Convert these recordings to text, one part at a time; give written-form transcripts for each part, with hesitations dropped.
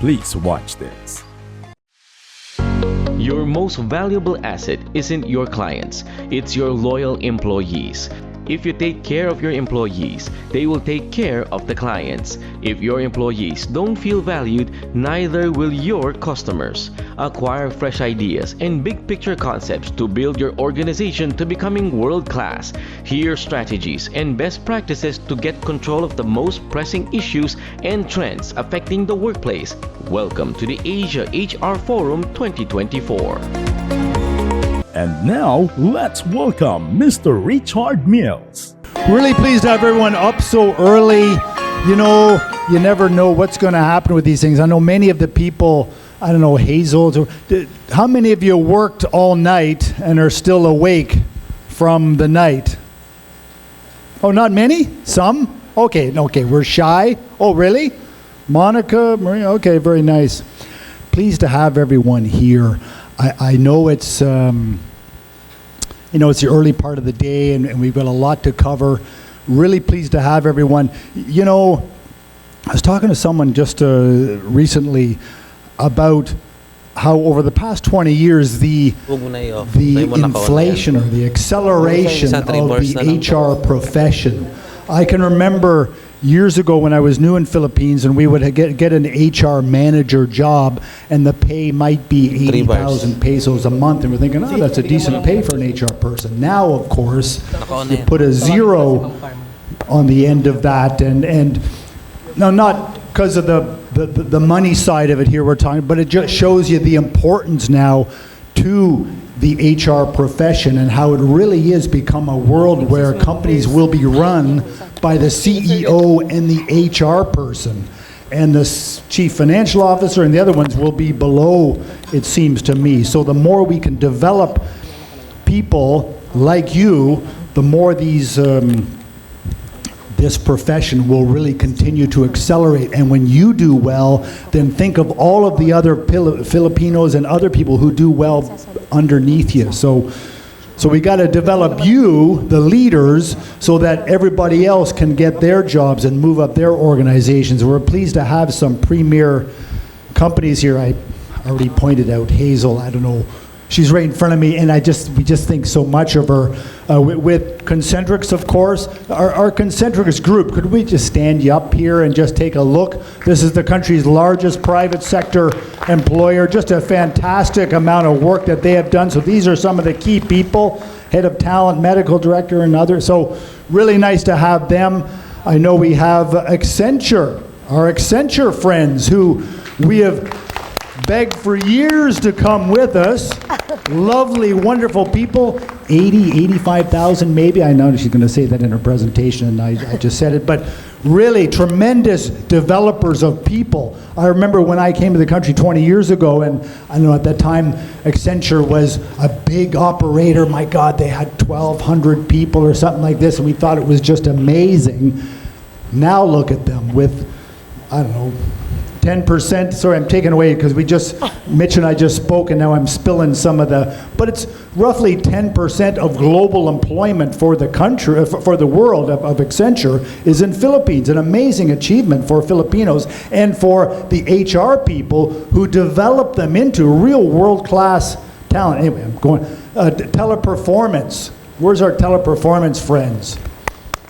Please watch this. Your most valuable asset isn't your clients, it's your loyal employees. If you take care of your employees, they will take care of the clients. If your employees don't feel valued, neither will your customers. Acquire fresh ideas and big picture concepts to build your organization to becoming world-class. Hear strategies and best practices to get control of the most pressing issues and trends affecting the workplace. Welcome to the Asia HR Forum 2024. And now, let's welcome Mr. Richard Mills. Really pleased to have everyone up so early. You know, you never know what's going to happen with these things. I know many of the people, I don't know, Hazel, how many of you worked all night and are still awake from the night? Oh, not many? Some? Okay, we're shy. Oh, really? Monica, Maria, okay, very nice. Pleased to have everyone here. I know it's, it's the early part of the day and we've got a lot to cover. Really pleased to have everyone. You know, I was talking to someone just recently about how over the past 20 years, the inflation or the acceleration of the HR profession. I can remember years ago when I was new in Philippines and we would get an HR manager job and the pay might be 80,000 pesos a month and we're thinking, oh, that's a decent pay for an HR person. Now, of course, you put a zero on the end of that and no, not because of the money side of it here we're talking, but it just shows you the importance now to the HR profession and how it really is become a world where companies will be run by the CEO and the HR person. And the chief financial officer and the other ones will be below, it seems to me. So the more we can develop people like you, the more this profession will really continue to accelerate. And when you do well, then think of all of the other Filipinos and other people who do well underneath you. So we got to develop you, the leaders, so that everybody else can get their jobs and move up their organizations. We're pleased to have some premier companies here. I already pointed out Hazel, I don't know, she's right in front of me, and we just think so much of her. With Concentrix, of course, our Concentrix group, could we just stand you up here and just take a look? This is the country's largest private sector employer. Just a fantastic amount of work that they have done. So these are some of the key people, head of talent, medical director, and others. So really nice to have them. I know we have Accenture, our Accenture friends, who we have begged for years to come with us. Lovely, wonderful people. 85,000 maybe. I know she's going to say that in her presentation and I just said it, but really tremendous developers of people. I remember when I came to the country 20 years ago, and I know at that time Accenture was a big operator. My God, they had 1,200 people or something like this, and we thought it was just amazing. Now look at them with, I don't know, 10%, sorry, I'm taking away because Mitch and I just spoke and now I'm spilling some of but it's roughly 10% of global employment for the country, for the world of Accenture is in Philippines. An amazing achievement for Filipinos and for the HR people who develop them into real world-class talent. Anyway, I'm going, teleperformance. Where's our teleperformance friends?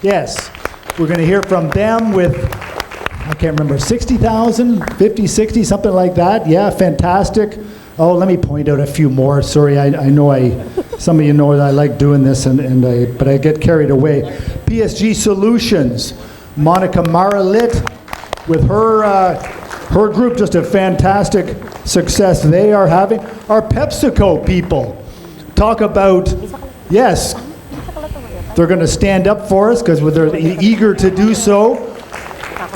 Yes, we're going to hear from them with, I can't remember, 60,000, 50, 60, something like that. Yeah, fantastic. Oh, let me point out a few more. Sorry, I know some of you know that I like doing this, but I get carried away. PSG Solutions, Monica Maralit, with her group, just a fantastic success they are having. Our PepsiCo people, talk about, yes, they're going to stand up for us because they're eager to do so.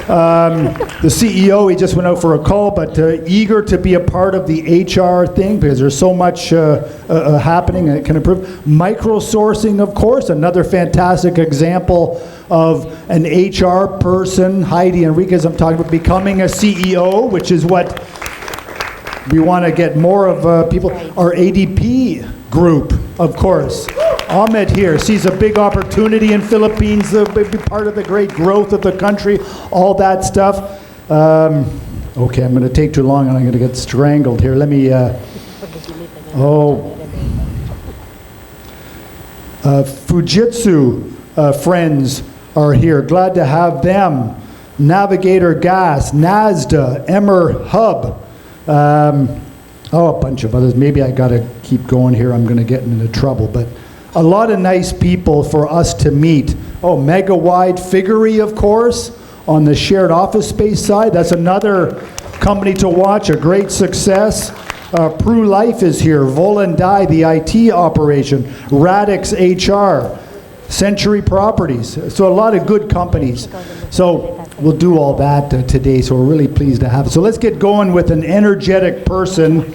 The CEO, he just went out for a call, but eager to be a part of the HR thing because there's so much happening and it can improve. Microsourcing, of course, another fantastic example of an HR person. Heidi Enriquez, I'm talking about becoming a CEO, which is what we want to get more of people. Our ADP group, of course. Ahmed here sees a big opportunity in Philippines, a big part of the great growth of the country, all that stuff. Okay, I'm going to take too long and I'm going to get strangled here. Let me, Fujitsu friends are here. Glad to have them. Navigator Gas, NASDA, Emmer Hub, a bunch of others. Maybe I got to keep going here. I'm going to get into trouble. But a lot of nice people for us to meet. Oh, Mega Wide Figure, of course, on the shared office space side. That's another company to watch, a great success. Pru Life is here. Volendai, the IT operation. Radix HR. Century Properties. So a lot of good companies. So we'll do all that today, so we're really pleased to have it. So let's get going with an energetic person.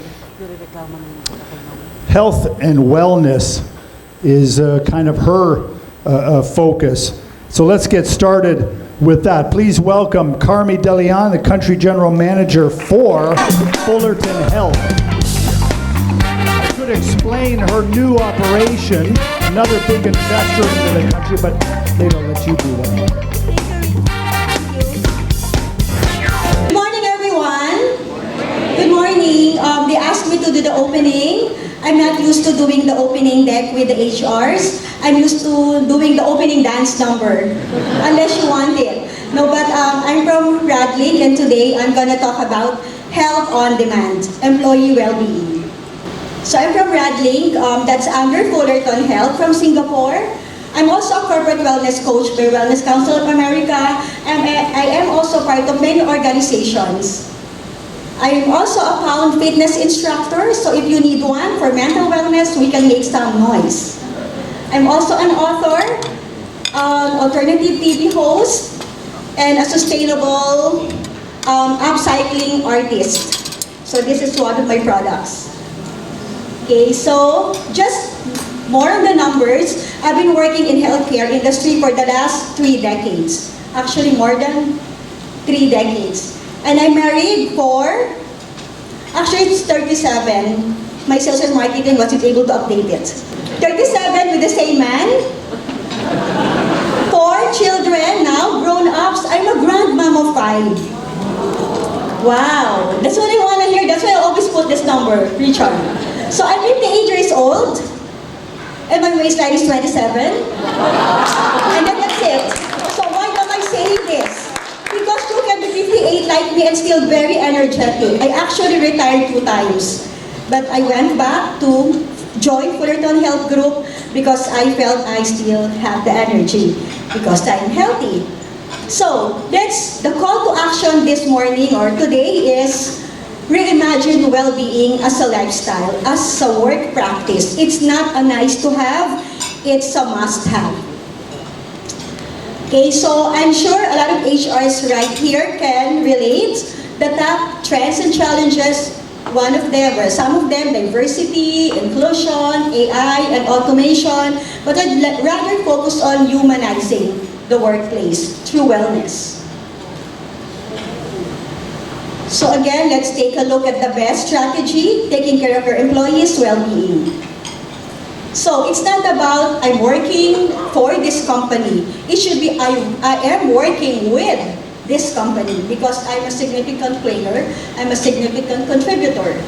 Health and wellness is kind of her focus. So let's get started with that. Please welcome Carmi DeLeon, the Country General Manager for Fullerton Health. I could explain her new operation, another big investor into the country, but maybe I'll let you do that. Good morning, everyone. Good morning. They asked me to do the opening. I'm not used to doing the opening deck with the HRs. I'm used to doing the opening dance number, unless you want it. No, but I'm from Radley, and today I'm going to talk about health on demand, employee well-being. So I'm from Radley, that's under Fullerton Health from Singapore. I'm also a corporate wellness coach by Wellness Council of America, and I am also part of many organizations. I am also a Pound Fitness instructor, so if you need one for mental wellness, we can make some noise. I'm also an author, alternative TV host, and a sustainable upcycling artist. So this is one of my products. Okay, so just more on the numbers. I've been working in healthcare industry for the last 3 decades. Actually, more than 3 decades. And I'm married for, actually it's 37. My sales and marketing wasn't able to update it. 37 with the same man. 4 children now, grown-ups. I'm a grandmom of 5. Wow, that's what I want to hear. That's why I always put this number, Richard. So I'm 58 years old, and my waistline is 27. And then that's it. So why am I saying this? Because you can be 58 like me and still very energetic. I actually retired 2 times. But I went back to join Fullerton Health Group because I felt I still have the energy because I'm healthy. So that's the call to action this morning or today is reimagine well-being as a lifestyle, as a work practice. It's not a nice to have, it's a must-have. Okay, so I'm sure a lot of HRs right here can relate. The top trends and challenges, one of them, or some of them, diversity, inclusion, AI, and automation, but I'd rather focus on humanizing the workplace through wellness. So again, let's take a look at the best strategy, taking care of your employees' well-being. So it's not about I'm working for this company. It should be I am working with this company because I'm a significant player, I'm a significant contributor.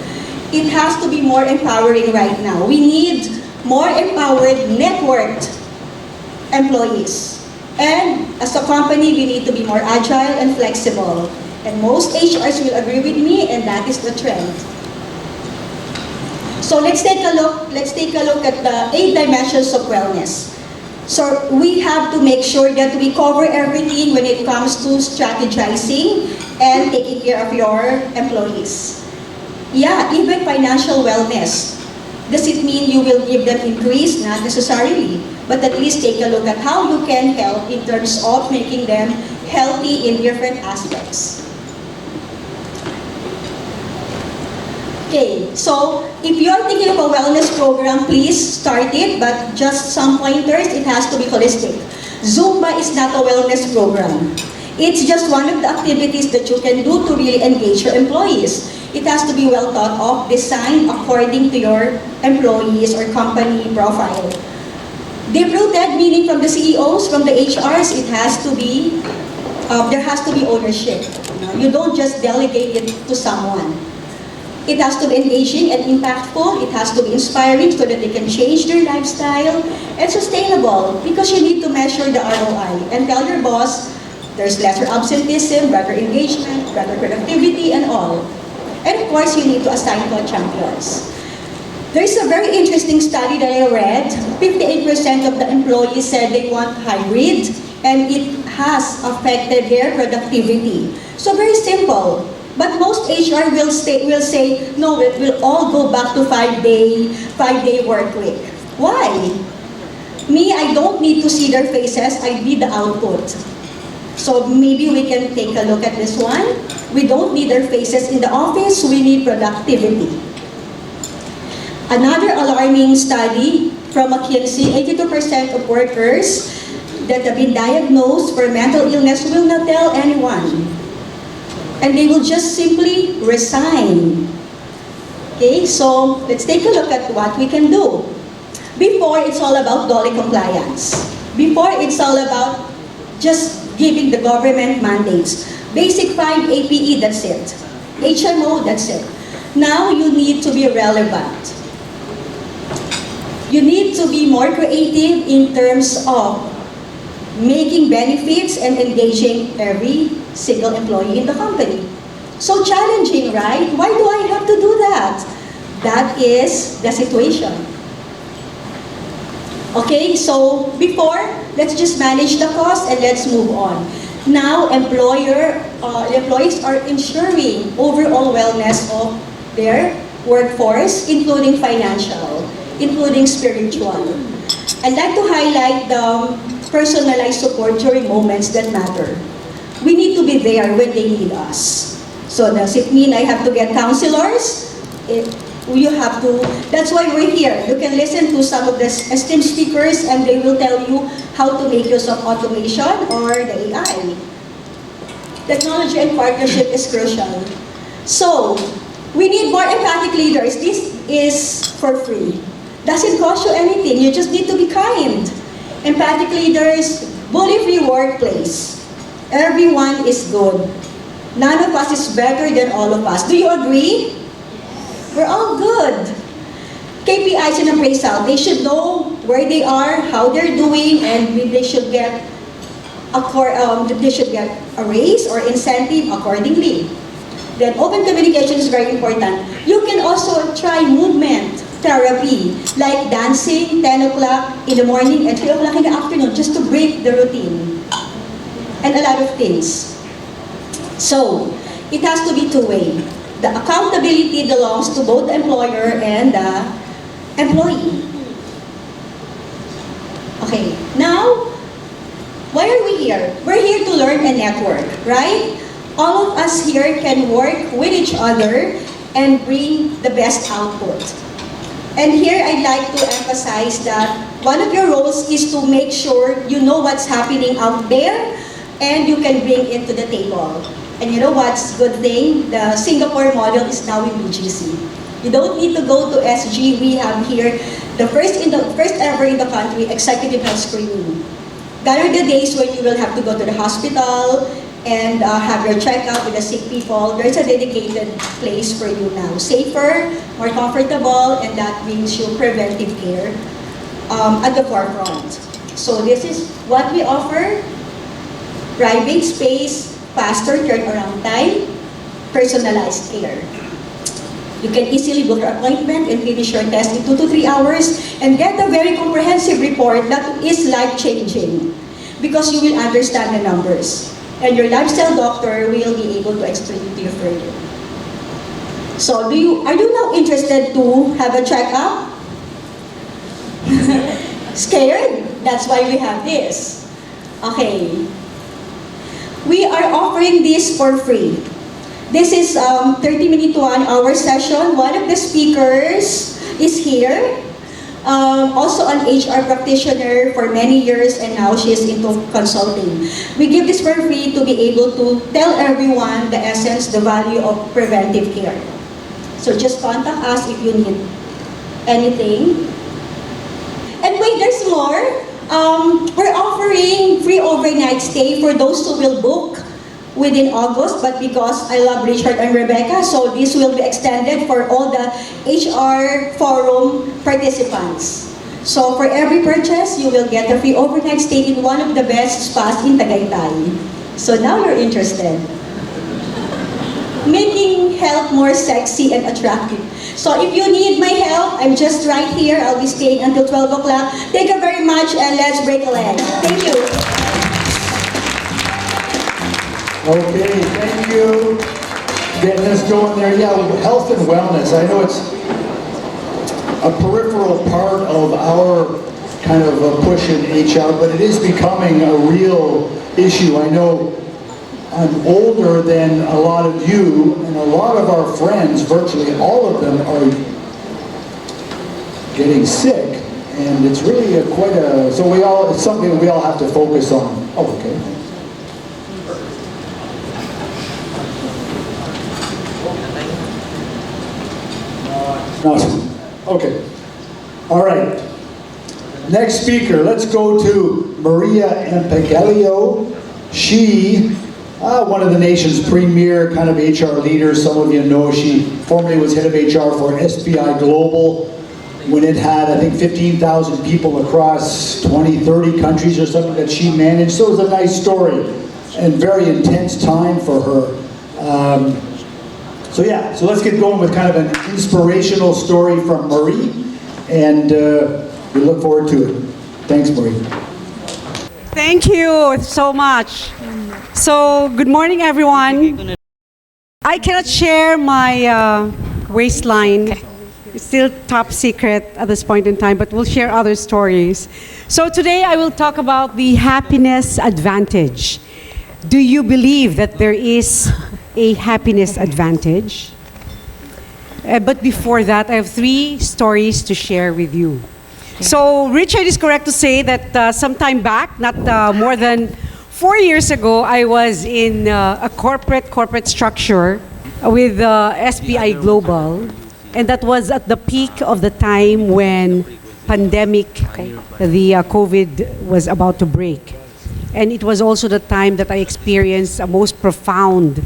It has to be more empowering right now. We need more empowered, networked employees. And as a company, we need to be more agile and flexible. And most HRs will agree with me, and that is the trend. So let's take a look at the 8 dimensions of wellness. So we have to make sure that we cover everything when it comes to strategizing and taking care of your employees. Yeah, even financial wellness. Does it mean you will give them increase? Not necessarily. But at least take a look at how you can help in terms of making them healthy in different aspects. Okay, so if you're thinking of a wellness program, please start it, but just some pointers, it has to be holistic. Zumba is not a wellness program. It's just one of the activities that you can do to really engage your employees. It has to be well thought of, designed according to your employees or company profile. Deep-rooted, meaning from the CEOs, from the HRs, it has to be, there has to be ownership. You don't just delegate it to someone. It has to be engaging and impactful. It has to be inspiring so that they can change their lifestyle, and sustainable, because you need to measure the ROI and tell your boss there's lesser absenteeism, better engagement, better productivity, and all. And of course, you need to assign co-champions. There's a very interesting study that I read. 58% of the employees said they want hybrid, and it has affected their productivity. So very simple. But most HR will say, no, it will all go back to 5-day work week. Why? Me, I don't need to see their faces, I need the output. So maybe we can take a look at this one. We don't need their faces in the office, we need productivity. Another alarming study from McKinsey, 82% of workers that have been diagnosed for mental illness will not tell anyone. And they will just simply resign. Okay, so let's take a look at what we can do. Before, it's all about DOLE compliance. Before, it's all about just giving the government mandates. Basic 5 APE, that's it. HMO, that's it. Now, you need to be relevant. You need to be more creative in terms of making benefits and engaging every single employee in the company. So challenging, right? Why do I have to do that? That is the situation. Okay, so before, let's just manage the cost and let's move on. Now, employees are ensuring overall wellness of their workforce, including financial, including spiritual. I'd like to highlight the personalized support during moments that matter. We need to be there when they need us. So does it mean I have to get counselors? You have to, that's why we're here. You can listen to some of the esteemed speakers and they will tell you how to make use of automation or the AI. Technology and partnership is crucial. So, we need more empathic leaders. This is for free. Doesn't cost you anything. You just need to be kind. Empathic leaders, bully-free workplace. Everyone is good. None of us is better than all of us. Do you agree? We're all good. KPIs and appraisal. They should know where they are, how they're doing, and they should get a raise or incentive accordingly. Then open communication is very important. You can also try movement therapy, like dancing 10 o'clock in the morning and 3 o'clock in the afternoon, just to break the routine. And a lot of things. So, it has to be two-way. The accountability belongs to both the employer and the employee. Okay, now, why are we here? We're here to learn and network, right? All of us here can work with each other and bring the best output. And here I'd like to emphasize that one of your roles is to make sure you know what's happening out there and you can bring it to the table. And you know what's good thing? The Singapore model is now in BGC. You don't need to go to SG. We have here the first ever in the country executive health screening. Gone are the days when you will have to go to the hospital and have your checkup with the sick people. There's a dedicated place for you now. Safer, more comfortable, and that brings you preventive care at the forefront. So this is what we offer. Private space, faster turnaround time, personalized care. You can easily book your appointment and finish your test in 2 to 3 hours and get a very comprehensive report that is life-changing because you will understand the numbers. And your lifestyle doctor will be able to explain it to you further. So, are you now interested to have a checkup? Scared? That's why we have this. Okay. We are offering this for free. This is 30-minute to 1 hour session. One of the speakers is here. Also an HR practitioner for many years, and now she is into consulting. We give this for free to be able to tell everyone the essence, the value of preventive care. So just contact us if you need anything. And wait, there's more. We're offering free overnight stay for those who will book within August, but because I love Richard and Rebecca, so this will be extended for all the HR forum participants. So for every purchase, you will get a free overnight stay in one of the best spas in Tagaytay. So now you're interested. Making health more sexy and attractive. So if you need my help, I'm just right here. I'll be staying until 12 o'clock. Thank you very much, and let's break a leg. Thank you. Okay, thank you. Getting us going there. Yeah, health and wellness. I know it's a peripheral part of our kind of a push in HR, but it is becoming a real issue. I know I'm older than a lot of you, and a lot of our friends, virtually all of them, are getting sick, and it's really quite a, so it's something we all have to focus on. Oh, okay. No. Okay. All right. Next speaker, let's go to Maria Empegelio. She, one of the nation's premier kind of HR leaders. Some of you know she formerly was head of HR for SBI Global when it had, I think, 15,000 people across 20, 30 countries or something that she managed. So it was a nice story and very intense time for her. So yeah, so let's get going with kind of an inspirational story from Marie, and we look forward to it. Thanks, Marie. Thank you so much. So, good morning, everyone. I cannot share my waistline. It's still top secret at this point in time, but we'll share other stories. So today I will talk about the happiness advantage. Do you believe that there is a happiness advantage? But before that, I have 3 stories to share with you. So Richard is correct to say that some time back, not more than 4 years ago, I was in a corporate structure with SBI Global, and that was at the peak of the time when pandemic, the COVID was about to break. And it was also the time that I experienced a most profound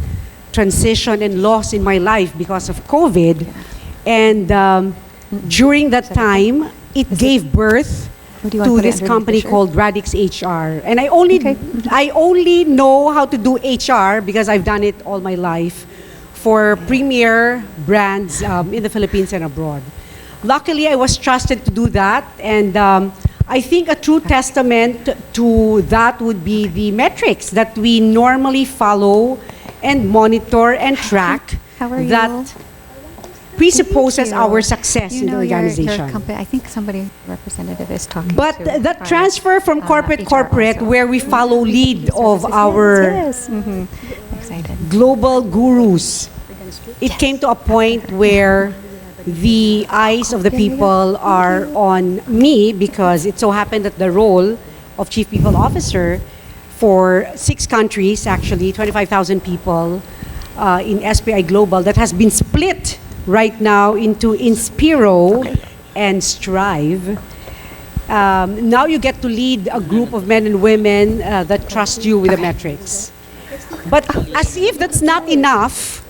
transition and loss in my life because of COVID. And during that time, it gave birth to this company called Radix HR. And I only know how to do HR because I've done it all my life for premier brands in the Philippines and abroad. Luckily, I was trusted to do that, and I think a true testament to that would be the metrics that we normally follow and monitor and track that presupposes our success in the organization. I think somebody representative is talking. But that transfer from corporate where we follow lead of our global gurus, it came to a point where the eyes of the people are on me because it so happened that the role of Chief People Officer for 6 countries, actually 25,000 people in SBI Global, that has been split right now into Inspiro and Strive. Now you get to lead a group of men and women that trust you with the metrics. But as if that's not enough,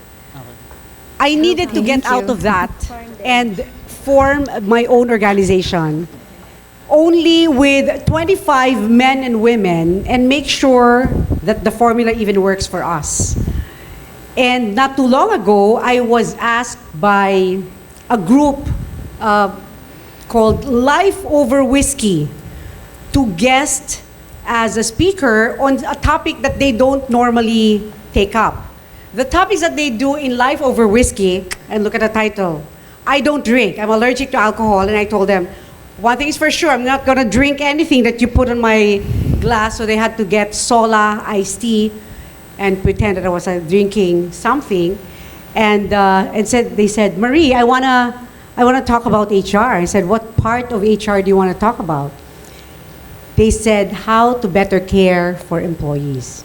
I needed to get out of that and form my own organization, only with 25 men and women, and make sure that the formula even works for us. And not too long ago, I was asked by a group called Life Over Whiskey to guest as a speaker on a topic that they don't normally take up. The topics that they do in Life Over Whiskey, and look at the title, I don't drink, I'm allergic to alcohol, and I told them, one thing is for sure, I'm not gonna drink anything that you put on my glass, so they had to get Sola iced tea and pretend that I was drinking something, and they said, Marie, I wanna talk about HR. I said, what part of HR do you wanna talk about? They said, how to better care for employees.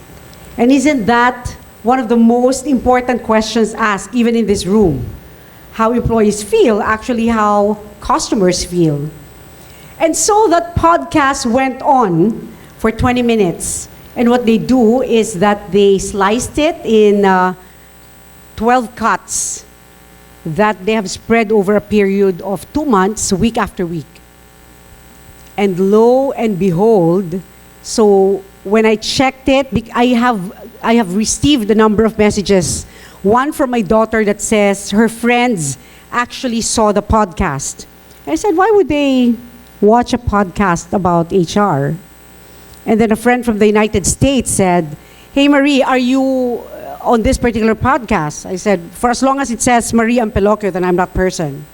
And isn't that one of the most important questions asked even in this room? How employees feel, actually how customers feel. And so that podcast went on for 20 minutes. And what they do is that they sliced it in 12 cuts that they have spread over a period of 2 months, week after week. And lo and behold, so when I checked it, I have received a number of messages. One from my daughter that says her friends actually saw the podcast. I said, why would they watch a podcast about HR? And then a friend from the United States said, hey Marie, are you on this particular podcast? I said, for as long as it says Marie Ampelocchio, then I'm that person.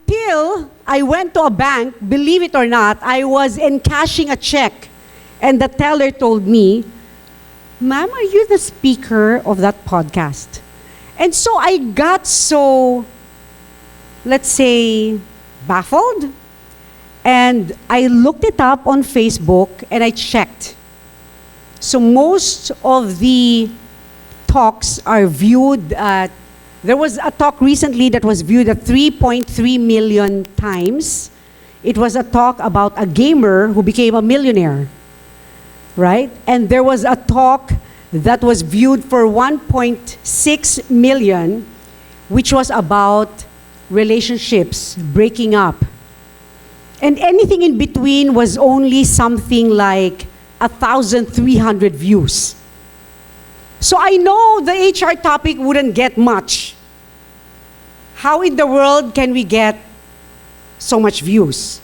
Till I went to a bank, believe it or not, I was encashing a check. And the teller told me, ma'am, are you the speaker of that podcast? And so I got so, let's say, baffled. And I looked it up on Facebook and I checked. So most of the talks are viewed at, there was a talk recently that was viewed at 3.3 million times. It was a talk about a gamer who became a millionaire, right? And there was a talk that was viewed for 1.6 million, which was about relationships, breaking up. And anything in between was only something like 1,300 views. So I know the HR topic wouldn't get much. How in the world can we get so much views?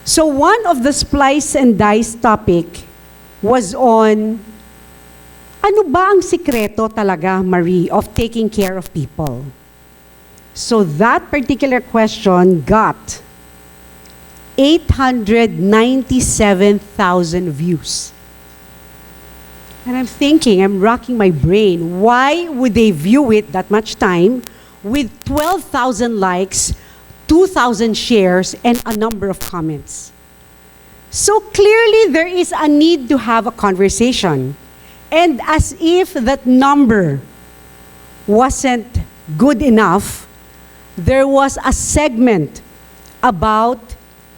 So one of the splice and dice topic was on, ano ba ang sikreto talaga, Marie, of taking care of people? So that particular question got 897,000 views. And I'm thinking, I'm racking my brain, why would they view it that much time with 12,000 likes, 2,000 shares, and a number of comments? So clearly there is a need to have a conversation. And as if that number wasn't good enough, there was a segment about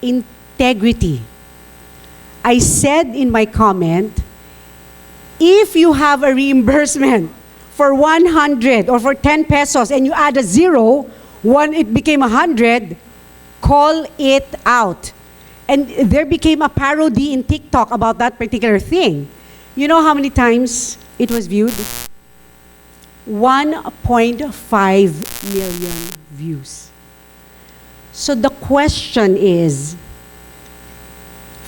integrity. I said in my comment, if you have a reimbursement for 100 or for 10 pesos and you add a zero, when it became 100, call it out. And there became a parody in TikTok about that particular thing. You know how many times it was viewed? 1.5 million views. So the question is,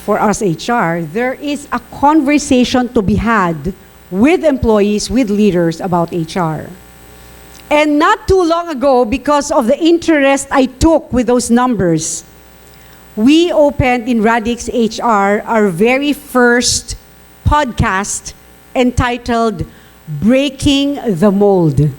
for us HR, there is a conversation to be had with employees, with leaders about HR. And not too long ago, because of the interest I took with those numbers, we opened in Radix HR our very first podcast entitled Breaking the Mold.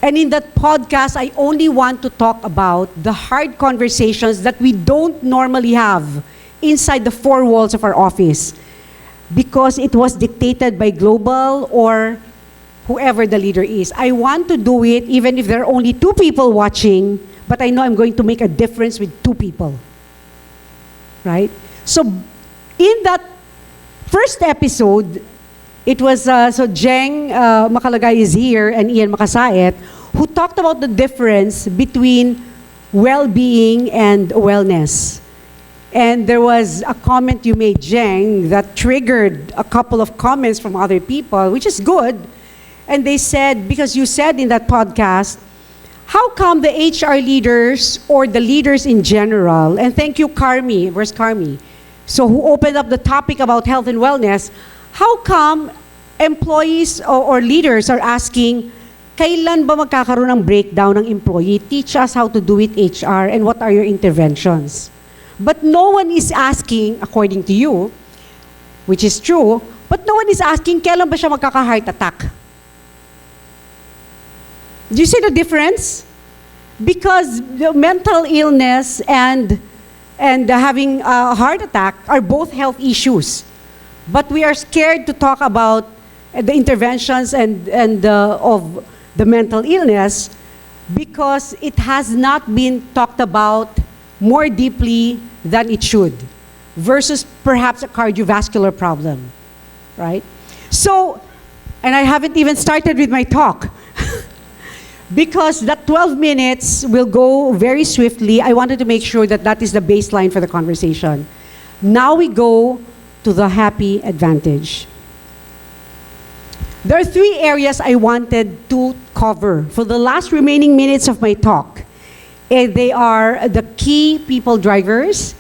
And in that podcast, I only want to talk about the hard conversations that we don't normally have inside the four walls of our office, because it was dictated by global or whoever the leader is. I want to do it even if there are only 2 people watching, but I know I'm going to make a difference with 2 people. Right? So in that first episode, it was, so Jeng Makalagay is here and Ian Makasait, who talked about the difference between well-being and wellness. And there was a comment you made, Jeng, that triggered a couple of comments from other people, which is good. And they said, because you said in that podcast, how come the HR leaders or the leaders in general, and thank you, Carmi, where's Carmi? So who opened up the topic about health and wellness, how come employees or leaders are asking, kailan ba magkakaroon ng breakdown ng employee? Teach us how to do it, HR, and what are your interventions? But no one is asking, according to you, which is true, but no one is asking, kailan ba siya magkaka-heart attack? Do you see the difference? Because the mental illness and having a heart attack are both health issues. But we are scared to talk about the interventions and of the mental illness because it has not been talked about more deeply than it should, versus perhaps a cardiovascular problem, right? So, and I haven't even started with my talk. Because that 12 minutes will go very swiftly, I wanted to make sure that that is the baseline for the conversation. Now we go to the happy advantage. There are 3 areas I wanted to cover for the last remaining minutes of my talk. And they are the key people drivers,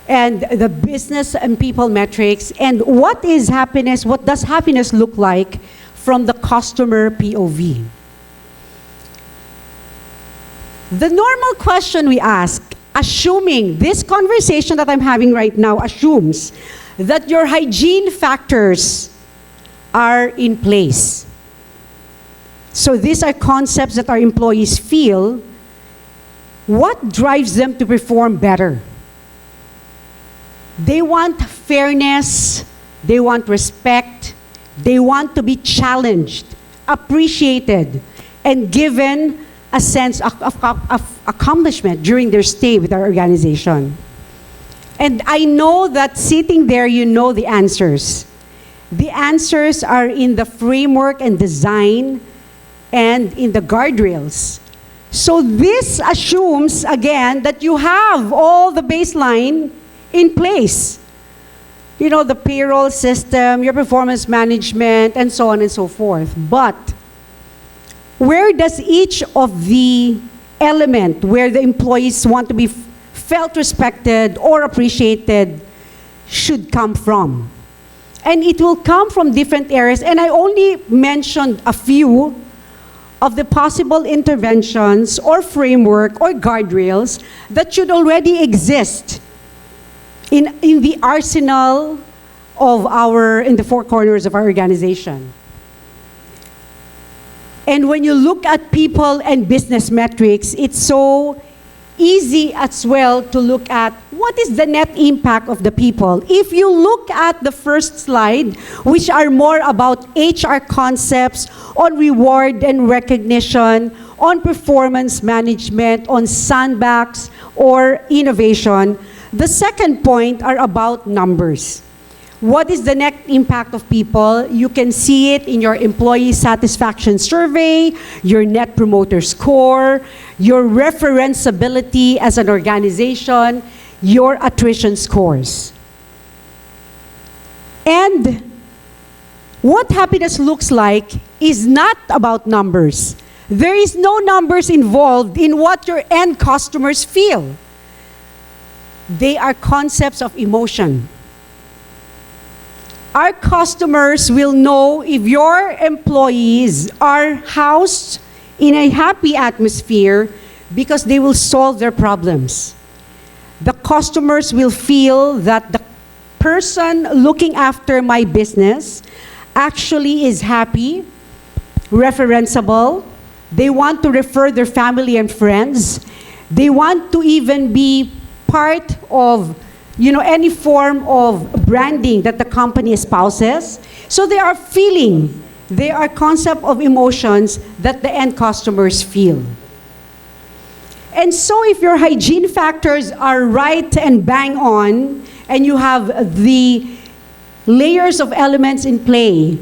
and the business and people metrics, and what is happiness, what does happiness look like from the customer POV. The normal question we ask, assuming this conversation that I'm having right now assumes that your hygiene factors are in place. So these are concepts that our employees feel. What drives them to perform better? They want fairness, they want respect, they want to be challenged, appreciated, and given a sense of accomplishment during their stay with our organization. And I know that sitting there, you know the answers. The answers are in the framework and design and in the guardrails. So this assumes, again, that you have all the baseline in place. You know, the payroll system, your performance management, and so on and so forth. But where does each of the element where the employees want to be felt respected or appreciated should come from? And it will come from different areas. And I only mentioned a few of the possible interventions or framework or guardrails that should already exist in the arsenal of in the 4 corners of our organization. And when you look at people and business metrics, it's so easy as well to look at what is the net impact of the people. If you look at the first slide, which are more about HR concepts on reward and recognition, on performance management, on sandbags or innovation, the second point are about numbers. What is the net impact of people? You can see it in your employee satisfaction survey, your net promoter score, your referenceability as an organization, your attrition scores. And what happiness looks like is not about numbers. There is no numbers involved in what your end customers feel. They are concepts of emotion. Our customers will know if your employees are housed in a happy atmosphere because they will solve their problems. The customers will feel that the person looking after my business actually is happy, referenceable. They want to refer their family and friends. They want to even be part of any form of branding that the company espouses. So they are feeling, they are concept of emotions that the end customers feel. And so if your hygiene factors are right and bang on, and you have the layers of elements in play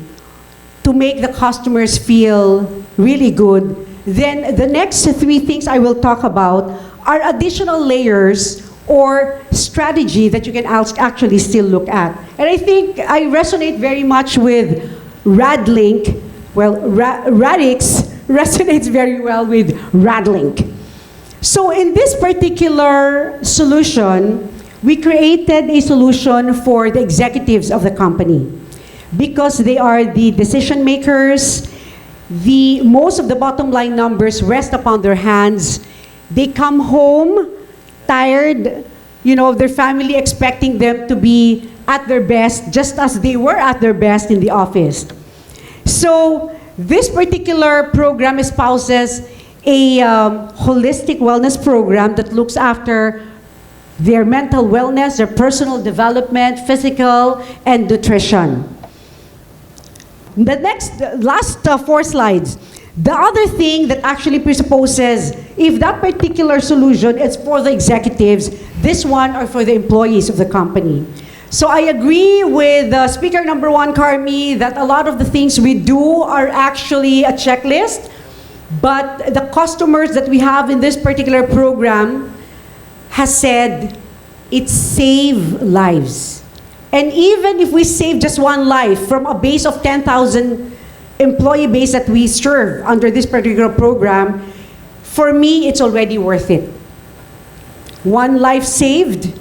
to make the customers feel really good, then the next 3 things I will talk about are additional layers or strategy that you can actually still look at. And I think I resonate very much with RadLink. Well, Radix resonates very well with RadLink. So in this particular solution, we created a solution for the executives of the company because they are the decision makers. Most of the bottom line numbers rest upon their hands. They come home tired, their family expecting them to be at their best, just as they were at their best in the office. So this particular program espouses a holistic wellness program that looks after their mental wellness, their personal development, physical, and nutrition. The last 4 slides. The other thing that actually presupposes, if that particular solution is for the executives, this one are for the employees of the company. So I agree with speaker number one, Carmi, that a lot of the things we do are actually a checklist, but the customers that we have in this particular program has said it saves lives. And even if we save just one life from a base of 10,000 employee base that we serve under this particular program, for me, it's already worth it. One life saved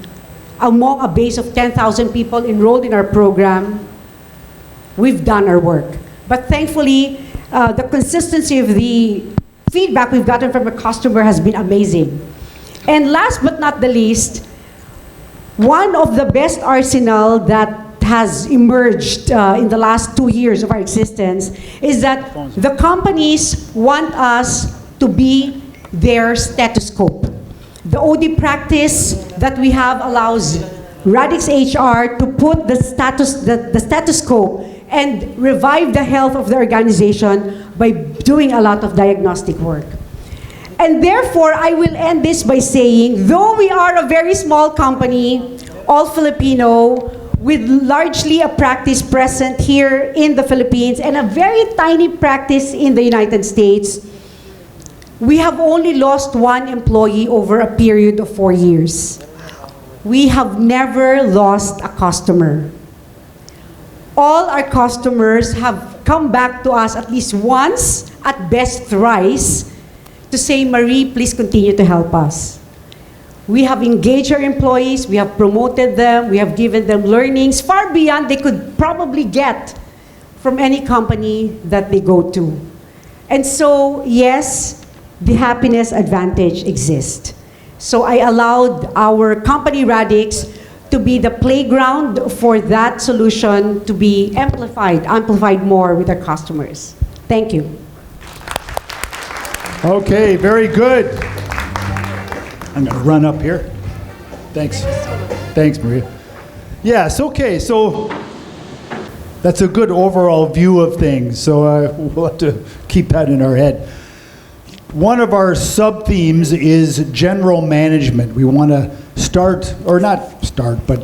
among a base of 10,000 people enrolled in our program, we've done our work. But thankfully, the consistency of the feedback we've gotten from a customer has been amazing. And last but not the least, one of the best arsenal that has emerged in the last 2 years of our existence is that the companies want us to be their stethoscope. The OD practice that we have allows Radix HR to put the stethoscope and revive the health of the organization by doing a lot of diagnostic work. And therefore, I will end this by saying, though we are a very small company, all Filipino, with largely a practice present here in the Philippines and a very tiny practice in the United States, we have only lost one employee over a period of 4 years. We have never lost a customer. All our customers have come back to us at least once, at best thrice, to say, Marie, please continue to help us. We have engaged our employees, we have promoted them, we have given them learnings far beyond they could probably get from any company that they go to. And so, yes, the happiness advantage exists. So I allowed our company Radix to be the playground for that solution to be amplified more with our customers. Thank you. Okay, very good. I'm going to run up here. Thanks. Thanks, Maria. Yes, okay, so that's a good overall view of things. So we'll have to keep that in our head. One of our sub-themes is general management. We want to start, or not start, but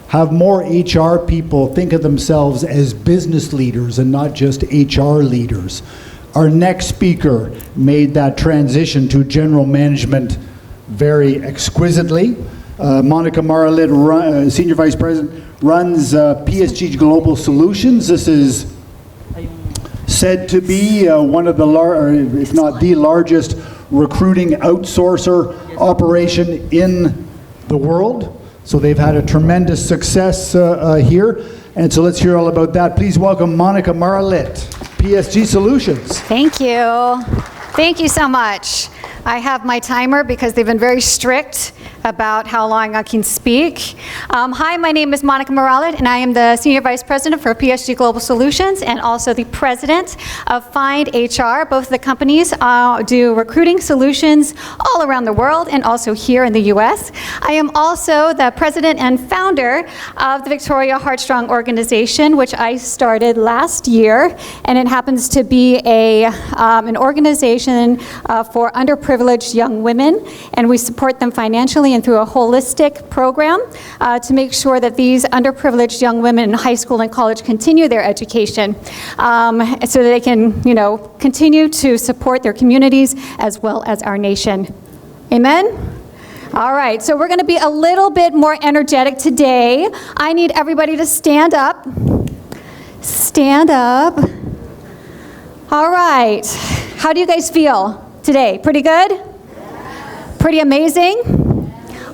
have more HR people think of themselves as business leaders and not just HR leaders. Our next speaker made that transition to general management very exquisitely. Monica Maralit, Senior Vice President, runs PSG Global Solutions. This is said to be one of the, if not the largest recruiting outsourcer operation in the world. So they've had a tremendous success here. And so let's hear all about that. Please welcome Monica Maralit, PSG Solutions. Thank you. Thank you so much. I have my timer because they've been very strict about how long I can speak. Hi, my name is Monica Maralit, and I am the Senior Vice President for PSG Global Solutions and also the President of Find HR. Both of the companies do recruiting solutions all around the world and also here in the U.S. I am also the President and Founder of the Victoria Heartstrong organization, which I started last year, and it happens to be an organization for underprivileged young women, and we support them financially and through a holistic program to make sure that these underprivileged young women in high school and college continue their education so that they can, continue to support their communities as well as our nation. Amen? All right, so we're going to be a little bit more energetic today. I need everybody to stand up. Stand up. All right. How do you guys feel today? Pretty good? Pretty amazing?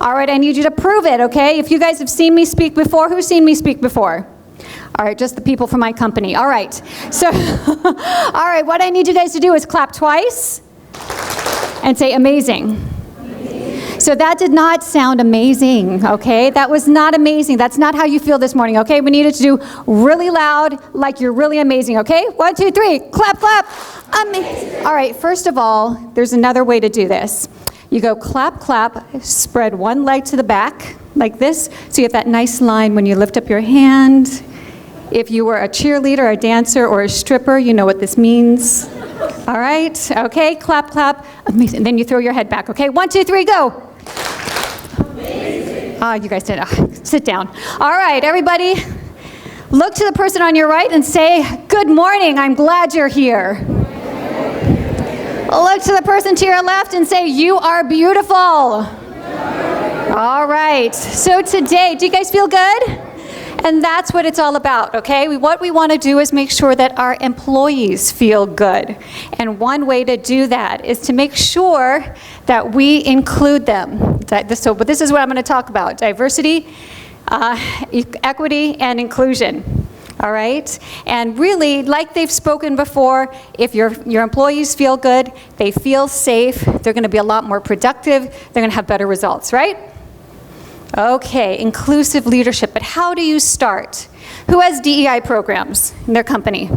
All right, I need you to prove it, okay? If you guys have seen me speak before, who's seen me speak before? All right, just the people from my company. All right. So, all right, what I need you guys to do is clap twice and say amazing. So that did not sound amazing, okay? That was not amazing. That's not how you feel this morning, okay? We needed to do really loud, like you're really amazing, okay? 1, 2, 3, clap, clap. Amazing. All right, first of all, there's another way to do this. You go clap, clap, spread one leg to the back, like this, so you have that nice line when you lift up your hand. If you were a cheerleader, a dancer, or a stripper, you know what this means. All right, okay, clap, clap. Amazing. Then you throw your head back, okay? 1, 2, 3, go. You guys did. Sit down. All right, everybody. Look to the person on your right and say, good morning, I'm glad you're here. Look to the person to your left and say, you are beautiful. All right, so today, do you guys feel good? And that's what it's all about, okay? What we want to do is make sure that our employees feel good. And one way to do that is to make sure that we include them. But this is what I'm going to talk about: diversity, equity, and inclusion. All right? And really, like they've spoken before, if your employees feel good, they feel safe, they're going to be a lot more productive, they're going to have better results, right? Okay, inclusive leadership, but how do you start? Who has DEI programs in their company?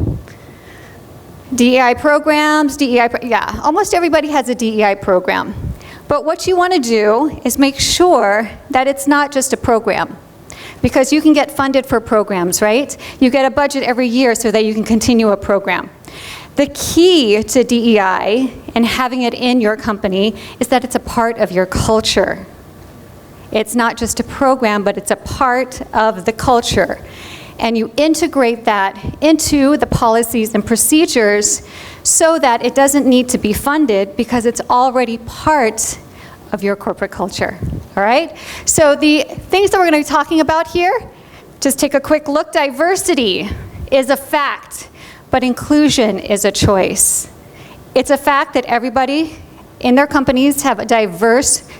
DEI programs, yeah, almost everybody has a DEI program. But what you want to do is make sure that it's not just a program, because you can get funded for programs, right? You get a budget every year so that you can continue a program. The key to DEI and having it in your company is that it's a part of your culture. It's not just a program, but it's a part of the culture. And you integrate that into the policies and procedures so that it doesn't need to be funded because it's already part of your corporate culture, all right? So the things that we're going to be talking about here, just take a quick look. Diversity is a fact, but inclusion is a choice. It's a fact that everybody in their companies have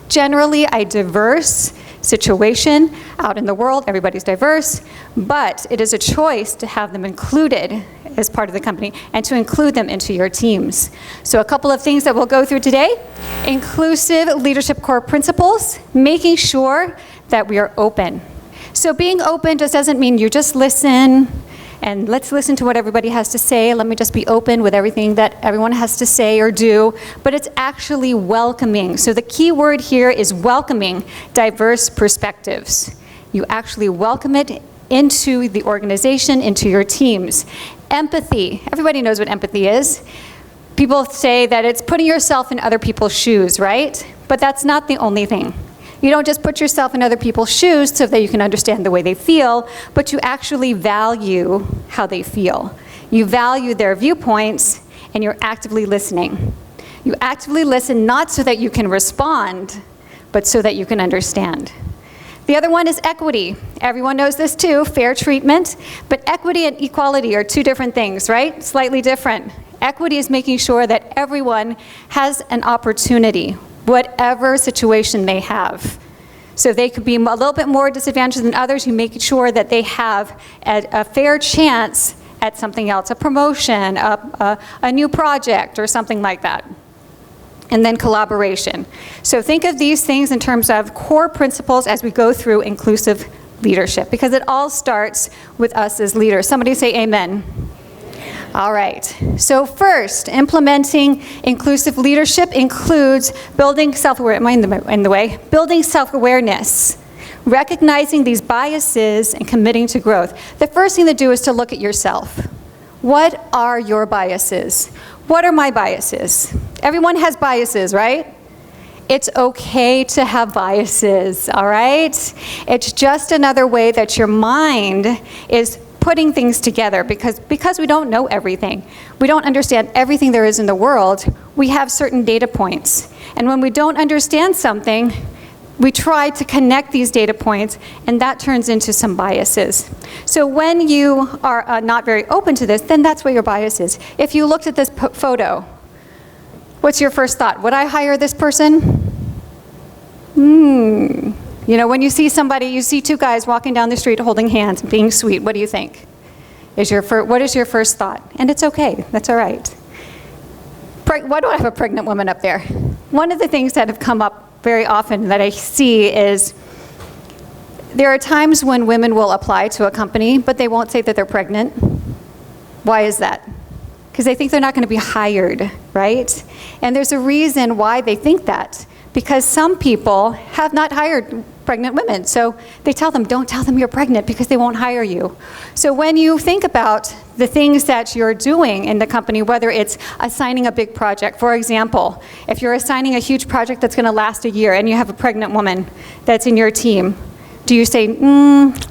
generally a diverse situation out in the world. Everybody's diverse, but it is a choice to have them included as part of the company and to include them into your teams. So a couple of things that we'll go through today: inclusive leadership core principles, making sure that we are open. So being open just doesn't mean you just listen and let's listen to what everybody has to say. Let me just be open with everything that everyone has to say or do. But it's actually welcoming. So the key word here is welcoming diverse perspectives. You actually welcome it into the organization, into your teams. Empathy. Everybody knows what empathy is. People say that it's putting yourself in other people's shoes, right? But that's not the only thing. You don't just put yourself in other people's shoes so that you can understand the way they feel, but you actually value how they feel. You value their viewpoints, and you're actively listening. You actively listen not so that you can respond, but so that you can understand. The other one is equity. Everyone knows this too, fair treatment. But equity and equality are two different things, right? Slightly different. Equity is making sure that everyone has an opportunity, whatever situation they have. So they could be a little bit more disadvantaged than others. You make sure that they have a fair chance at something else, a promotion, a new project, or something like that. And then collaboration. So think of these things in terms of core principles as we go through inclusive leadership, because it all starts with us as leaders. Somebody say amen. All right, so first, implementing inclusive leadership includes building self-awareness, building self-awareness, recognizing these biases and committing to growth. The first thing to do is to look at yourself. What are your biases? What are my biases? Everyone has biases, right? It's okay to have biases, all right? It's just another way that your mind is putting things together, because we don't know everything. We don't understand everything there is in the world. We have certain data points. And when we don't understand something, we try to connect these data points, and that turns into some biases. So when you are not very open to this, then that's what your bias is. If you looked at this photo, what's your first thought? Would I hire this person? You know, when you see somebody, you see two guys walking down the street holding hands, being sweet, what do you think? What is your first thought? And it's okay, that's all right. Why do I have a pregnant woman up there? One of the things that have come up very often that I see is there are times when women will apply to a company, but they won't say that they're pregnant. Why is that? Because they think they're not going to be hired, right? And there's a reason why they think that. Because some people have not hired pregnant women. So they tell them, don't tell them you're pregnant because they won't hire you. So when you think about the things that you're doing in the company, whether it's assigning a big project. For example, if you're assigning a huge project that's going to last a year and you have a pregnant woman that's in your team, do you say,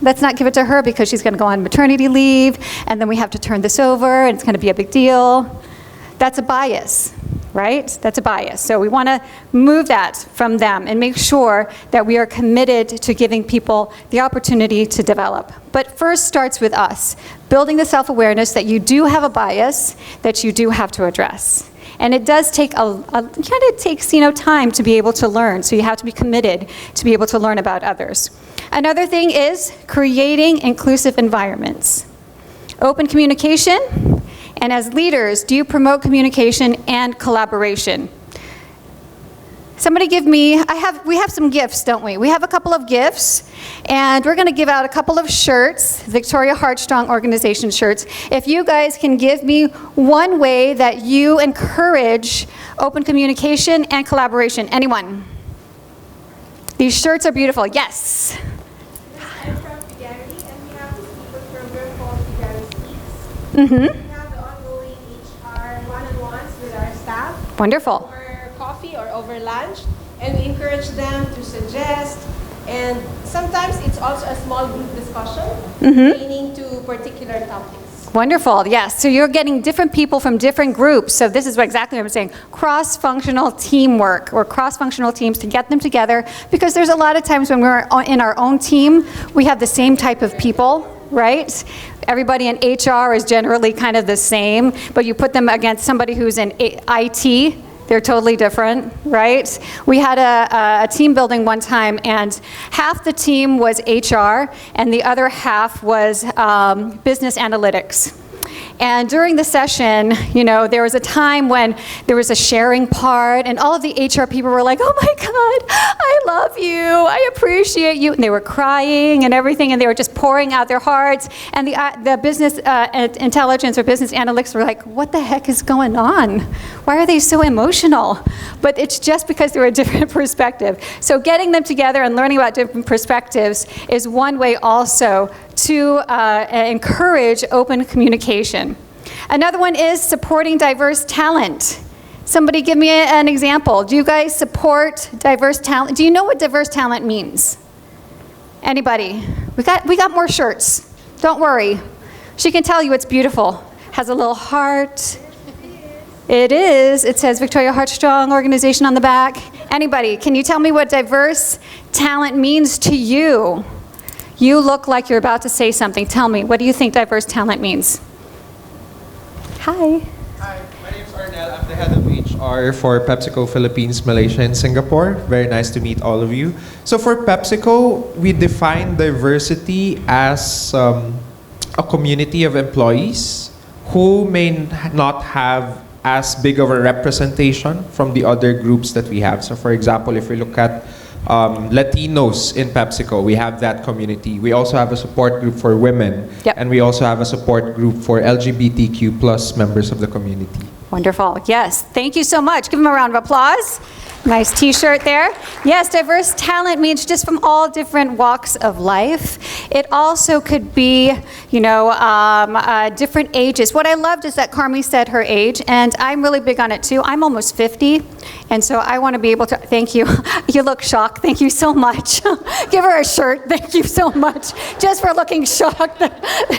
let's not give it to her because she's going to go on maternity leave, and then we have to turn this over, and it's going to be a big deal? That's a bias, right? That's a bias. So we want to move that from them and make sure that we are committed to giving people the opportunity to develop. But first starts with us, building the self-awareness that you do have a bias that you do have to address. And it does take it takes time to be able to learn. So you have to be committed to be able to learn about others. Another thing is creating inclusive environments. Open communication, and as leaders, do you promote communication and collaboration? Somebody give me, we have some gifts, don't we? We have a couple of gifts, and we're going to give out a couple of shirts, Victoria Heartstrong Organization shirts. If you guys can give me one way that you encourage open communication and collaboration. Anyone? These shirts are beautiful. Yes. I'm from Figari, and we have this people program called Figari Speaks. Mm-hmm. We have the ongoing HR one-on-ones with our staff. Wonderful. Over coffee or over lunch, and we encourage them to suggest. And sometimes it's also a small group discussion pertaining to particular topics. Wonderful, yes. So you're getting different people from different groups. So this is exactly what I'm saying. Cross-functional teamwork, or cross-functional teams to get them together, because there's a lot of times when we're in our own team, we have the same type of people, right? Everybody in HR is generally kind of the same, but you put them against somebody who's in IT, they're totally different, right? We had a team building one time, and half the team was HR, and the other half was business analytics. And during the session, there was a time when there was a sharing part, and all of the HR people were like, oh my God, I love you, I appreciate you. And they were crying and everything, and they were just pouring out their hearts. And the business intelligence or business analytics were like, what the heck is going on? Why are they so emotional? But it's just because they're a different perspective. So getting them together and learning about different perspectives is one way also to encourage open communication. Another one is supporting diverse talent. Somebody give me an example. Do you guys support diverse talent? Do you know what diverse talent means? Anybody? We got more shirts. Don't worry. She can tell you it's beautiful. Has a little heart. It is. It says Victoria Heartstrong Organization on the back. Anybody? Can you tell me what diverse talent means to you? You look like you're about to say something. Tell me, what do you think diverse talent means? Hi. Hi, my name is Arnel. I'm the head of HR for PepsiCo Philippines, Malaysia, and Singapore. Very nice to meet all of you. So for PepsiCo, we define diversity as a community of employees who may not have as big of a representation from the other groups that we have. So for example, if we look at Latinos in PepsiCo, we have that community. We also have a support group for women, and we also have a support group for LGBTQ plus members of the community. Wonderful. Yes. Thank you so much. Give them a round of applause. Nice t-shirt there. Yes, diverse talent means just from all different walks of life. It also could be, different ages. What I loved is that Carmi said her age, and I'm really big on it too. I'm almost 50, and so I want to be able to, thank you. You look shocked. Thank you so much. Give her a shirt. Thank you so much. Just for looking shocked.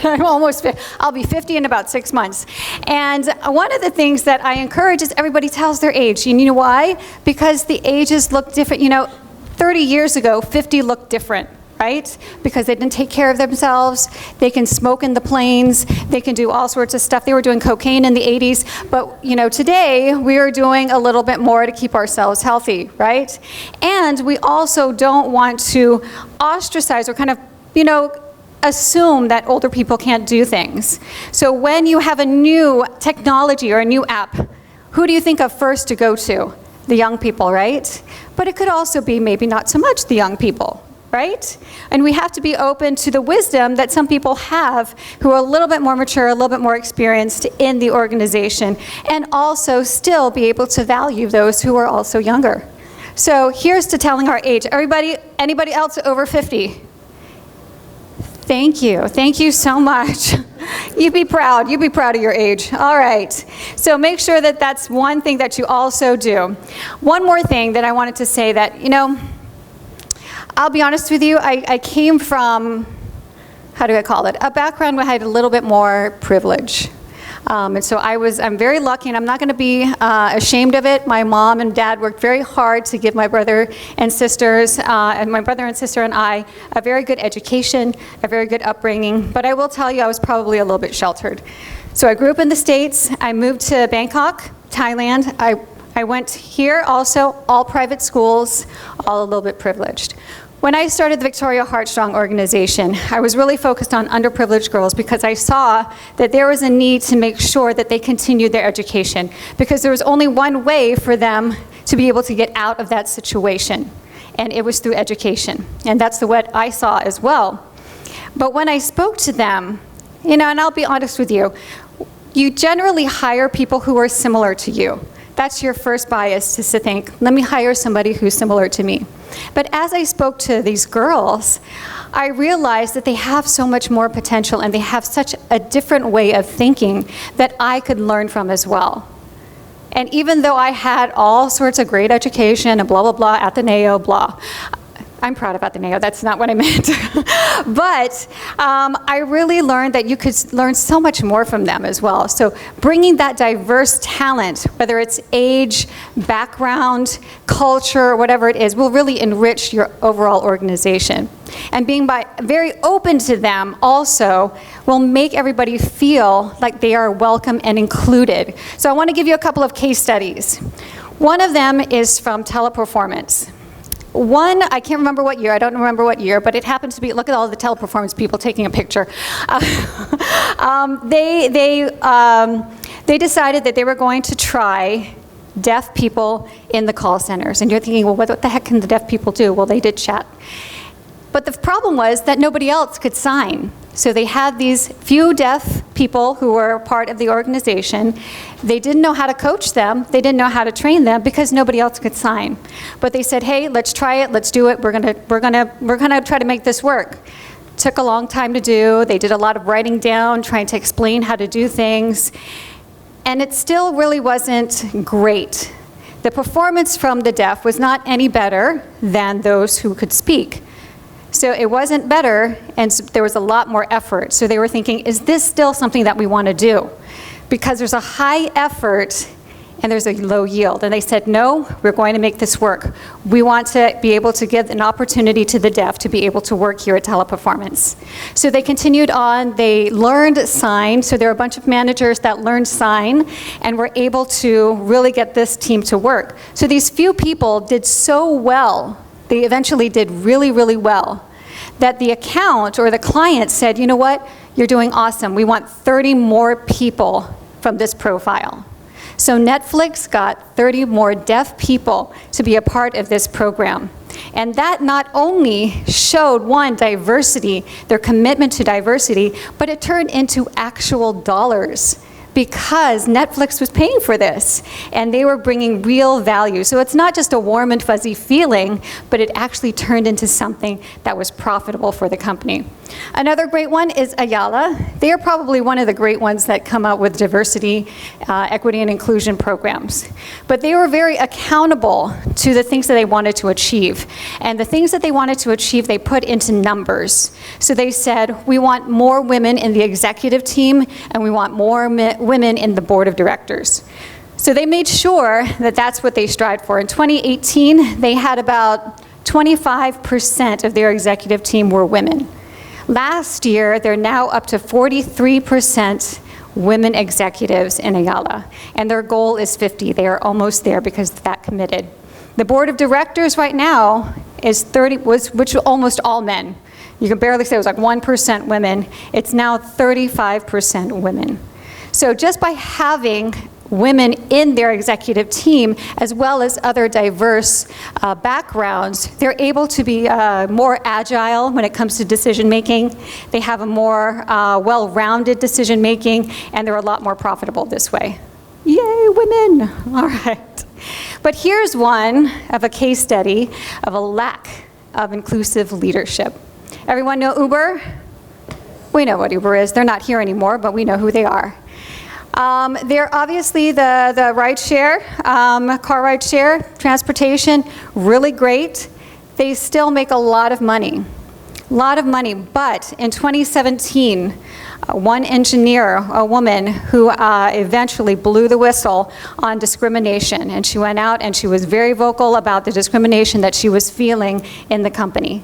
I'm almost 50. I'll be 50 in about 6 months. And one of the things that I encourage is everybody tells their age. You know why? Because the ages look different. 30 years ago, 50 looked different, right? Because they didn't take care of themselves. They can smoke in the planes. They can do all sorts of stuff. They were doing cocaine in the 80s. But, today we are doing a little bit more to keep ourselves healthy, right? And we also don't want to ostracize or kind of, assume that older people can't do things. So when you have a new technology or a new app, who do you think of first to go to? The young people, right? But it could also be maybe not so much the young people, right? And we have to be open to the wisdom that some people have who are a little bit more mature, a little bit more experienced in the organization, and also still be able to value those who are also younger. So here's to telling our age. Anybody else over 50? Thank you. Thank you so much. You'd be proud. You'd be proud of your age. All right. So make sure that that's one thing that you also do. One more thing that I wanted to say that, I'll be honest with you, I came from, how do I call it, a background where I had a little bit more privilege. And so I'm very lucky, and I'm not going to be ashamed of it. My mom and dad worked very hard to give my brother and sisters, and my brother and sister and I, a very good education, a very good upbringing. But I will tell you, I was probably a little bit sheltered. So I grew up in the States. I moved to Bangkok, Thailand. I went here also, all private schools, all a little bit privileged. When I started the Victoria Heartstrong organization, I was really focused on underprivileged girls because I saw that there was a need to make sure that they continued their education, because there was only one way for them to be able to get out of that situation, and it was through education. And that's what I saw as well. But when I spoke to them, and I'll be honest with you, you generally hire people who are similar to you. That's your first bias, is to think, let me hire somebody who's similar to me. But as I spoke to these girls, I realized that they have so much more potential, and they have such a different way of thinking that I could learn from as well. And even though I had all sorts of great education and blah, blah, blah, Ateneo, blah, I'm proud of Ateneo, that's not what I meant. But I really learned that you could learn so much more from them as well. So bringing that diverse talent, whether it's age, background, culture, whatever it is, will really enrich your overall organization. And being very open to them also will make everybody feel like they are welcome and included. So I want to give you a couple of case studies. One of them is from Teleperformance. One, I can't remember what year, I don't remember what year, but it happened to be, look at all the Teleperformance people taking a picture. They decided that they were going to try deaf people in the call centers. And you're thinking, well, what the heck can the deaf people do? Well, they did chat. But the problem was that nobody else could sign. So they had these few deaf people who were part of the organization. They didn't know how to coach them. They didn't know how to train them because nobody else could sign. But they said, hey, let's try it. Let's do it. We're gonna try to make this work. Took a long time to do. They did a lot of writing down, trying to explain how to do things. And it still really wasn't great. The performance from the deaf was not any better than those who could speak. So it wasn't better, and there was a lot more effort. So they were thinking, is this still something that we want to do? Because there's a high effort and there's a low yield. And they said, no, we're going to make this work. We want to be able to give an opportunity to the deaf to be able to work here at Teleperformance. So they continued on. They learned sign. So there were a bunch of managers that learned sign and were able to really get this team to work. So these few people did so well. They eventually did really, really well, that the account or the client said, you know what, you're doing awesome. We want 30 more people from this profile. So Netflix got 30 more deaf people to be a part of this program. And that not only showed, one, diversity, their commitment to diversity, but it turned into actual dollars, because Netflix was paying for this, and they were bringing real value. So it's not just a warm and fuzzy feeling, but it actually turned into something that was profitable for the company. Another great one is Ayala. They are probably one of the great ones that come out with diversity, equity, and inclusion programs. But they were very accountable to the things that they wanted to achieve. And the things that they wanted to achieve, they put into numbers. So they said, we want more women in the executive team, and we want more women in the board of directors. So they made sure that that's what they strived for. In 2018, they had about 25% of their executive team were women. Last year, they're now up to 43% women executives in Ayala, and their goal is 50. They are almost there because they're that committed. The board of directors right now is 30, which are almost all men. You can barely say it was like 1% women. It's now 35% women. So just by having women in their executive team, as well as other diverse backgrounds, they're able to be more agile when it comes to decision making. They have a more well-rounded decision making, and they're a lot more profitable this way. Yay, women! All right. But here's one of a case study of a lack of inclusive leadership. Everyone know Uber? We know what Uber is. They're not here anymore, but we know who they are. They're obviously the ride share, car ride share, transportation, really great. They still make a lot of money. But in 2017, one engineer, a woman who eventually blew the whistle on discrimination, and she went out and she was very vocal about the discrimination that she was feeling in the company,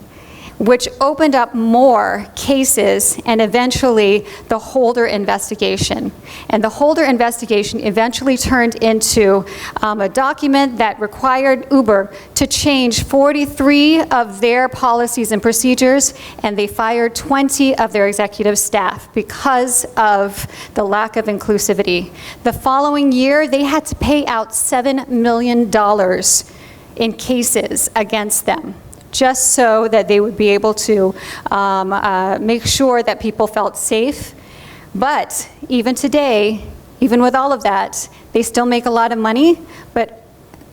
which opened up more cases and eventually the Holder investigation. And the Holder investigation eventually turned into a document that required Uber to change 43 of their policies and procedures, and they fired 20 of their executive staff because of the lack of inclusivity. The following year, they had to pay out $7 million in cases against them, just so that they would be able to make sure that people felt safe. But even today, even with all of that, they still make a lot of money, but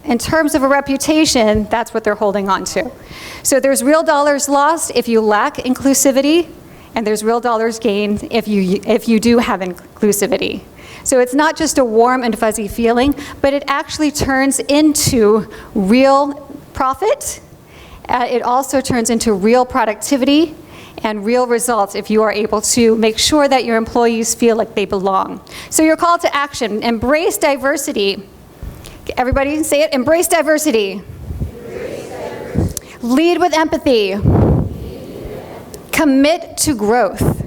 in terms of a reputation, that's what they're holding on to. So there's real dollars lost if you lack inclusivity, and there's real dollars gained if you do have inclusivity. So it's not just a warm and fuzzy feeling, but it actually turns into real profit. It also turns into real productivity and real results if you are able to make sure that your employees feel like they belong. So your call to action: embrace diversity. Everybody say it: embrace diversity. Lead with empathy. Commit to growth.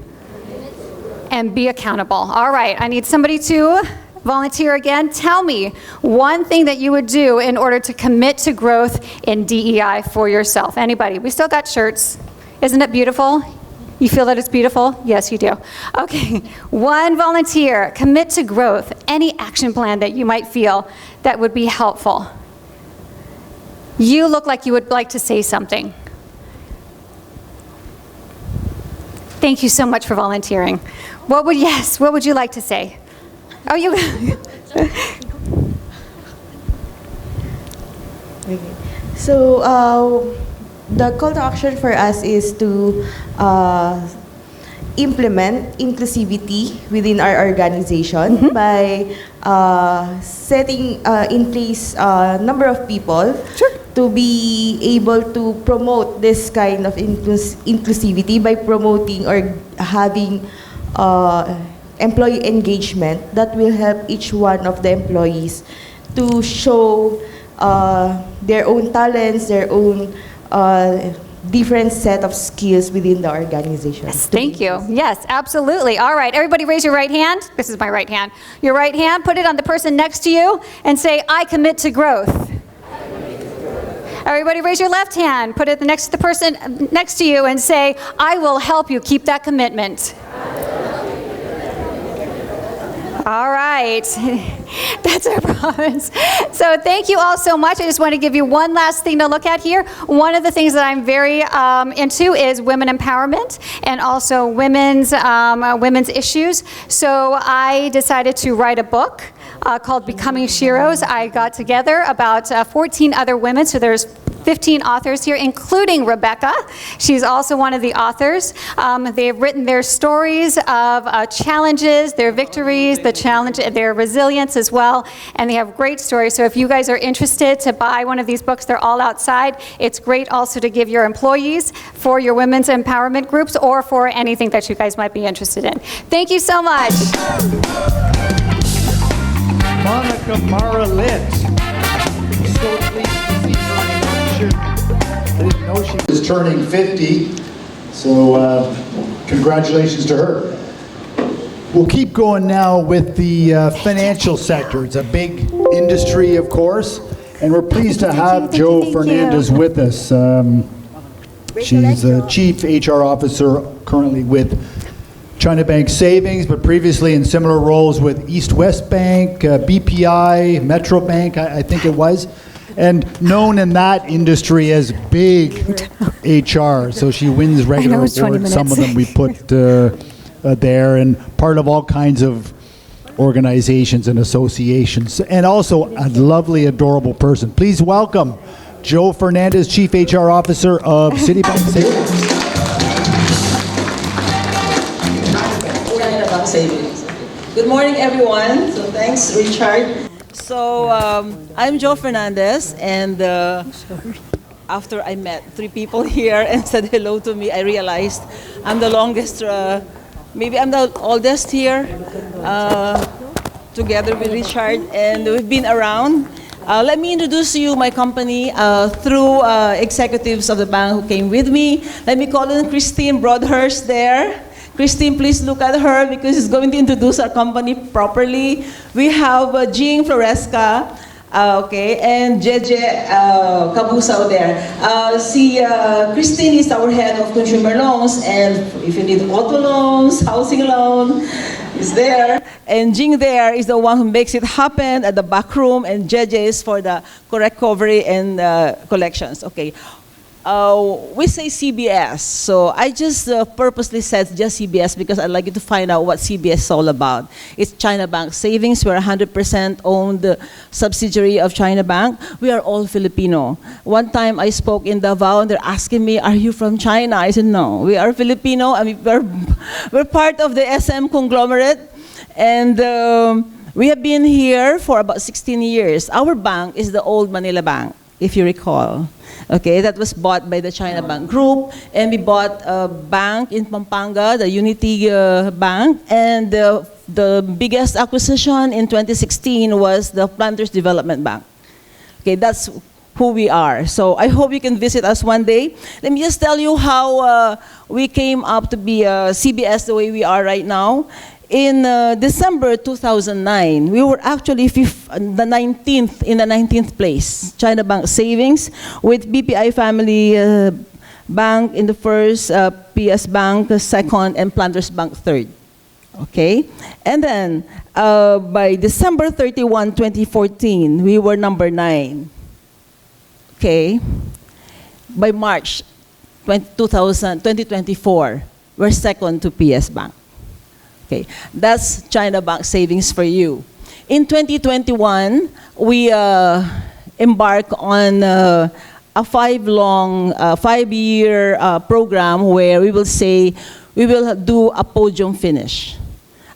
And be accountable. All right, I need somebody to volunteer again. Tell me one thing that you would do in order to commit to growth in DEI for yourself. Anybody? We still got shirts. Isn't it beautiful? You feel that it's beautiful? Yes, you do. Okay, one volunteer. Commit to growth. Any action plan that you might feel that would be helpful. You look like you would like to say something. Thank you so much for volunteering. What would you like to say? Oh, you. Okay. So the call to action for us is to implement inclusivity within our organization by setting in place a number of people to be able to promote this kind of inclusivity by promoting or having employee engagement that will help each one of the employees to show their own talents, their own different set of skills within the organization. Yes, thank you. Yes, absolutely. All right, everybody raise your right hand. This is my right hand. Your right hand, put it on the person next to you and say, I commit to growth. Everybody raise your left hand, put it next to the person next to you and say, I will help you keep that commitment. All right, that's our promise. So thank you all so much. I just want to give you one last thing to look at here. One of the things that I'm very into is women empowerment and also women's issues. So I decided to write a book called Becoming Sheroes. I got together about 14 other women, so there's 15 authors here, including Rebecca. She's also one of the authors. They've written their stories of challenges, their victories, their resilience as well, and they have great stories. So if you guys are interested to buy one of these books, they're all outside. It's great also to give your employees for your women's empowerment groups or for anything that you guys might be interested in. Thank you so much. Monica Maralit. So pleased to see her in action. I didn't know she was turning 50, so congratulations to her. We'll keep going now with the financial sector. It's a big industry, of course, and we're pleased to have Jo Fernandez with us. She's a Chief HR Officer currently with China Bank Savings, but previously in similar roles with East West Bank, BPI, Metro Bank, I think it was, and known in that industry as big HR. So she wins regular awards. Some of them we put there, and part of all kinds of organizations and associations, and also a lovely, adorable person. Please welcome Jo Fernandez, Chief HR Officer of Citibank Savings. Good morning, everyone. So thanks, Richard. So I'm Joe Fernandez, and after I met three people here and said hello to me, I realized I'm the longest, maybe I'm the oldest here, together with Richard, and we've been around. Let me introduce you my company through executives of the bank who came with me. Let me call in Christine Broadhurst there. Christine, please look at her because she's going to introduce our company properly. We have Jing Floresca, okay, and Jeje Kabusao there. Christine is our head of consumer loans, and if you need auto loans, housing loan, is there. And Jing there is the one who makes it happen at the back room, and Jeje is for the recovery and collections. Okay. We say CBS, so I just purposely said just CBS because I'd like you to find out what CBS is all about. It's China Bank Savings. We're 100% owned subsidiary of China Bank. We are all Filipino. One time I spoke in Davao and they're asking me, are you from China? I said, no, we are Filipino. I mean, we're part of the SM conglomerate, and we have been here for about 16 years. Our bank is the old Manila Bank, if you recall. Okay, that was bought by the China Bank Group, and we bought a bank in Pampanga, the Unity Bank, and the biggest acquisition in 2016 was the Planters Development Bank. Okay, that's who we are. So I hope you can visit us one day. Let me just tell you how we came up to be CBS the way we are right now. In December 2009, we were actually in the 19th place, China Bank Savings, with BPI Family Bank in the first, PS Bank second, and Planters Bank third. Okay? And then, by December 31, 2014, we were number 9. Okay? By March 2024, we're second to PS Bank. Okay, that's China Bank Savings for you. In 2021, we embark on a 5-year program where we will say we will do a podium finish.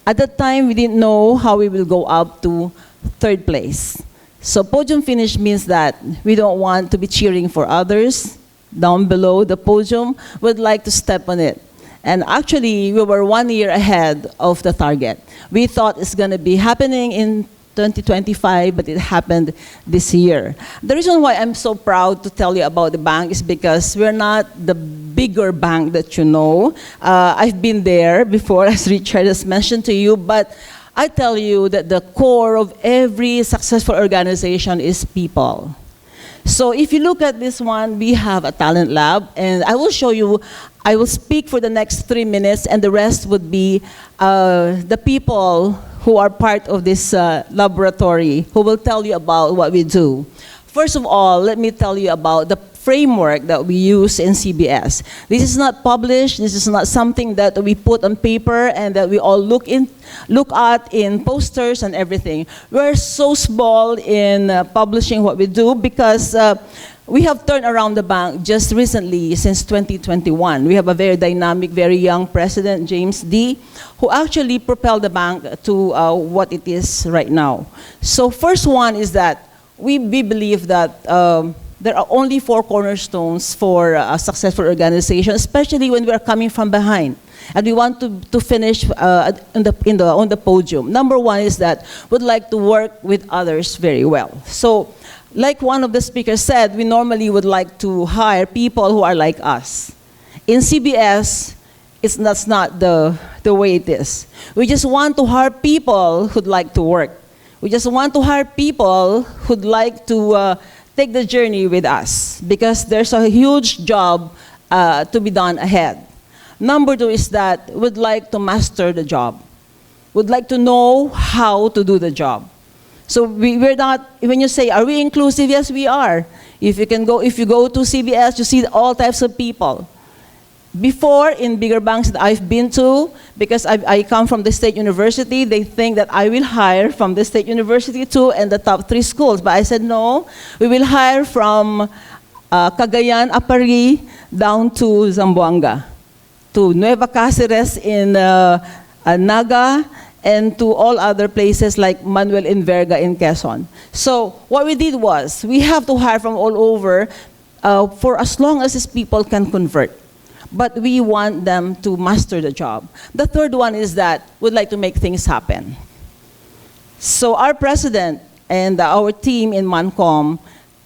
At that time, we didn't know how we will go up to 3rd place. So podium finish means that we don't want to be cheering for others down below the podium. We'd like to step on it. And actually, we were 1 year ahead of the target. We thought it's going to be happening in 2025, but it happened this year. The reason why I'm so proud to tell you about the bank is because we're not the bigger bank that you know. I've been there before, as Richard has mentioned to you, but I tell you that the core of every successful organization is people. So if you look at this one, we have a talent lab, and I will show you. I will speak for the next 3 minutes, and the rest would be the people who are part of this laboratory who will tell you about what we do. First of all, let me tell you about the framework that we use in CBS. This is not published. This is not something that we put on paper and that we all look at in posters and everything. We're so small in publishing what we do because we have turned around the bank just recently, since 2021. We have a very dynamic, very young president, James D., who actually propelled the bank to what it is right now. So first one is that we believe that there are only 4 cornerstones for a successful organization, especially when we are coming from behind. And we want to finish on the podium. Number 1 is that we'd like to work with others very well. So, like one of the speakers said, we normally would like to hire people who are like us. In CBS, that's not the way it is. We just want to hire people who'd like to work. We just want to hire people who'd like to take the journey with us, because there's a huge job to be done ahead. Number 2 is that we'd like to master the job. We'd like to know how to do the job. So we're not, when you say, are we inclusive? Yes, we are. If you go to CBS, you see all types of people. Before, in bigger banks that I've been to, because I come from the state university, they think that I will hire from the state university too and the top 3 schools. But I said, no, we will hire from Cagayan, Apari, down to Zamboanga, to Nueva Cáceres in Naga, and to all other places like Manuel Inverga in Quezon. So what we did was, we have to hire from all over for as long as these people can convert. But we want them to master the job. The third one is that we'd like to make things happen. So our president and our team in Mancom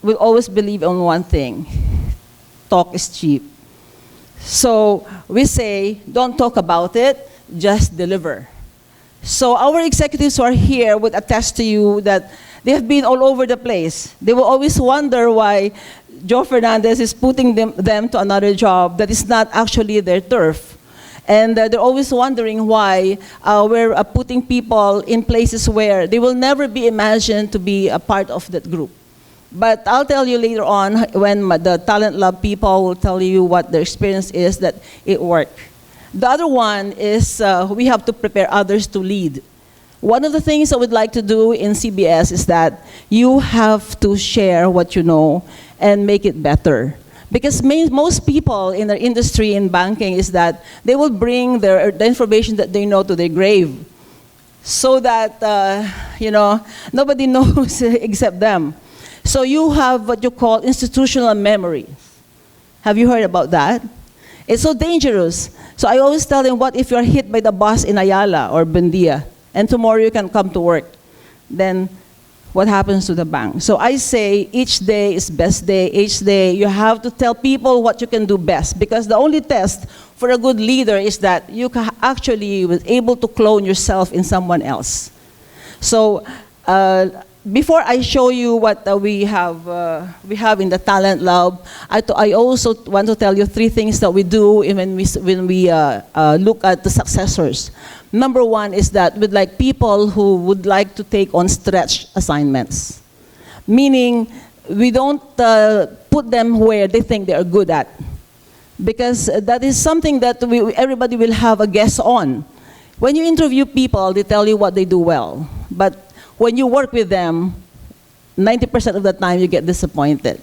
will always believe on one thing: talk is cheap. So we say, don't talk about it, just deliver. So our executives who are here would attest to you that they have been all over the place. They will always wonder why Joe Fernandez is putting them to another job that is not actually their turf. And they're always wondering why we're putting people in places where they will never be imagined to be a part of that group. But I'll tell you later on, when the Talent Lab people will tell you what their experience is, that it worked. The other one is we have to prepare others to lead. One of the things I would like to do in CBS is that you have to share what you know and make it better. Because most people in the industry in banking is that they will bring the information that they know to their grave, so that nobody knows except them. So you have what you call institutional memory. Have you heard about that? It's so dangerous. So I always tell them, what if you're hit by the bus in Ayala or Bendia, and tomorrow you can come to work? Then what happens to the bank? So I say each day is best day. Each day you have to tell people what you can do best, because the only test for a good leader is that you can actually was able to clone yourself in someone else. So before I show you what we have in the Talent Lab, I also want to tell you 3 things that we do when we look at the successors. Number 1 is that we'd like people who would like to take on stretch assignments. Meaning, we don't put them where they think they are good at. Because that is something that everybody will have a guess on. When you interview people, they tell you what they do well. But when you work with them, 90% of the time you get disappointed.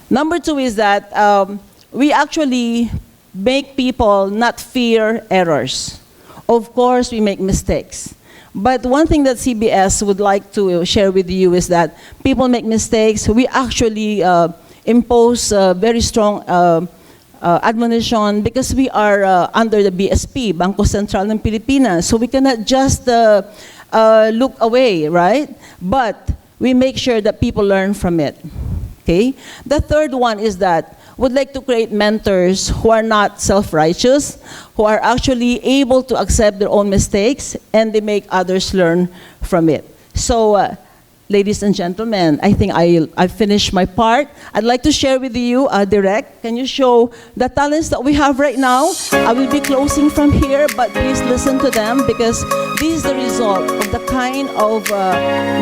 Number 2 is that we actually make people not fear errors. Of course, we make mistakes. But one thing that CBS would like to share with you is that people make mistakes. We actually impose very strong admonition, because we are under the BSP, Bangko Sentral ng Pilipinas. So we cannot just look away, right? But we make sure that people learn from it. Okay? The third one is that we'd like to create mentors who are not self-righteous, who are actually able to accept their own mistakes, and they make others learn from it. So, ladies and gentlemen, I think I finished my part. I'd like to share with you, Direct, can you show the talents that we have right now? I will be closing from here, but please listen to them, because this is the result of the kind of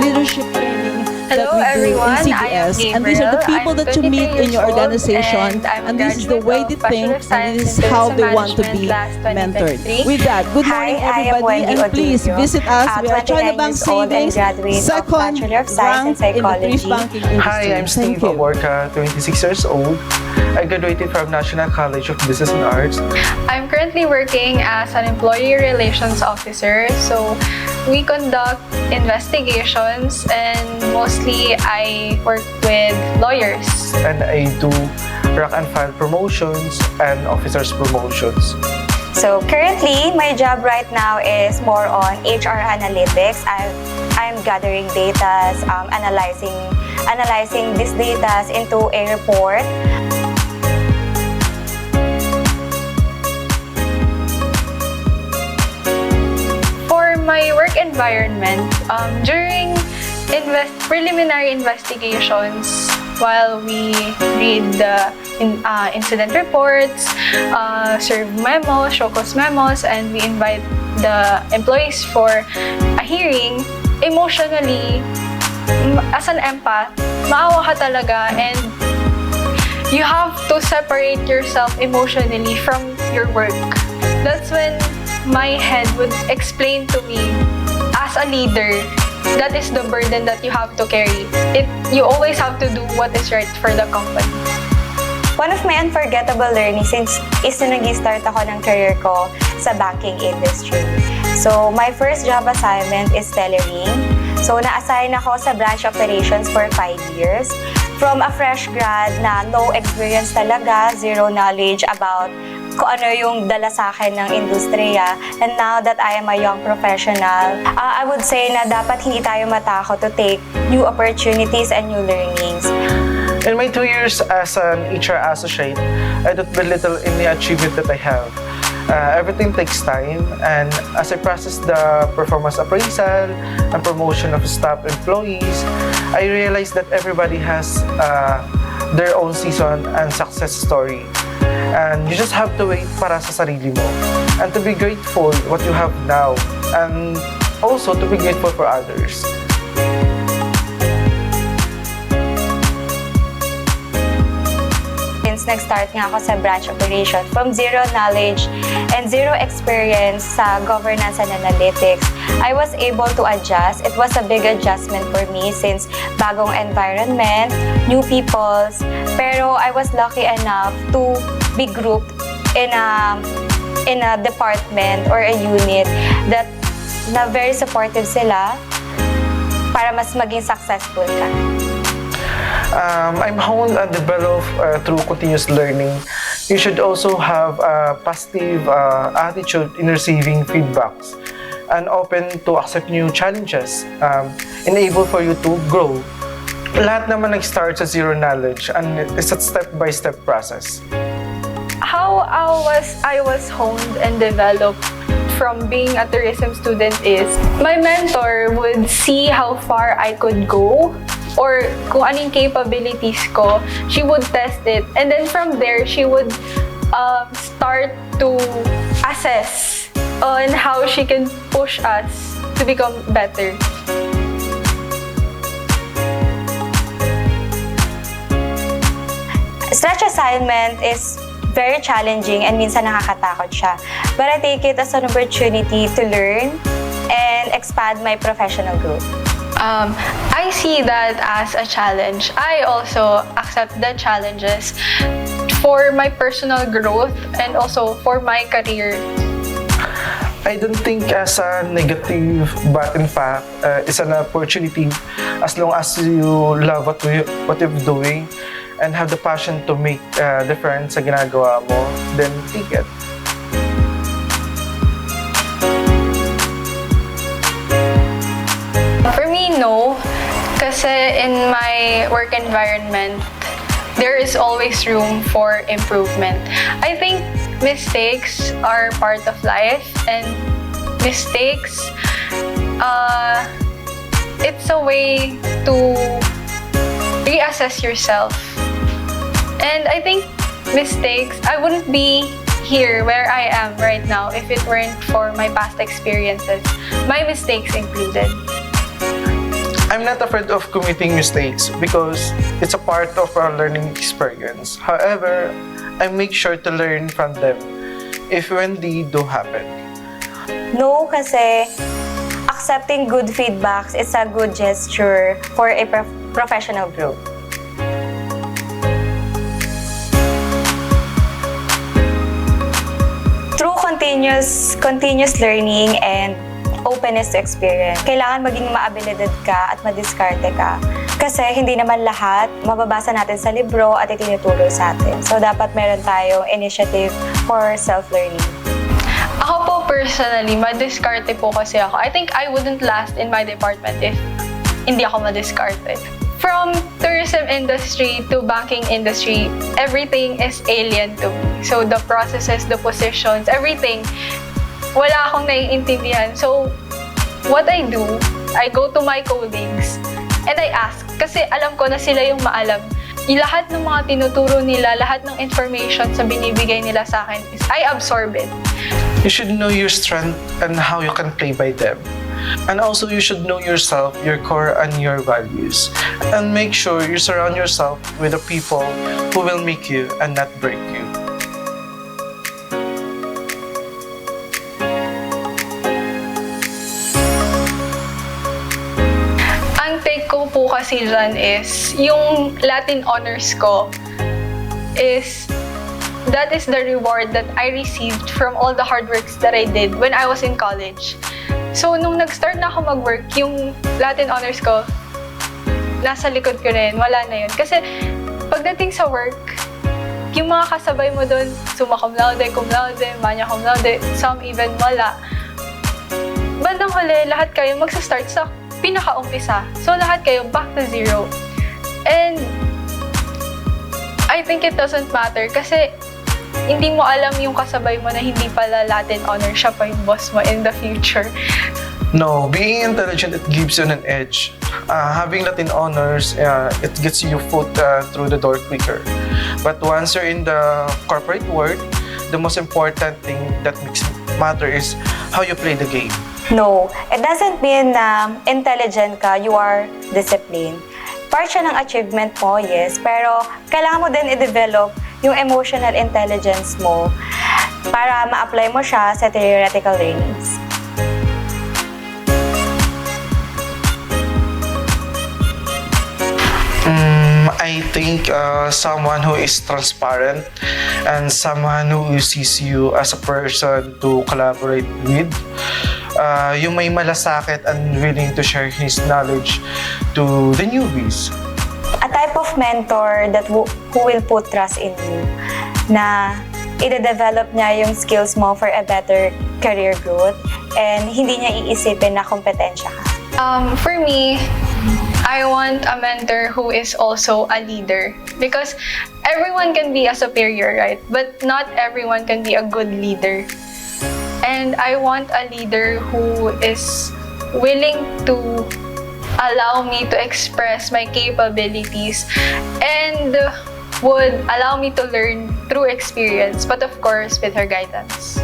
leadership training that we everyone. do in CBS. And these are the people that you meet in your organization, and this is the way they think, and this is how they want to be mentored. With that, good morning everybody, and please visit us. We are China Bank Savings, second rank in the thrift banking industry. Hi, I'm Steve Aborca, 26 years old. I graduated from National College of Business and Arts. I'm currently working as an employee relations officer. So we conduct investigations, and mostly I work with lawyers. And I do rank and file promotions and officers promotions. So currently, my job right now is more on HR analytics. I'm gathering data, analyzing this data into a report. For my work environment, during preliminary investigations, while we read the incident reports, serve memos, show cause memos, and we invite the employees for a hearing, emotionally, as an empath, maawa ka talaga, and you have to separate yourself emotionally from your work. That's when my head would explain to me, as a leader, that is the burden that you have to carry. You always have to do what is right for the company. One of my unforgettable learnings is nung nag-start ako ng career ko sa banking industry. So, my first job assignment is tellering. So, na-assign ako sa branch operations for 5 years. From a fresh grad na no experience talaga, zero knowledge about kung ano yung dala sa akin ng industriya. And now that I am a young professional, I would say na dapat hindi tayo matakot to take new opportunities and new learnings. In my 2 years as an HR associate, I don't belittle any achievement that I have. Everything takes time, and as I process the performance appraisal and promotion of staff employees, I realized that everybody has their own season and success story. And you just have to wait para sa sarili mo, and to be grateful what you have now, and also to be grateful for others. Nag-start nga ako sa branch operation from zero knowledge and zero experience sa governance and analytics. I was able to adjust. It was a big adjustment for me since bagong environment, new peoples, pero I was lucky enough to be grouped in a department or a unit that na very supportive sila para mas maging successful ka. I'm honed and developed through continuous learning. You should also have a positive attitude in receiving feedbacks and open to accept new challenges, enable for you to grow. Lahat naman nag-start sa zero knowledge, and it's a step-by-step process. How I was honed and developed from being a tourism student is my mentor would see how far I could go or kung anong capabilities ko. She would test it, and then from there she would start to assess on how she can push us to become better. Stretch assignment is very challenging and minsan nakakatakot siya. But I take it as an opportunity to learn and expand my professional growth. I see that as a challenge. I also accept the challenges for my personal growth and also for my career. I don't think as a negative, but in fact, it's an opportunity as long as you love what you're doing and have the passion to make a difference sa ginagawa mo, then take it. For me, no. Kasi in my work environment, there is always room for improvement. I think mistakes are part of life, and mistakes, it's a way to reassess yourself. And I think mistakes, I wouldn't be here where I am right now if it weren't for my past experiences, my mistakes included. I'm not afraid of committing mistakes because it's a part of our learning experience. However, I make sure to learn from them if when they do happen. No, kasi accepting good feedbacks is a good gesture for a professional growth. Through continuous learning and openness to experience, kailangan maging maabilidad ka at madiskarte ka. Kasi hindi naman lahat mababasa natin sa libro at itinuturo sa atin. So, dapat meron tayong initiative for self-learning. Ako po personally, madiskarte po kasi ako. I think I wouldn't last in my department if hindi ako madiskarte. From tourism industry to banking industry, everything is alien to me. So, the processes, the positions, everything, wala akong naiintindihan. So, what I do, I go to my colleagues and I ask, kasi alam ko na sila yung maalam. Lahat ng mga tinuturo nila, lahat ng information sa binibigay nila sa akin is I absorb it. You should know your strength and how you can play by them. And also, you should know yourself, your core, and your values. And make sure you surround yourself with the people who will make you and not break you. Ang take ko po kasi dyan is, yung Latin honors ko is that is the reward that I received from all the hard works that I did when I was in college. So, nung nag-start na ako mag-work, yung Latin honors ko, nasa likod ko na yun, wala na yun. Kasi, pagdating sa work, yung mga kasabay mo doon, summa cum laude, magna cum laude, some even wala. Bandang huli, lahat kayo magsa-start sa pinaka-umpisa. So, lahat kayo back to zero. And, I think it doesn't matter kasi hindi mo alam yung kasabay mo na hindi pala Latin honor, siya pa yung boss mo in the future. No, being intelligent, it gives you an edge. Having Latin honors, it gets you foot through the door quicker. But once you're in the corporate world, the most important thing that makes matter is how you play the game. No, it doesn't mean na intelligent ka, you are disciplined. Part siya ng achievement mo, yes, pero kailangan mo din i-develop yung emotional intelligence mo para ma-apply mo siya sa theoretical learnings. I think someone who is transparent and someone who sees you as a person to collaborate with. Yung may malasakit and willing to share his knowledge to the newbies. A type of mentor that who will put trust in you, na i-develop niya yung skills mo for a better career growth and hindi niya iisipin na kompetensya ka. For me, I want a mentor who is also a leader because everyone can be a superior, right? But not everyone can be a good leader. And I want a leader who is willing to allow me to express my capabilities and would allow me to learn through experience, but of course with her guidance.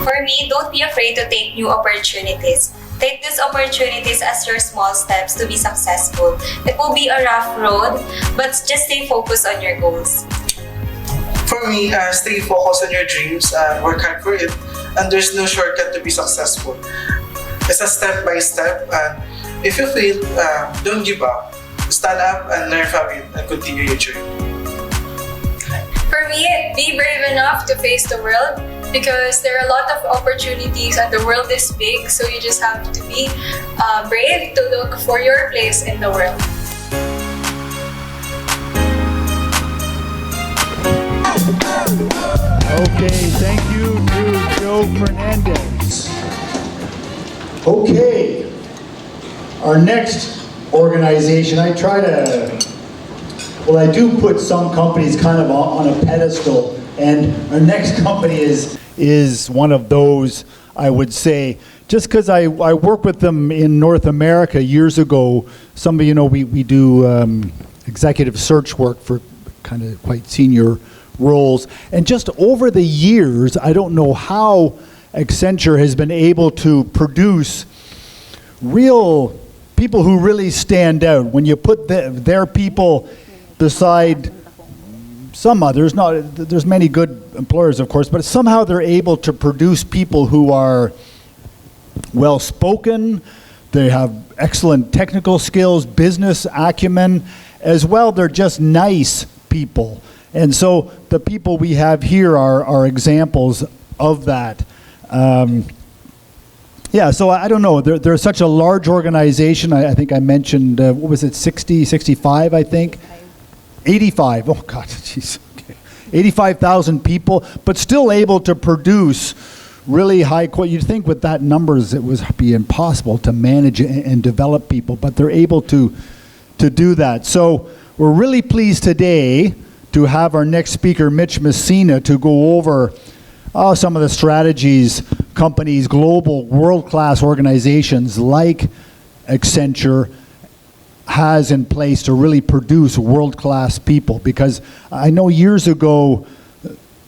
For me, don't be afraid to take new opportunities. Take these opportunities as your small steps to be successful. It will be a rough road, but just stay focused on your goals. For me, stay focused on your dreams and work hard for it. And there's no shortcut to be successful. It's a step by step. And if you fail, don't give up. Stand up and learn from it and continue your journey. For me, be brave enough to face the world because there are a lot of opportunities and the world is big. So you just have to be brave to look for your place in the world. Okay, thank you to Joe Fernandez. Okay, our next organization, I do put some companies kind of on a pedestal, and our next company is one of those, I would say, just because I worked with them in North America years ago. Some of you know we do executive search work for kind of quite senior roles. And just over the years, I don't know how Accenture has been able to produce real people who really stand out. When you put their people beside some others, there's many good employers, of course, but somehow they're able to produce people who are well-spoken, they have excellent technical skills, business acumen, as well, they're just nice people. And so the people we have here are examples of that. Yeah, so I don't know. They're such a large organization. I think I mentioned, what was it, 60, 65, I think? 85. Oh, God, jeez. Okay. 85,000 people, but still able to produce really high quality. You'd think with that numbers it would be impossible to manage and develop people, but they're able to do that. So we're really pleased today to have our next speaker, Mitch Messina, to go over some of the strategies companies, global world-class organizations like Accenture has in place to really produce world-class people. Because I know years ago,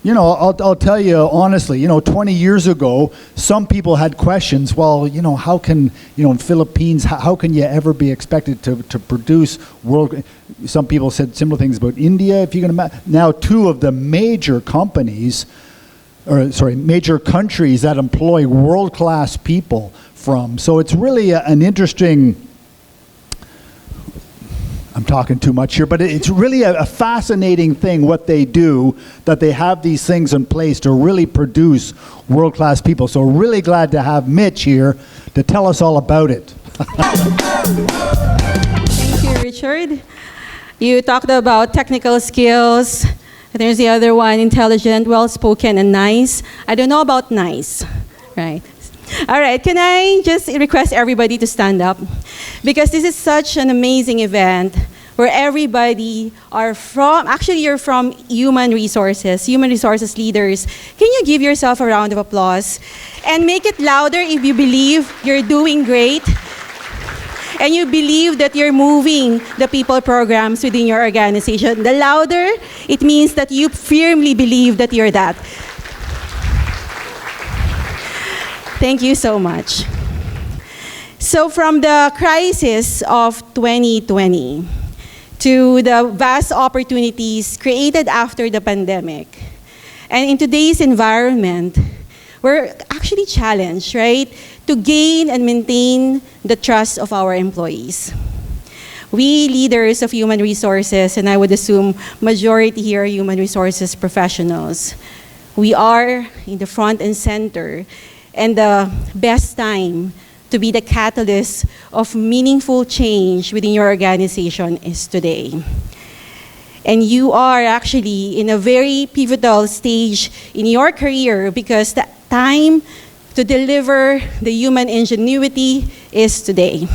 you know, I'll tell you honestly, you know, 20 years ago, some people had questions. Well, you know, how can, you know, in Philippines, how can you ever be expected to produce world? Some people said similar things about India. If you can imagine, now two of the major companies, major countries that employ world-class people from. So it's really an interesting I'm talking too much here, but it's really a fascinating thing what they do, that they have these things in place to really produce world-class people. So really glad to have Mitch here to tell us all about it. Thank you, Richard. You talked about technical skills. There's the other one, intelligent, well-spoken, and nice. I don't know about nice, right? All right, can I just request everybody to stand up? Because this is such an amazing event where everybody are from, actually you're from human resources leaders. Can you give yourself a round of applause? And make it louder if you believe you're doing great and you believe that you're moving the people programs within your organization. The louder, it means that you firmly believe that you're that. Thank you so much. So from the crisis of 2020 to the vast opportunities created after the pandemic, and in today's environment, we're actually challenged, right, to gain and maintain the trust of our employees. We leaders of human resources, and I would assume majority here are human resources professionals, we are in the front and center, and the best time to be the catalyst of meaningful change within your organization is today. And you are actually in a very pivotal stage in your career because the time to deliver the human ingenuity is today.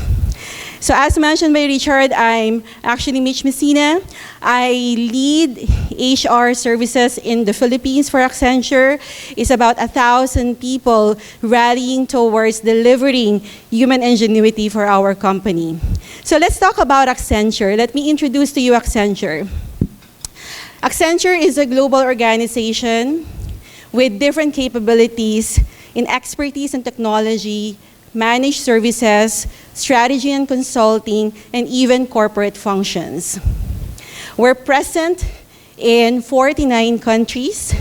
So as mentioned by Richard, I'm actually Mitch Messina. I lead HR services in the Philippines for Accenture. It's about 1,000 people rallying towards delivering human ingenuity for our company. So let's talk about Accenture. Let me introduce to you Accenture. Accenture is a global organization with different capabilities in expertise and technology, managed services, strategy and consulting, and even corporate functions. We're present in 49 countries,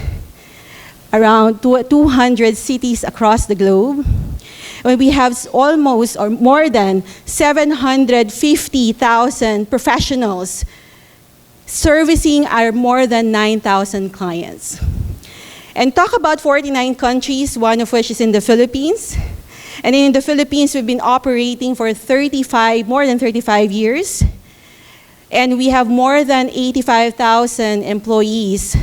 around 200 cities across the globe. And we have almost or more than 750,000 professionals servicing our more than 9,000 clients. And talk about 49 countries, one of which is in the Philippines. And in the Philippines, we've been operating for more than 35 years. And we have more than 85,000 employees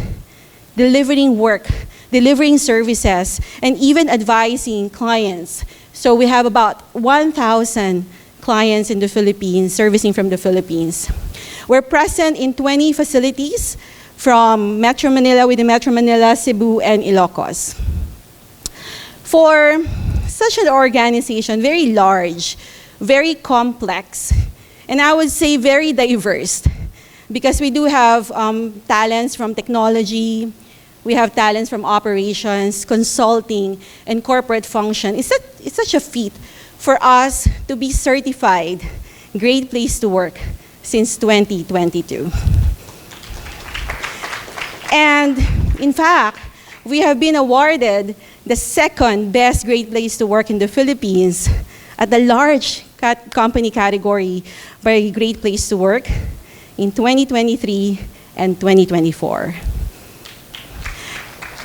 delivering work, delivering services, and even advising clients. So we have about 1,000 clients in the Philippines, servicing from the Philippines. We're present in 20 facilities from Metro Manila, within Metro Manila, Cebu, and Ilocos. For such an organization, very large, very complex, and I would say very diverse, because we do have talents from technology, we have talents from operations, consulting, and corporate function. It's such a feat for us to be certified Great Place to Work since 2022. And in fact, we have been awarded the second best Great Place to Work in the Philippines at the large company category by Great Place to Work in 2023 and 2024.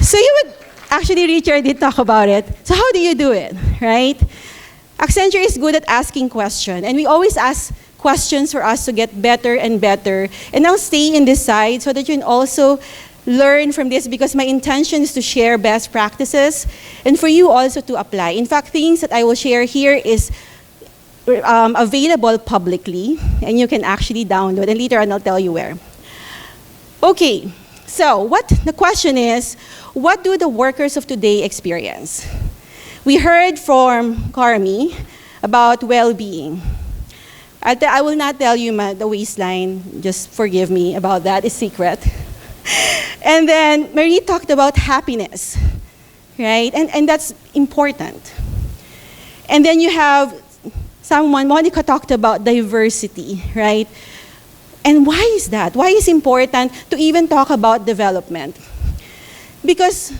So you would, actually Richard did talk about it. So how do you do it, right? Accenture is good at asking questions, and we always ask questions for us to get better and better. And I'll stay in this side so that you can also learn from this, because my intention is to share best practices and for you also to apply. In fact, things that I will share here is available publicly, and you can actually download, and later on I'll tell you where. Okay, so the question is, what do the workers of today experience? We heard from Carmi about well-being. I will not tell you the waistline, just forgive me about that, it's secret. And then Marie talked about happiness, right? And that's important. And then you have Monica talked about diversity, right? And why is that? Why is it important to even talk about development? Because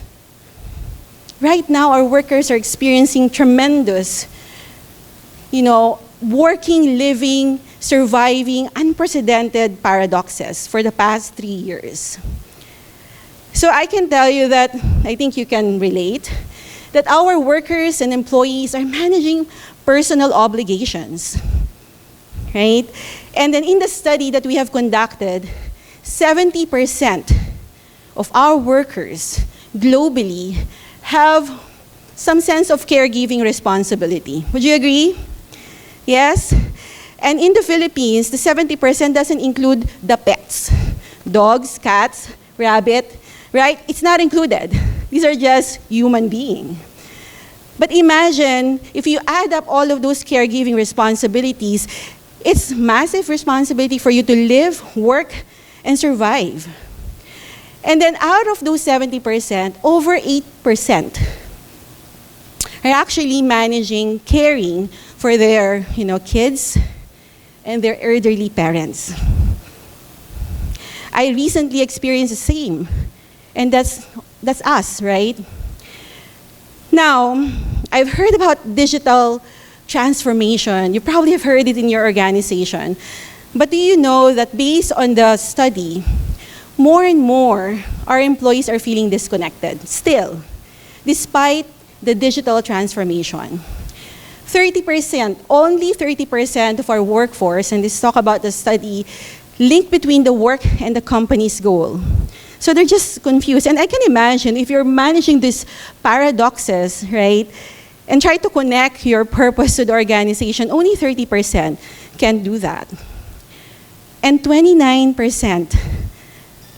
right now our workers are experiencing tremendous, working, living surviving unprecedented paradoxes for the past 3 years. So I can tell you that, I think you can relate, that our workers and employees are managing personal obligations, right? And then in the study that we have conducted, 70% of our workers globally have some sense of caregiving responsibility. Would you agree? Yes? And in the Philippines, the 70% doesn't include the pets. Dogs, cats, rabbit, right? It's not included. These are just human beings. But imagine if you add up all of those caregiving responsibilities, it's massive responsibility for you to live, work, and survive. And then out of those 70%, over 8% are actually managing, caring for their kids and their elderly parents. I recently experienced the same, and that's us, right? Now, I've heard about digital transformation. You probably have heard it in your organization. But do you know that based on the study, more and more our employees are feeling disconnected still, despite the digital transformation. 30%, only 30% of our workforce, and let's talk about the study, link between the work and the company's goal. So they're just confused. And I can imagine if you're managing these paradoxes, right, and try to connect your purpose to the organization, only 30% can do that. And 29%,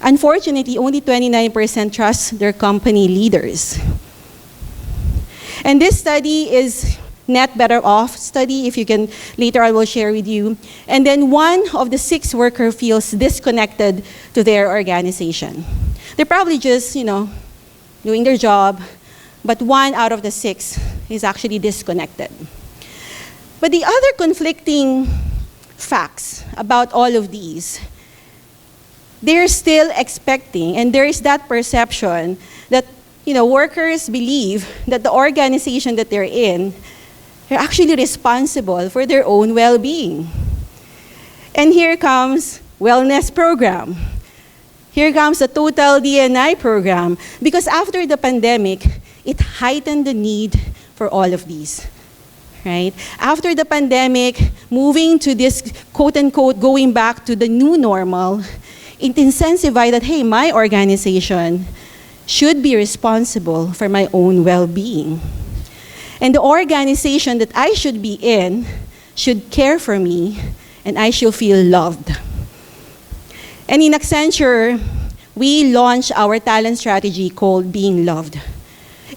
unfortunately, only 29% trust their company leaders. And this study is Net Better Off study, if you can, later I will share with you. And then 1 of the 6 workers feels disconnected to their organization. They're probably just, doing their job, but 1 out of the 6 is actually disconnected. But the other conflicting facts about all of these, they're still expecting, and there is that perception that workers believe that the organization that they're in, they're actually responsible for their own well-being. And here comes wellness program. Here comes the total D&I program, because after the pandemic, it heightened the need for all of these. Right? After the pandemic, moving to this quote-unquote going back to the new normal, it intensified that, hey, my organization should be responsible for my own well-being. And the organization that I should be in should care for me, and I should feel loved. And in Accenture, we launched our talent strategy called Being Loved.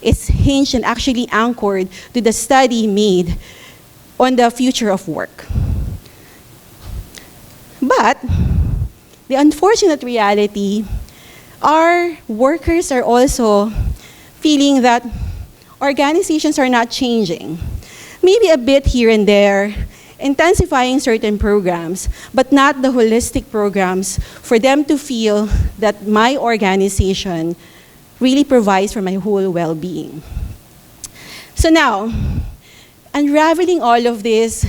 It's hinged and actually anchored to the study made on the future of work. But the unfortunate reality, our workers are also feeling that organizations are not changing. Maybe a bit here and there, intensifying certain programs, but not the holistic programs for them to feel that my organization really provides for my whole well-being. So now, unraveling all of this,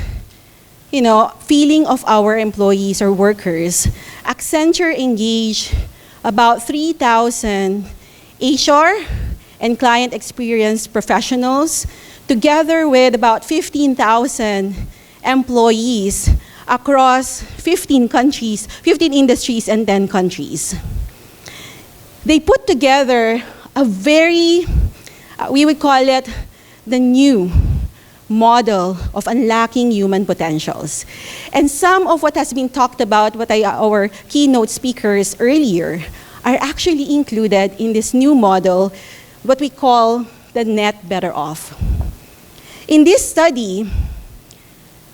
feeling of our employees or workers, Accenture engaged about 3,000 HR and client experience professionals, together with about 15,000 employees across 15 countries, 15 industries and 10 countries. They put together a very, we would call it the new model of unlocking human potentials. And some of what has been talked about, our keynote speakers earlier, are actually included in this new model, what we call the Net Better Off. In this study,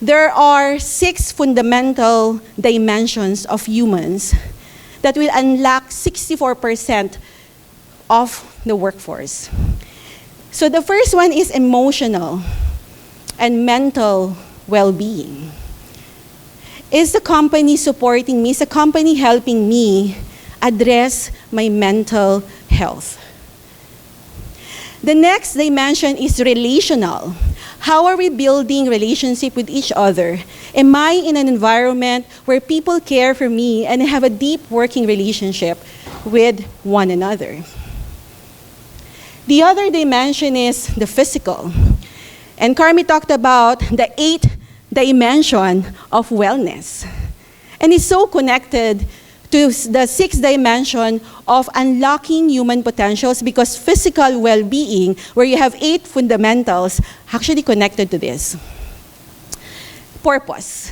there are 6 fundamental dimensions of humans that will unlock 64% of the workforce. So the first one is emotional and mental well-being. Is the company supporting me? Is the company helping me address my mental health? The next dimension is relational. How are we building relationship with each other? Am I in an environment where people care for me and have a deep working relationship with one another? The other dimension is the physical. And Carmi talked about the 8th dimension of wellness. And it's so connected to the 6th dimension of unlocking human potentials, because physical well-being, where you have 8 fundamentals, actually connected to this. Purpose.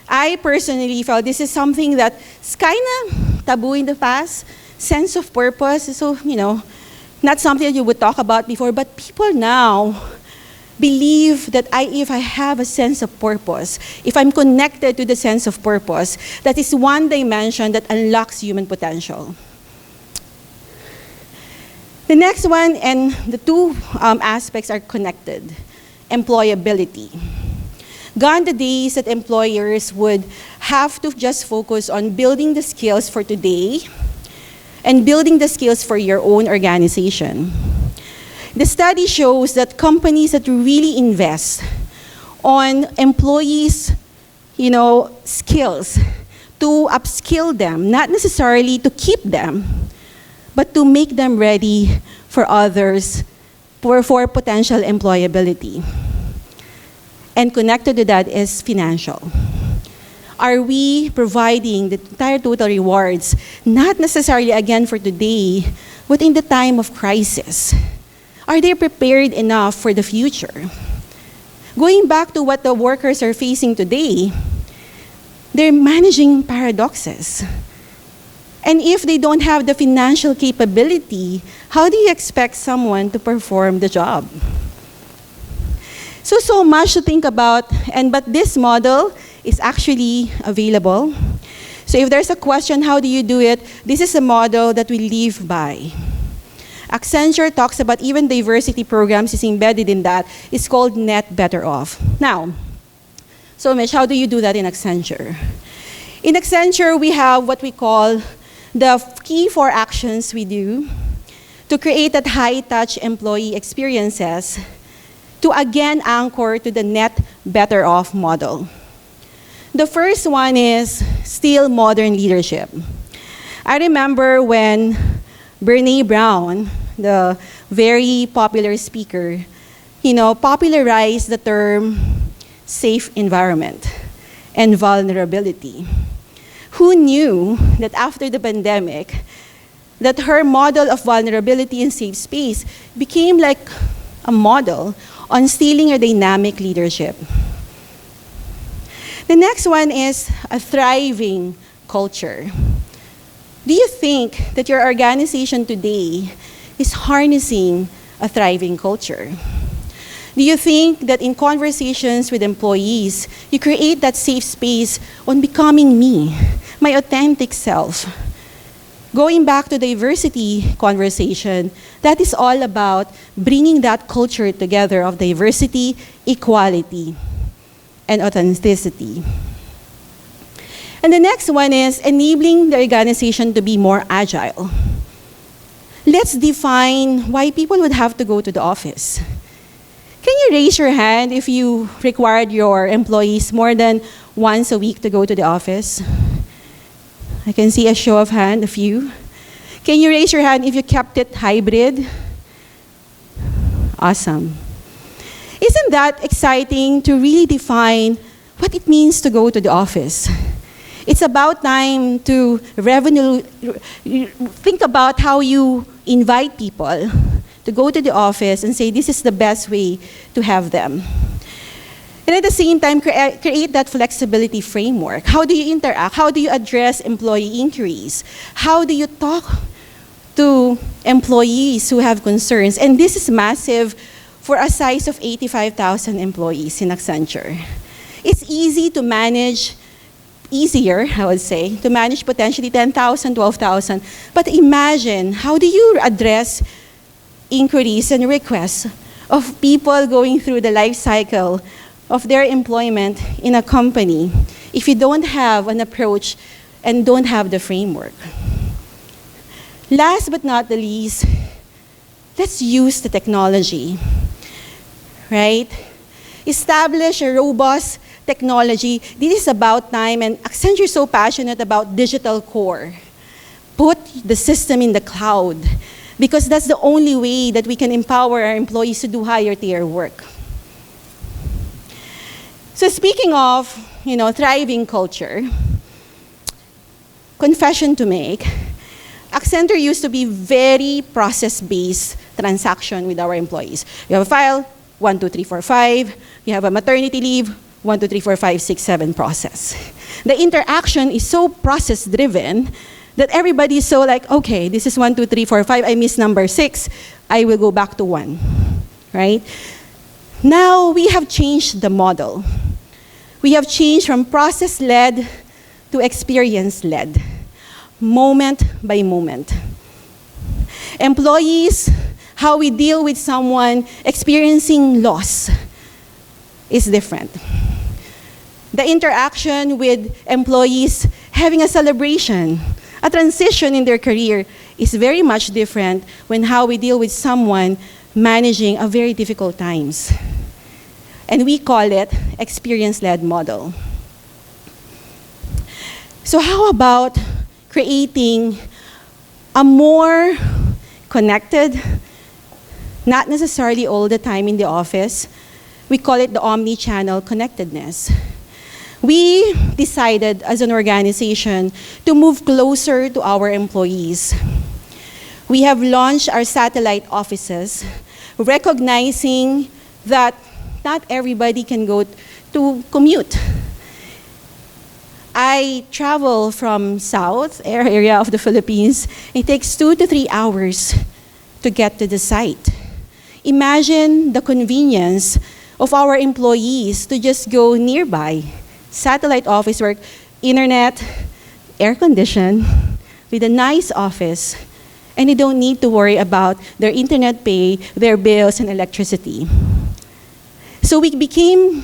I personally felt this is something that's kind of taboo in the past. Sense of purpose. So, not something that you would talk about before, but people now believe that if I have a sense of purpose, if I'm connected to the sense of purpose, that is one dimension that unlocks human potential. The next one, and the two aspects are connected. Employability. Gone the days that employers would have to just focus on building the skills for today and building the skills for your own organization. The study shows that companies that really invest on employees, skills, to upskill them, not necessarily to keep them, but to make them ready for others, for potential employability. And connected to that is financial. Are we providing the entire total rewards, not necessarily again for today, but in the time of crisis? Are they prepared enough for the future? Going back to what the workers are facing today, they're managing paradoxes. And if they don't have the financial capability, how do you expect someone to perform the job? So much to think about, but this model is actually available. So if there's a question, how do you do it? This is a model that we live by. Accenture talks about even diversity programs is embedded in that. It's called Net Better Off. Now, so Mitch, how do you do that in Accenture? In Accenture, we have what we call the key 4 actions we do to create that high-touch employee experiences to again anchor to the Net Better Off model. The first one is still modern leadership. I remember when Brene Brown, the very popular speaker, popularized the term safe environment and vulnerability. Who knew that after the pandemic, that her model of vulnerability and safe space became like a model on stealing a dynamic leadership? The next one is a thriving culture. Do you think that your organization today is harnessing a thriving culture? Do you think that in conversations with employees, you create that safe space on becoming me, my authentic self? Going back to diversity conversation, that is all about bringing that culture together of diversity, equality, and authenticity. And the next one is enabling the organization to be more agile. Let's define why people would have to go to the office. Can you raise your hand if you required your employees more than once a week to go to the office? I can see a show of hand, a few. Can you raise your hand if you kept it hybrid? Awesome. Isn't that exciting to really define what it means to go to the office? It's about time to think about how you invite people to go to the office and say this is the best way to have them. And at the same time, create that flexibility framework. How do you interact? How do you address employee inquiries? How do you talk to employees who have concerns? And this is massive for a size of 85,000 employees in Accenture. It's easy to manage, easier, I would say, to manage potentially 10,000, 12,000. But imagine, how do you address inquiries and requests of people going through the life cycle of their employment in a company if you don't have an approach and don't have the framework? Last but not the least, let's use the technology, right? establish a robust technology. This is about time, and Accenture is so passionate about digital core. Put the system in the cloud, because that's the only way that we can empower our employees to do higher tier work. So speaking of, thriving culture, confession to make, Accenture used to be very process-based transaction with our employees. You have a file, 1, 2, 3, 4, 5. You have a maternity leave, 1, 2, 3, 4, 5, 6, 7 process. The interaction is so process-driven that everybody is so like, okay, this is 1, 2, 3, 4, 5. I missed number 6. I will go back to 1, right? Now we have changed the model. We have changed from process-led to experience-led, moment by moment. Employees, how we deal with someone experiencing loss is different. The interaction with employees having a celebration, a transition in their career is very much different when how we deal with someone managing a very difficult times. And we call it experience-led model. So how about creating a more connected, not necessarily all the time in the office, we call it the omni-channel connectedness. We decided as an organization to move closer to our employees. We have launched our satellite offices, recognizing that not everybody can go to commute. I travel from south area of the Philippines. It takes 2 to 3 hours to get to the site. Imagine the convenience of our employees to just go nearby. Satellite office work, internet, air condition, with a nice office, and they don't need to worry about their internet pay, their bills, and electricity. So we became,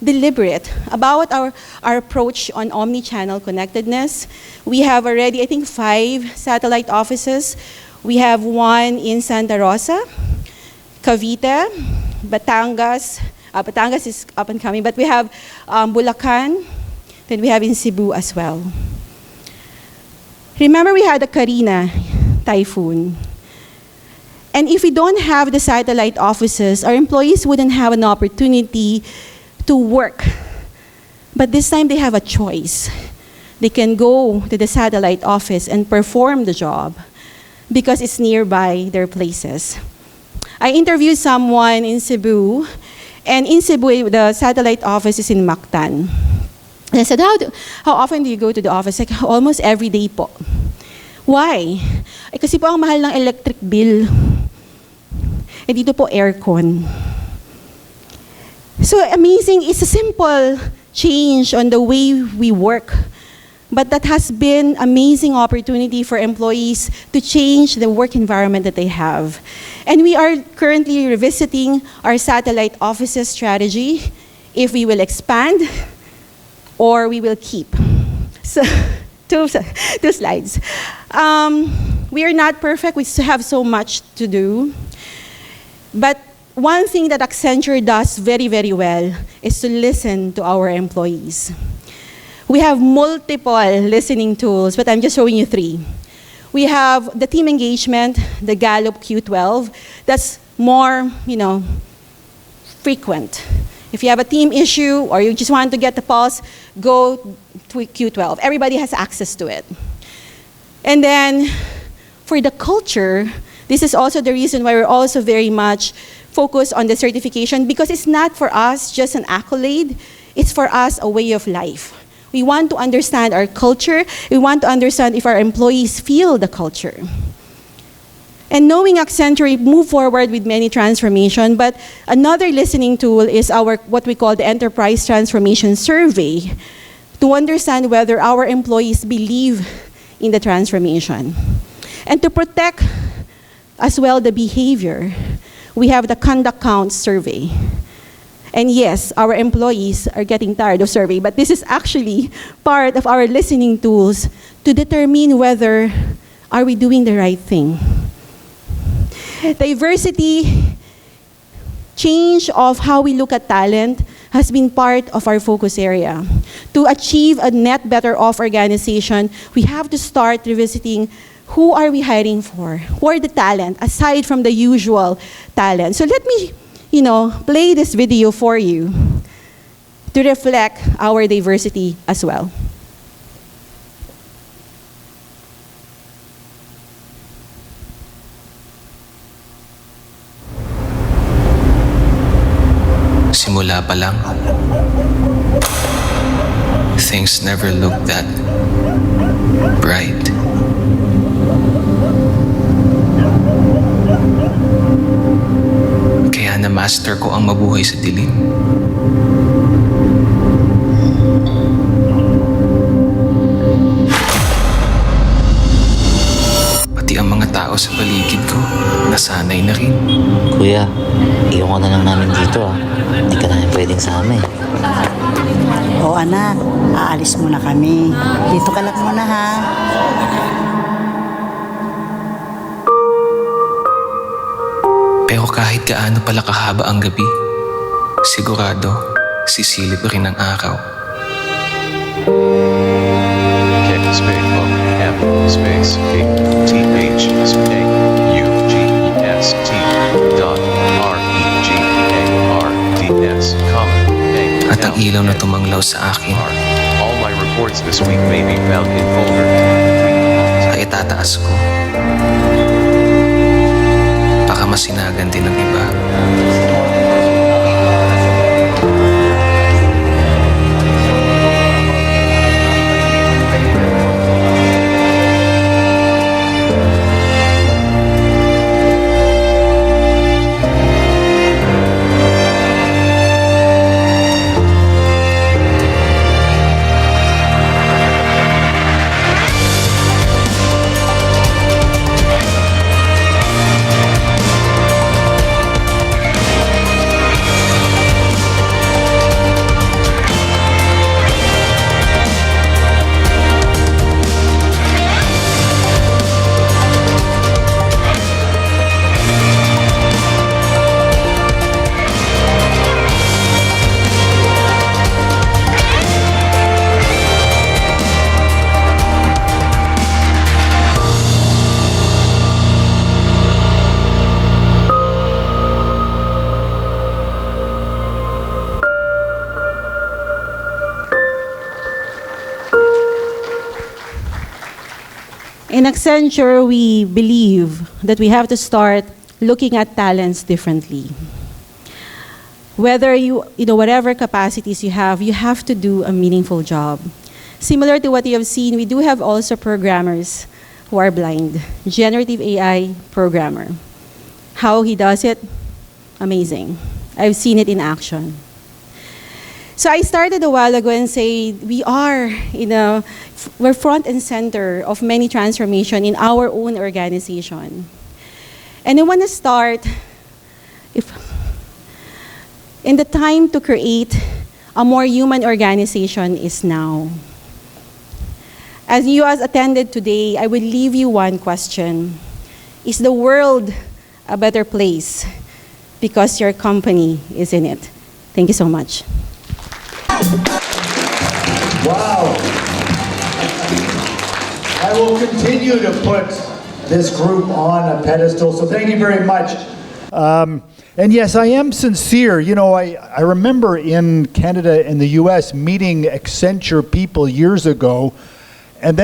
deliberate about our approach on omni-channel connectedness. We have already, I think, 5 satellite offices. We have 1 in Santa Rosa, Cavite, Batangas. Batangas is up and coming, but we have Bulacan, then we have in Cebu as well. Remember we had the Karina typhoon. And if we don't have the satellite offices, our employees wouldn't have an opportunity to work. But this time they have a choice. They can go to the satellite office and perform the job because it's nearby their places. I interviewed someone in Cebu, and in Cebu, the satellite office is in Mactan. And I said, how often do you go to the office? Like, almost every day po. Why? Kasi po ang mahal ng electric bill. Eh dito po aircon. So amazing, it's a simple change on the way we work. But that has been amazing opportunity for employees to change the work environment that they have. And we are currently revisiting our satellite offices strategy, if we will expand or we will keep. So, two slides. We are not perfect, we still have so much to do. But one thing that Accenture does very, very well is to listen to our employees. We have multiple listening tools, but I'm just showing you 3. We have the team engagement, the Gallup Q12. That's more, frequent. If you have a team issue or you just want to get the pulse, go to Q12. Everybody has access to it. And then for the culture, this is also the reason why we're also very much focused on the certification, because it's not for us just an accolade, it's for us a way of life. We want to understand our culture. We want to understand if our employees feel the culture. And knowing Accenture, we move forward with many transformation, but another listening tool is our, what we call the Enterprise Transformation Survey, to understand whether our employees believe in the transformation. And to protect as well the behavior, we have the Conduct Count Survey. And yes, our employees are getting tired of survey, but this is actually part of our listening tools to determine whether are we doing the right thing. Diversity change of how we look at talent has been part of our focus area. To achieve a net better off organization, we have to start revisiting who are we hiring for? Who are the talent, aside from the usual talent? So let me, play this video for you to reflect our diversity as well. Simula pa lang, things never looked that bright. Kaya na-master ko ang mabuhay sa dilim. Pati ang mga tao sa paligid ko, nasanay na rin. Kuya, iwan ka na lang namin dito ah. Hindi ka namin pwedeng sama eh. Oo anak, aalis muna kami. Dito ka lang muna ha. Pero kahit gaano pala kahaba ang gabi, sigurado, sisilip rin ang araw. K space M space A T H A U G E S T dot R E G A R D S comma A. At ang ilaw na tumanglaw sa akin, all my reports this week may be found in folder. ay tataas ko. Baka masinagan din ng iba. In Accenture, we believe that we have to start looking at talents differently. Whether whatever capacities you have to do a meaningful job. Similar to what you have seen, we do have also programmers who are blind. Generative AI programmer. How he does it? Amazing. I've seen it in action. So I started a while ago and say we're front and center of many transformation in our own organization. And I want to start in the time to create a more human organization is now. As you attended today, I will leave you one question. Is the world a better place because your company is in it? Thank you so much. Wow. I will continue to put this group on a pedestal, so thank you very much. And yes, I am sincere. I remember in Canada and the US meeting Accenture people years ago, and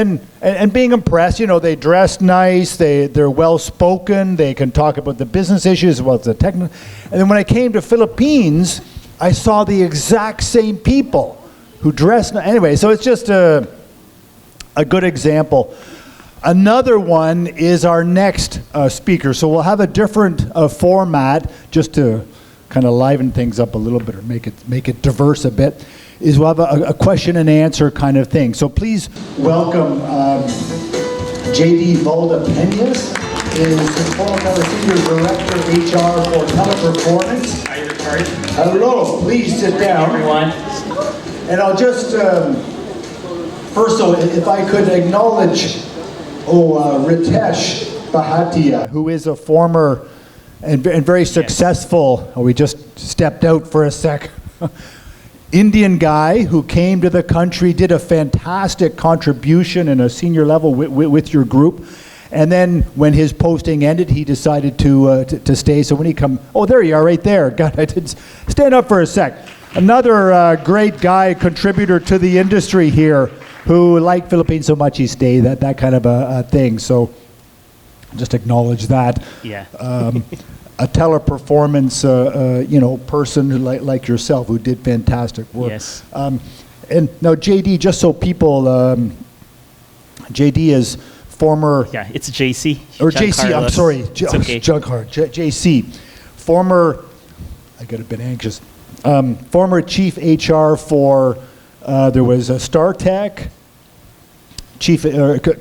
being impressed. They dress nice, they're well-spoken, they can talk about the business issues as well as the technical. And then when I came to Philippines, I saw the exact same people who dressed. Anyway, so it's just a good example. Another one is our next speaker. So we'll have a different format just to kind of liven things up a little bit or make it diverse a bit. Is we'll have a question and answer kind of thing. So please welcome J.D. Valdepeñas, is former Senior Director of HR for Teleperformance. Hi, Richard. Hello, please sit down. Everyone. And I'll just, first of all, if I could acknowledge Ritesh Bhatia, who is a former and very successful. Oh, we just stepped out for a sec. Indian guy who came to the country, did a fantastic contribution in a senior level with your group. And then when his posting ended, he decided to stay. So when he come, oh, there you are right there. God, I did stand up for a sec. Another great guy, contributor to the industry here, who liked Philippines so much he stayed, that kind of a thing. So just acknowledge that. Yeah. A teleperformance, person who like yourself who did fantastic work. Yes. And now JD, just so people, JD is former. Yeah, it's JC. Or JC, I'm sorry. It's okay. JC, former. I got a bit anxious. Former chief HR for. There was a StarTech. Chief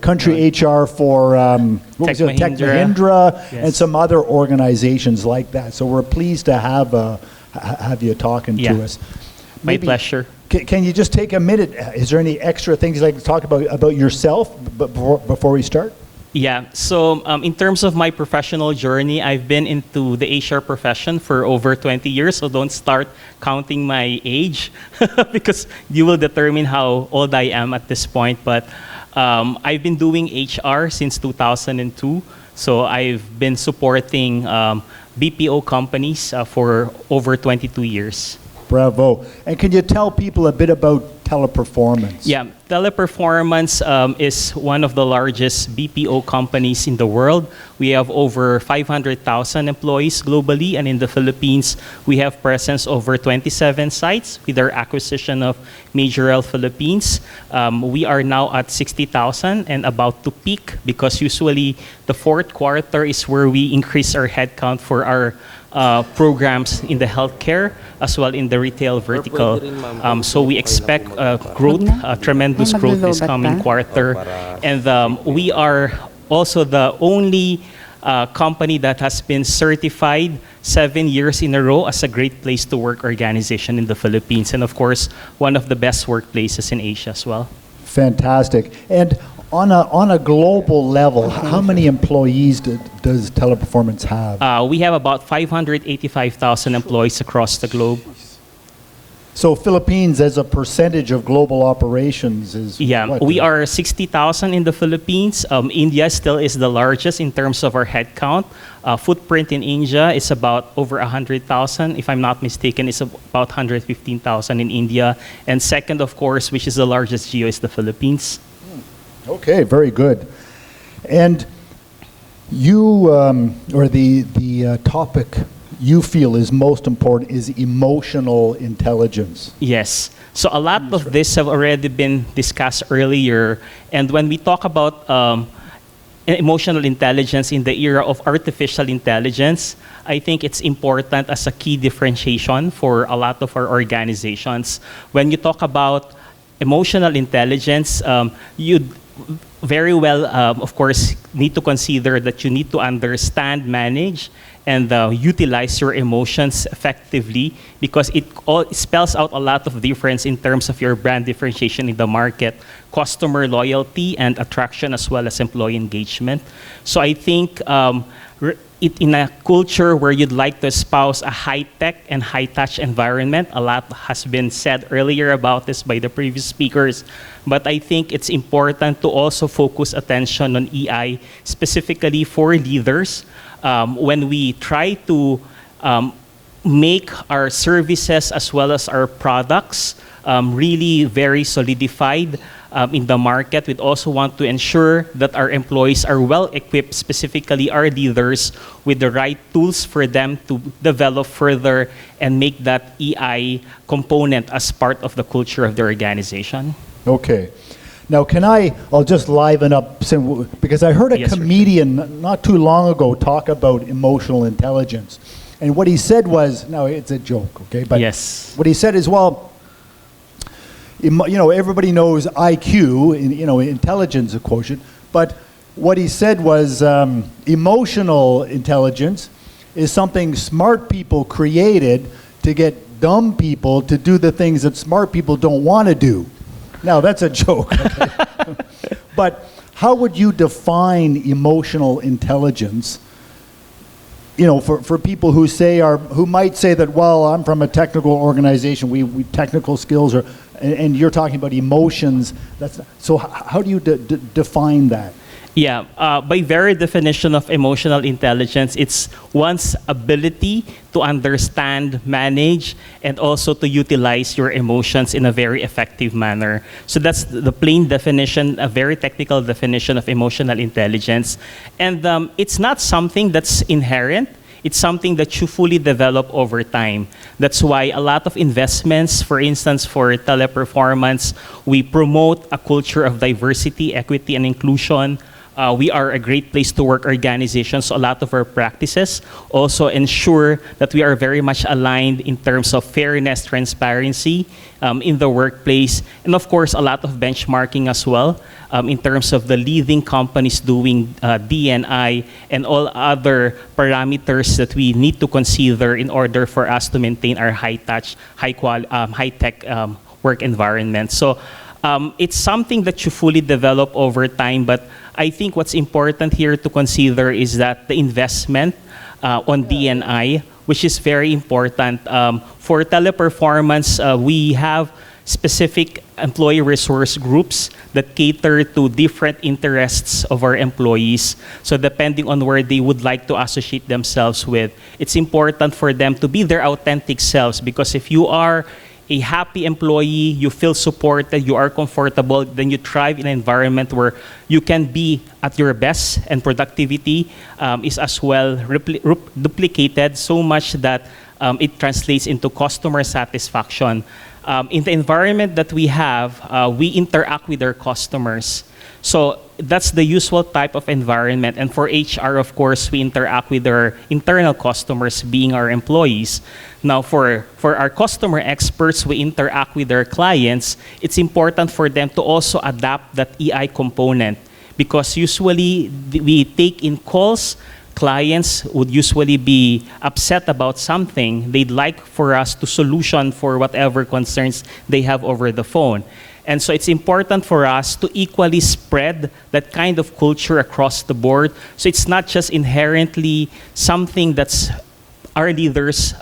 country HR for Tech Mahindra, yes. And some other organizations like that. So we're pleased to have you talking to us. My pleasure. Can you just take a minute? Is there any extra things you'd like to talk about yourself before we start? Yeah, so in terms of my professional journey, I've been into the HR profession for over 20 years, so don't start counting my age because you will determine how old I am at this point. But I've been doing HR since 2002, so I've been supporting BPO companies for over 22 years. Bravo. And can you tell people a bit about Teleperformance? Yeah, Teleperformance is one of the largest BPO companies in the world. We have over 500,000 employees globally, and in the Philippines, we have presence over 27 sites with our acquisition of Majorel Philippines. We are now at 60,000 and about to peak because usually the fourth quarter is where we increase our headcount for our programs in the healthcare as well in the retail vertical. So we expect growth, tremendous growth this coming quarter. And we are also the only company that has been certified 7 years in a row as a great place to work organization in the Philippines. And of course, one of the best workplaces in Asia as well. Fantastic. And on a global level, how many employees does Teleperformance have? We have about 585,000 employees across the globe. So Philippines as a percentage of global operations is what? We are 60,000 in the Philippines. India still is the largest in terms of our headcount. Footprint in India is about over 100,000. If I'm not mistaken, it's about 115,000 in India. And second, of course, which is the largest geo, is the Philippines. Okay, very good. And you, or the topic you feel is most important is emotional intelligence. Yes. So a lot of this have already been discussed earlier. And when we talk about emotional intelligence in the era of artificial intelligence, I think it's important as a key differentiation for a lot of our organizations. When you talk about emotional intelligence, you very well, of course, need to consider that you need to understand, manage, and utilize your emotions effectively because it all spells out a lot of difference in terms of your brand differentiation in the market, customer loyalty and attraction, as well as employee engagement. So I think in a culture where you'd like to espouse a high-tech and high-touch environment, a lot has been said earlier about this by the previous speakers, but I think it's important to also focus attention on EI, specifically for leaders. When we try to make our services as well as our products really very solidified in the market, we also want to ensure that our employees are well equipped, specifically our leaders, with the right tools for them to develop further and make that EI component as part of the culture of the organization. Okay. Now, I'll just liven up, because I heard a comedian not too long ago talk about emotional intelligence. And what he said was, now it's a joke, okay? But what he said is, well, everybody knows IQ, intelligence quotient, but what he said was emotional intelligence is something smart people created to get dumb people to do the things that smart people don't want to do. Now, that's a joke. Okay? But how would you define emotional intelligence for people who might say that, well, I'm from a technical organization, we technical skills, and you're talking about emotions. So how do you define that? Yeah, by very definition of emotional intelligence, it's one's ability to understand, manage, and also to utilize your emotions in a very effective manner. So that's the plain definition, a very technical definition of emotional intelligence. And it's not something that's inherent. It's something that you fully develop over time. That's why a lot of investments, for instance, for Teleperformance, we promote a culture of diversity, equity, and inclusion. We are a great place to work organization, so a lot of our practices also ensure that we are very much aligned in terms of fairness, transparency in the workplace, and of course, a lot of benchmarking as well in terms of the leading companies doing D&I and all other parameters that we need to consider in order for us to maintain our high-touch, high-tech work environment. So it's something that you fully develop over time, but I think what's important here to consider is that the investment on D&I, which is very important. For Teleperformance, we have specific employee resource groups that cater to different interests of our employees. So depending on where they would like to associate themselves with, it's important for them to be their authentic selves, because if you are a happy employee, you feel supported, you are comfortable, then you thrive in an environment where you can be at your best, and productivity is as well duplicated so much that it translates into customer satisfaction. In the environment that we have, we interact with our customers. So that's the usual type of environment. And for HR, of course, we interact with our internal customers, being our employees. Now, for our customer experts, we interact with our clients. It's important for them to also adapt that EI component, because usually we take in calls. Clients would usually be upset about something. They'd like for us to solution for whatever concerns they have over the phone. And so it's important for us to equally spread that kind of culture across the board. So it's not just inherently something that's our leaders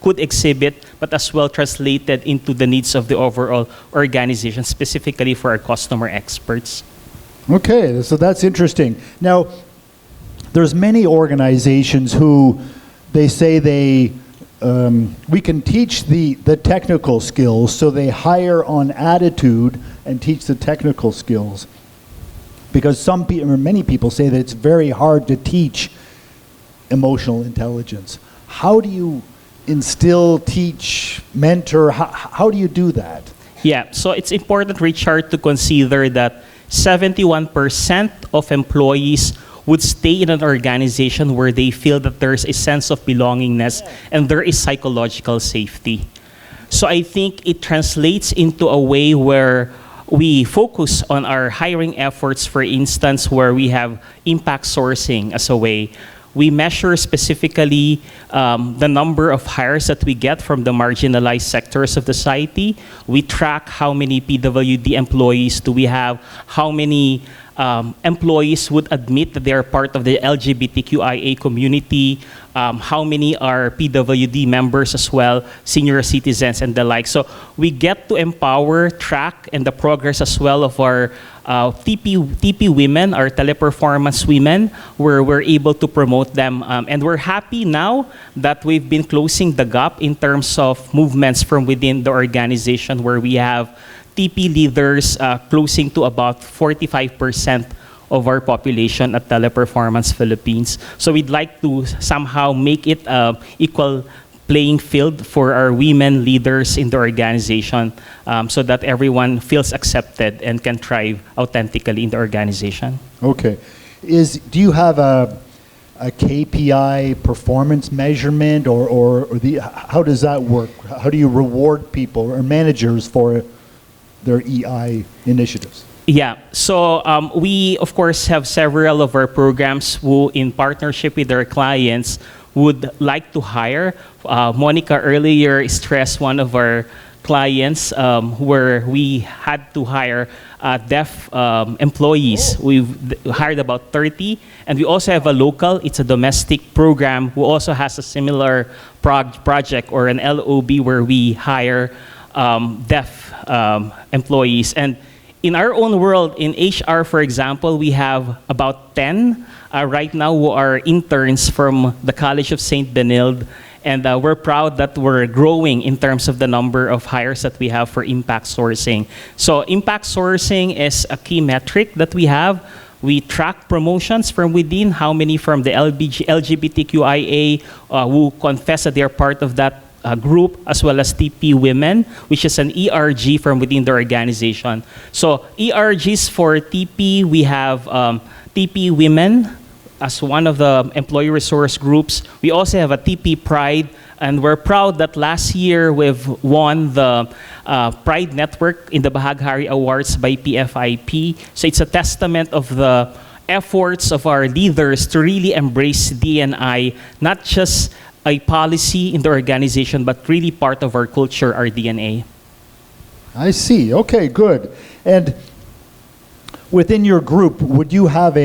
could exhibit, but as well translated into the needs of the overall organization, specifically for our customer experts. Okay, so that's interesting. Now, there's many organizations who they say we can teach the technical skills, so they hire on attitude and teach the technical skills. Because some people, or many people, say that it's very hard to teach emotional intelligence. How do you instill, teach, mentor? How do you do that? Yeah, so it's important, Richard, to consider that 71% of employees would stay in an organization where they feel that there's a sense of belongingness and there is psychological safety. So I think it translates into a way where we focus on our hiring efforts, for instance, where we have impact sourcing as a way. We measure specifically the number of hires that we get from the marginalized sectors of the society. We track how many PWD employees do we have, how many employees would admit that they are part of the LGBTQIA community, how many are PWD members as well, senior citizens and the like. So we get to empower, track, and the progress as well of our TP women, our Teleperformance women, where we're able to promote them. And we're happy now that we've been closing the gap in terms of movements from within the organization, where we have TP leaders closing to about 45% of our population at Teleperformance Philippines. So we'd like to somehow make it equal playing field for our women leaders in the organization, so that everyone feels accepted and can thrive authentically in the organization. Okay. Do you have a KPI performance measurement, or how does that work? How do you reward people or managers for their EI initiatives? Yeah, so we of course have several of our programs who, in partnership with our clients, would like to hire. Monica earlier stressed one of our clients where we had to hire deaf employees. We've hired about 30, and we also have a local, it's a domestic program, who also has a similar project or an LOB where we hire deaf employees. And in our own world, in HR, for example, we have about 10 right now who are interns from the College of St. Benilde. And we're proud that we're growing in terms of the number of hires that we have for impact sourcing. So impact sourcing is a key metric that we have. We track promotions from within, how many from the LGBTQIA who confess that they're part of that group, as well as TP Women, which is an ERG from within the organization. So ERGs for TP, we have TP Women as one of the employee resource groups. We also have a TP Pride, and we're proud that last year we've won the Pride Network in the Bahaghari Awards by PFIP. So it's a testament of the efforts of our leaders to really embrace D&I, not just a policy in the organization, but really part of our culture, our DNA. I see. Okay, good. And within your group, would you have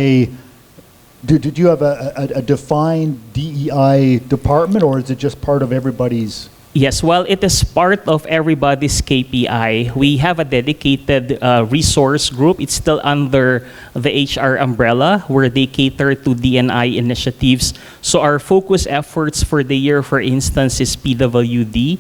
did you have a defined DEI department, or is it just part of everybody's? Yes, well, it is part of everybody's KPI. We have a dedicated resource group. It's still under the HR umbrella, where they cater to D&I initiatives. So our focus efforts for the year, for instance, is PWD.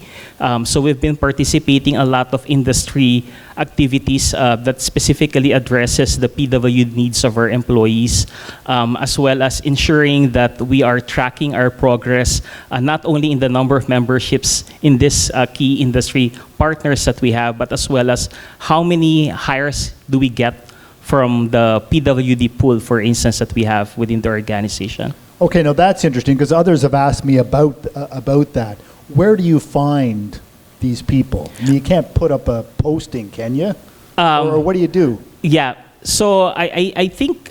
So we've been participating a lot of industry activities that specifically addresses the PWD needs of our employees, as well as ensuring that we are tracking our progress, not only in the number of memberships in this key industry partners that we have, but as well as how many hires do we get from the PWD pool, for instance, that we have within the organization. Okay, now that's interesting, because others have asked me about that. Where do you find these people? I mean, you can't put up a posting, can you? Or what do you do? Yeah, so I think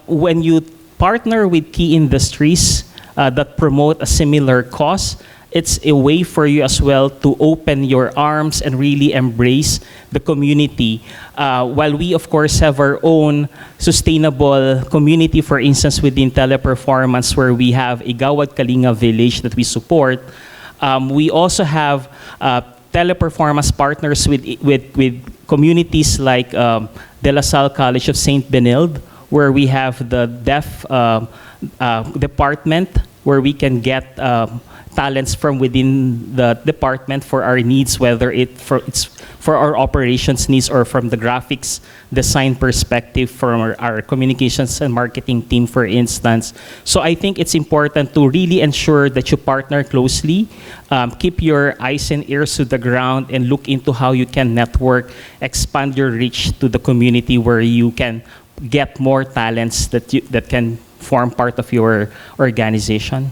when you partner with key industries that promote a similar cause, it's a way for you as well to open your arms and really embrace the community. While we, of course, have our own sustainable community, for instance, within Teleperformance, where we have a Gawad Kalinga village that we support, we also have Teleperformance partners with communities like De La Salle College of St. Benilde, where we have the deaf department, where we can get talents from within the department for our needs, whether it's for our operations needs or from the graphics design perspective from our communications and marketing team, for instance. So I think it's important to really ensure that you partner closely, keep your eyes and ears to the ground, and look into how you can network, expand your reach to the community where you can get more talents that can form part of your organization.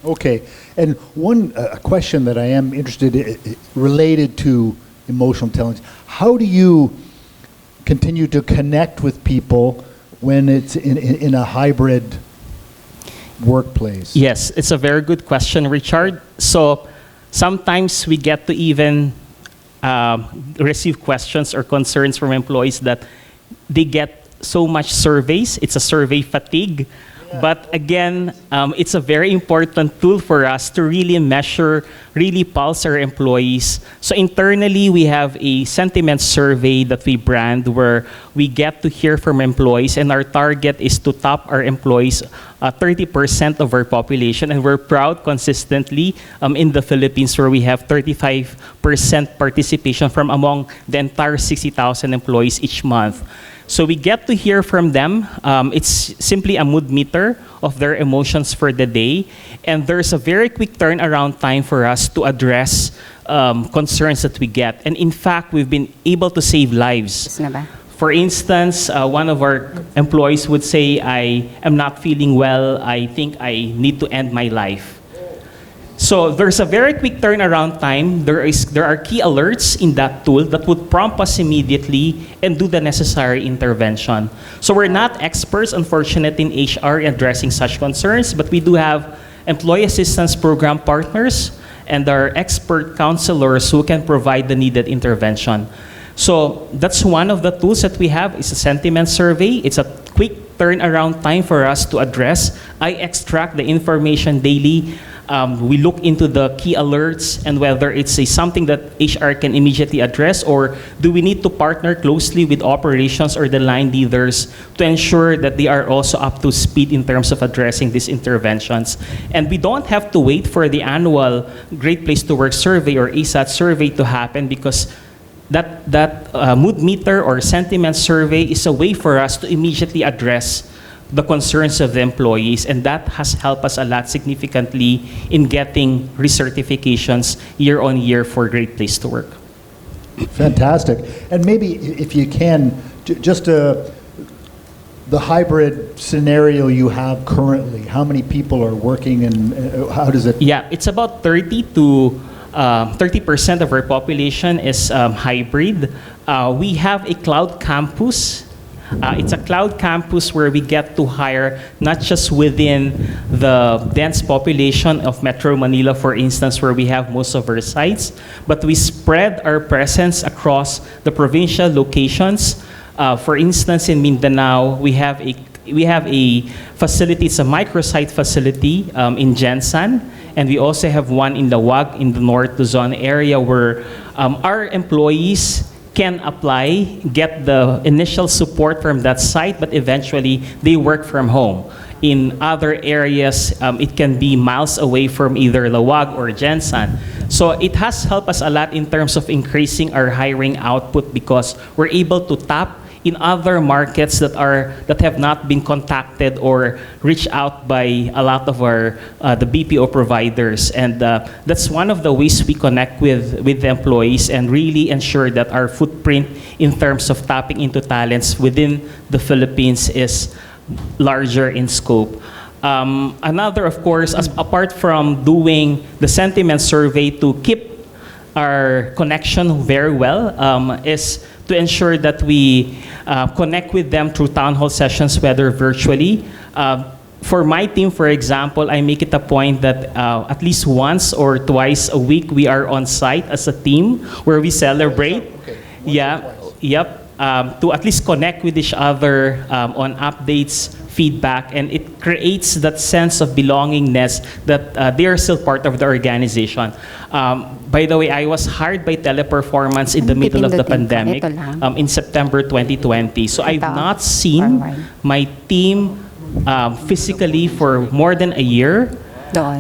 Okay, and one question that I am interested in, related to emotional intelligence, how do you continue to connect with people when it's in a hybrid workplace? Yes, it's a very good question, Richard. So sometimes we get to even receive questions or concerns from employees that they get so much surveys. It's a survey fatigue. But again, it's a very important tool for us to really measure, really pulse our employees. So internally, we have a sentiment survey that we brand where we get to hear from employees, and our target is to top our employees 30% of our population. And we're proud consistently in the Philippines, where we have 35% participation from among the entire 60,000 employees each month. So we get to hear from them. It's simply a mood meter of their emotions for the day. And there's a very quick turnaround time for us to address concerns that we get. And in fact, we've been able to save lives. For instance, one of our employees would say, I am not feeling well. I think I need to end my life. So there's a very quick turnaround time. There are key alerts in that tool that would prompt us immediately and do the necessary intervention. So we're not experts, unfortunately, in HR addressing such concerns, but we do have employee assistance program partners and our expert counselors who can provide the needed intervention. So that's one of the tools that we have is a sentiment survey. It's a quick turnaround time for us to address. I extract the information daily. We look into the key alerts and whether it's something that HR can immediately address, or do we need to partner closely with operations or the line leaders to ensure that they are also up to speed in terms of addressing these interventions. And we don't have to wait for the annual Great Place to Work survey or ESAT survey to happen, because that mood meter or sentiment survey is a way for us to immediately address the concerns of the employees, and that has helped us a lot significantly in getting recertifications year on year for Great Place to Work. Fantastic. And maybe if you can, just the hybrid scenario you have currently, how many people are working and how does it? Yeah, it's about 30% of our population is hybrid. We have a cloud campus. It's a cloud campus where we get to hire not just within the dense population of Metro Manila, for instance, where we have most of our sites, but we spread our presence across the provincial locations. For instance, in Mindanao, we have a facility, it's a microsite facility in Jensan, and we also have one in Lawag in the North Luzon area where our employees can apply, get the initial support from that site, but eventually they work from home. In other areas, it can be miles away from either Lawag or Jensan. So it has helped us a lot in terms of increasing our hiring output, because we're able to tap in other markets that have not been contacted or reached out by a lot of our the BPO providers, and that's one of the ways we connect with the employees and really ensure that our footprint in terms of tapping into talents within the Philippines is larger in scope. Another, of course, apart from doing the sentiment survey to keep our connection very well, is to ensure that we connect with them through town hall sessions, whether virtually. For my team, for example, I make it a point that at least once or twice a week we are on site as a team where we celebrate. To at least connect with each other on updates, feedback, and it creates that sense of belongingness that they are still part of the organization. By the way, I was hired by Teleperformance in the middle of the pandemic in September 2020. So I've not seen my team physically for more than a year.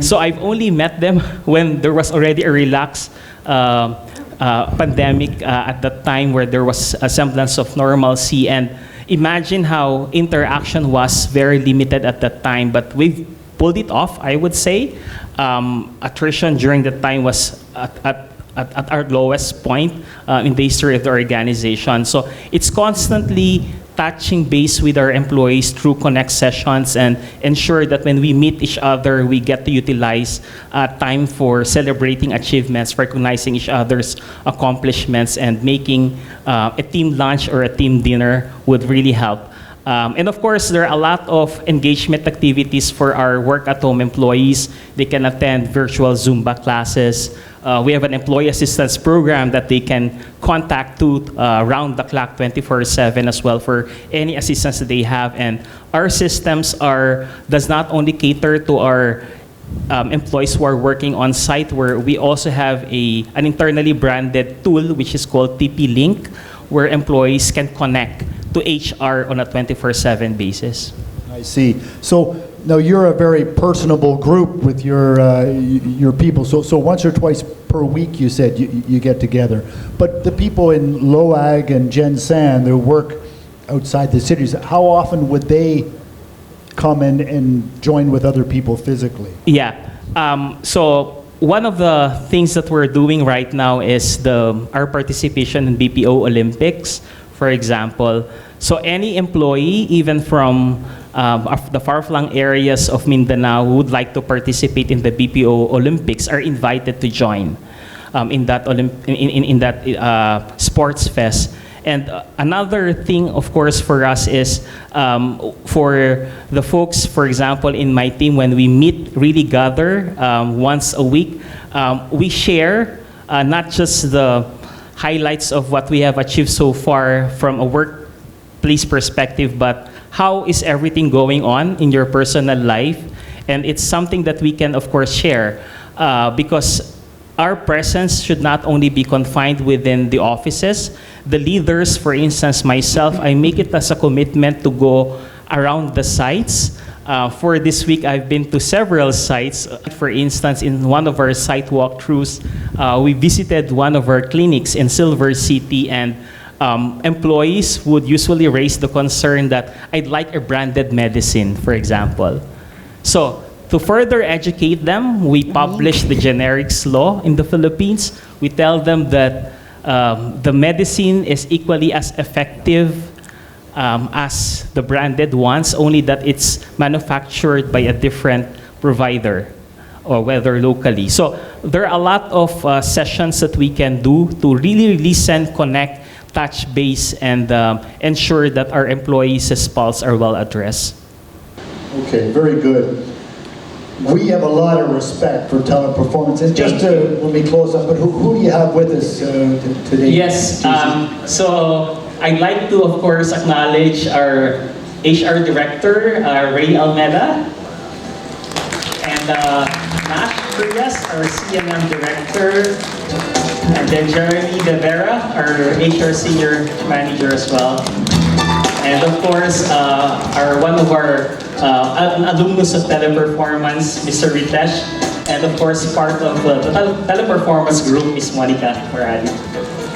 So I've only met them when there was already a relaxed pandemic at that time, where there was a semblance of normalcy, and imagine how interaction was very limited at that time, but we've pulled it off, I would say. Attrition during that time was at our lowest point in the history of the organization. So it's constantly touching base with our employees through connect sessions and ensure that when we meet each other, we get to utilize time for celebrating achievements, recognizing each other's accomplishments, and making a team lunch or a team dinner would really help. And of course, there are a lot of engagement activities for our work-at-home employees. They can attend virtual Zumba classes. We have an employee assistance program that they can contact to round the clock 24/7 as well for any assistance that they have. And our systems does not only cater to our employees who are working on site, where we also have an internally branded tool which is called TP Link, where employees can connect to HR on a 24/7 basis. I see. So now you're a very personable group with your people. So once or twice per week, you said you get together. But the people in Loag and Jensan, they work outside the cities. How often would they come in and join with other people physically? Yeah. So one of the things that we're doing right now is our participation in BPO Olympics, for example. So any employee, even from the far-flung areas of Mindanao, who would like to participate in the BPO Olympics are invited to join in that sports fest. And another thing, of course, for us is for the folks, for example, in my team, when we really gather once a week, we share not just the highlights of what we have achieved so far from a workplace perspective, but how is everything going on in your personal life. And it's something that we can, of course, share because our presence should not only be confined within the offices. The leaders, for instance, myself, I make it as a commitment to go around the sites. For this week, I've been to several sites. For instance, in one of our site walkthroughs, we visited one of our clinics in Silver City, and employees would usually raise the concern that I'd like a branded medicine, for example. So to further educate them, we publish the generics law in the Philippines. We tell them that the medicine is equally as effective as the branded ones, only that it's manufactured by a different provider or whether locally. So there are a lot of sessions that we can do to really listen, connect, touch base, and ensure that our employees' pulse are well addressed. Okay, very good. We have a lot of respect for talent performance. And just when we close up, but who do you have with us today? Yes, so I'd like to, of course, acknowledge our HR Director, Ray Almeda, and Nash Frias, our CMM Director, and then Jeremy De Vera, our HR Senior Manager as well. And of course, one of our alumnus of Teleperformance, Mr. Ritesh, and of course, part of the Teleperformance group is Monica Morali.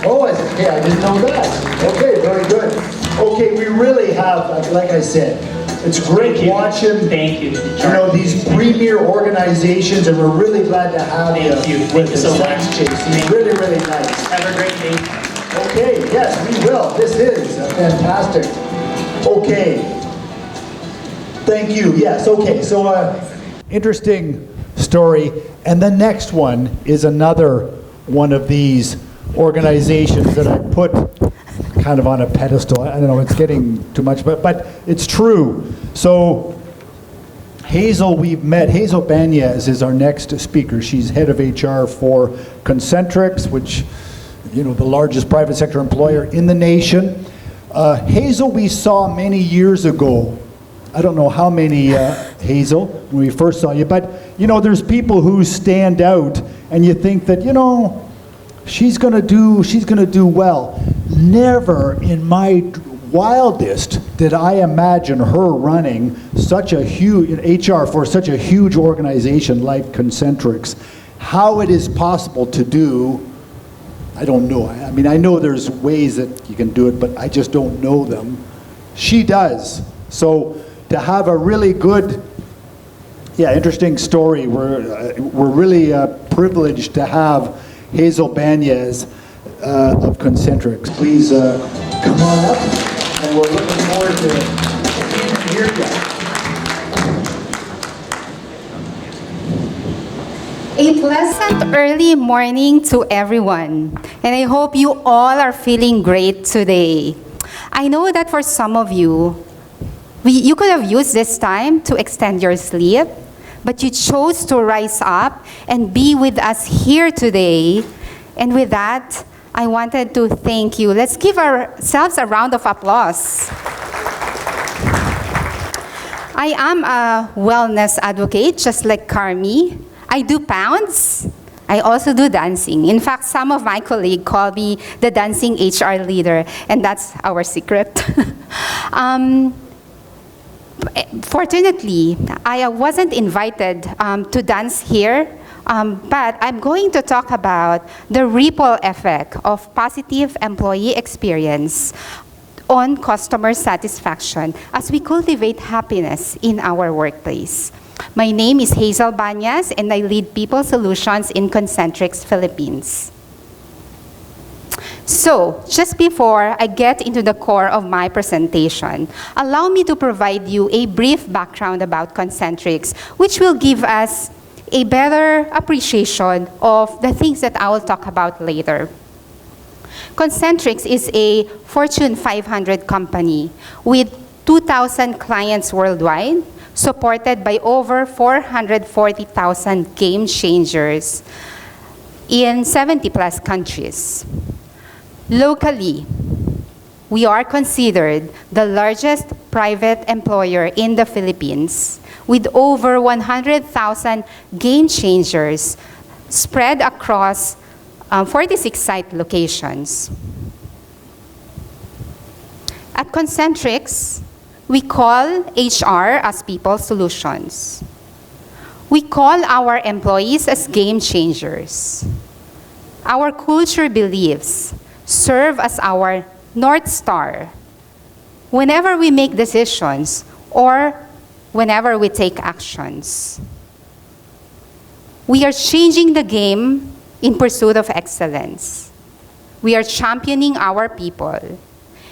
Oh, okay, I didn't know that. Okay, very good. Okay, we really have, like I said, it's great watching. Thank you. You know, these premier organizations, and we're really glad to have you with us. Thanks, Chase. Really, really nice. Have a great day. Okay, yes, we will. This is fantastic. Okay. Thank you. Yes, okay. So, interesting story. And the next one is another one of these organizations that I put kind of on a pedestal. I don't know, it's getting too much, but it's true. So, Hazel, we've met. Hazel Banyas is our next speaker. She's head of HR for Concentrix, which, you know, the largest private sector employer in the nation. Hazel we saw many years ago. I don't know how many, Hazel, when we first saw you, but, you know, there's people who stand out and you think that, you know, she's gonna do well. Never in my wildest did I imagine her running such a huge HR for such a huge organization like Concentrix. How it is possible to do, I don't know. I mean, I know there's ways that you can do it, but I just don't know them. She does. So to have a really good, interesting story, we're really privileged to have Hazel Banyas of Concentrix. Please come on up, and we're looking forward to hearing you. A pleasant early morning to everyone, and I hope you all are feeling great today. I know that for some of you, you could have used this time to extend your sleep, but you chose to rise up and be with us here today. And with that, I wanted to thank you. Let's give ourselves a round of applause. I am a wellness advocate, just like Carmi. I do pounds. I also do dancing. In fact, some of my colleagues call me the dancing HR leader, and that's our secret. Fortunately, I wasn't invited to dance here, but I'm going to talk about the ripple effect of positive employee experience on customer satisfaction as we cultivate happiness in our workplace. My name is Hazel Banyas, and I lead People Solutions in Concentrix Philippines. So, just before I get into the core of my presentation, allow me to provide you a brief background about Concentrix, which will give us a better appreciation of the things that I will talk about later. Concentrix is a Fortune 500 company with 2,000 clients worldwide, supported by over 440,000 game changers. in 70 plus countries. Locally, we are considered the largest private employer in the Philippines with over 100,000 game changers spread across 46 site locations. At Concentrix, we call HR as people solutions. We call our employees as game changers. Our culture beliefs serve as our North Star whenever we make decisions or whenever we take actions. We are changing the game in pursuit of excellence. We are championing our people,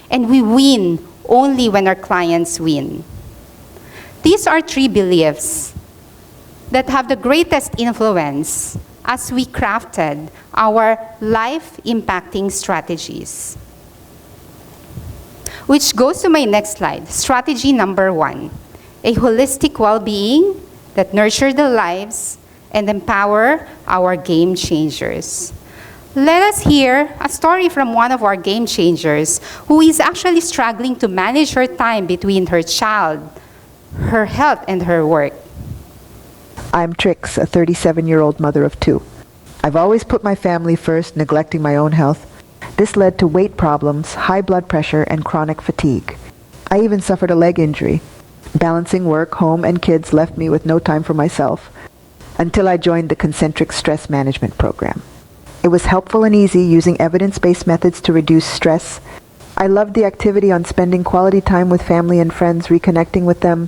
and we win only when our clients win. These are three beliefs that have the greatest influence as we crafted our life-impacting strategies. Which goes to my next slide, strategy number 1, a holistic well-being that nurtures the lives and empower our game changers. Let us hear a story from one of our game changers who is actually struggling to manage her time between her child, her health, and her work. I'm Trix, a 37-year-old mother of 2. I've always put my family first, neglecting my own health. This led to weight problems, high blood pressure, and chronic fatigue. I even suffered a leg injury. Balancing work, home, and kids left me with no time for myself until I joined the Concentric Stress Management Program. It was helpful and easy, using evidence-based methods to reduce stress. I loved the activity on spending quality time with family and friends, reconnecting with them.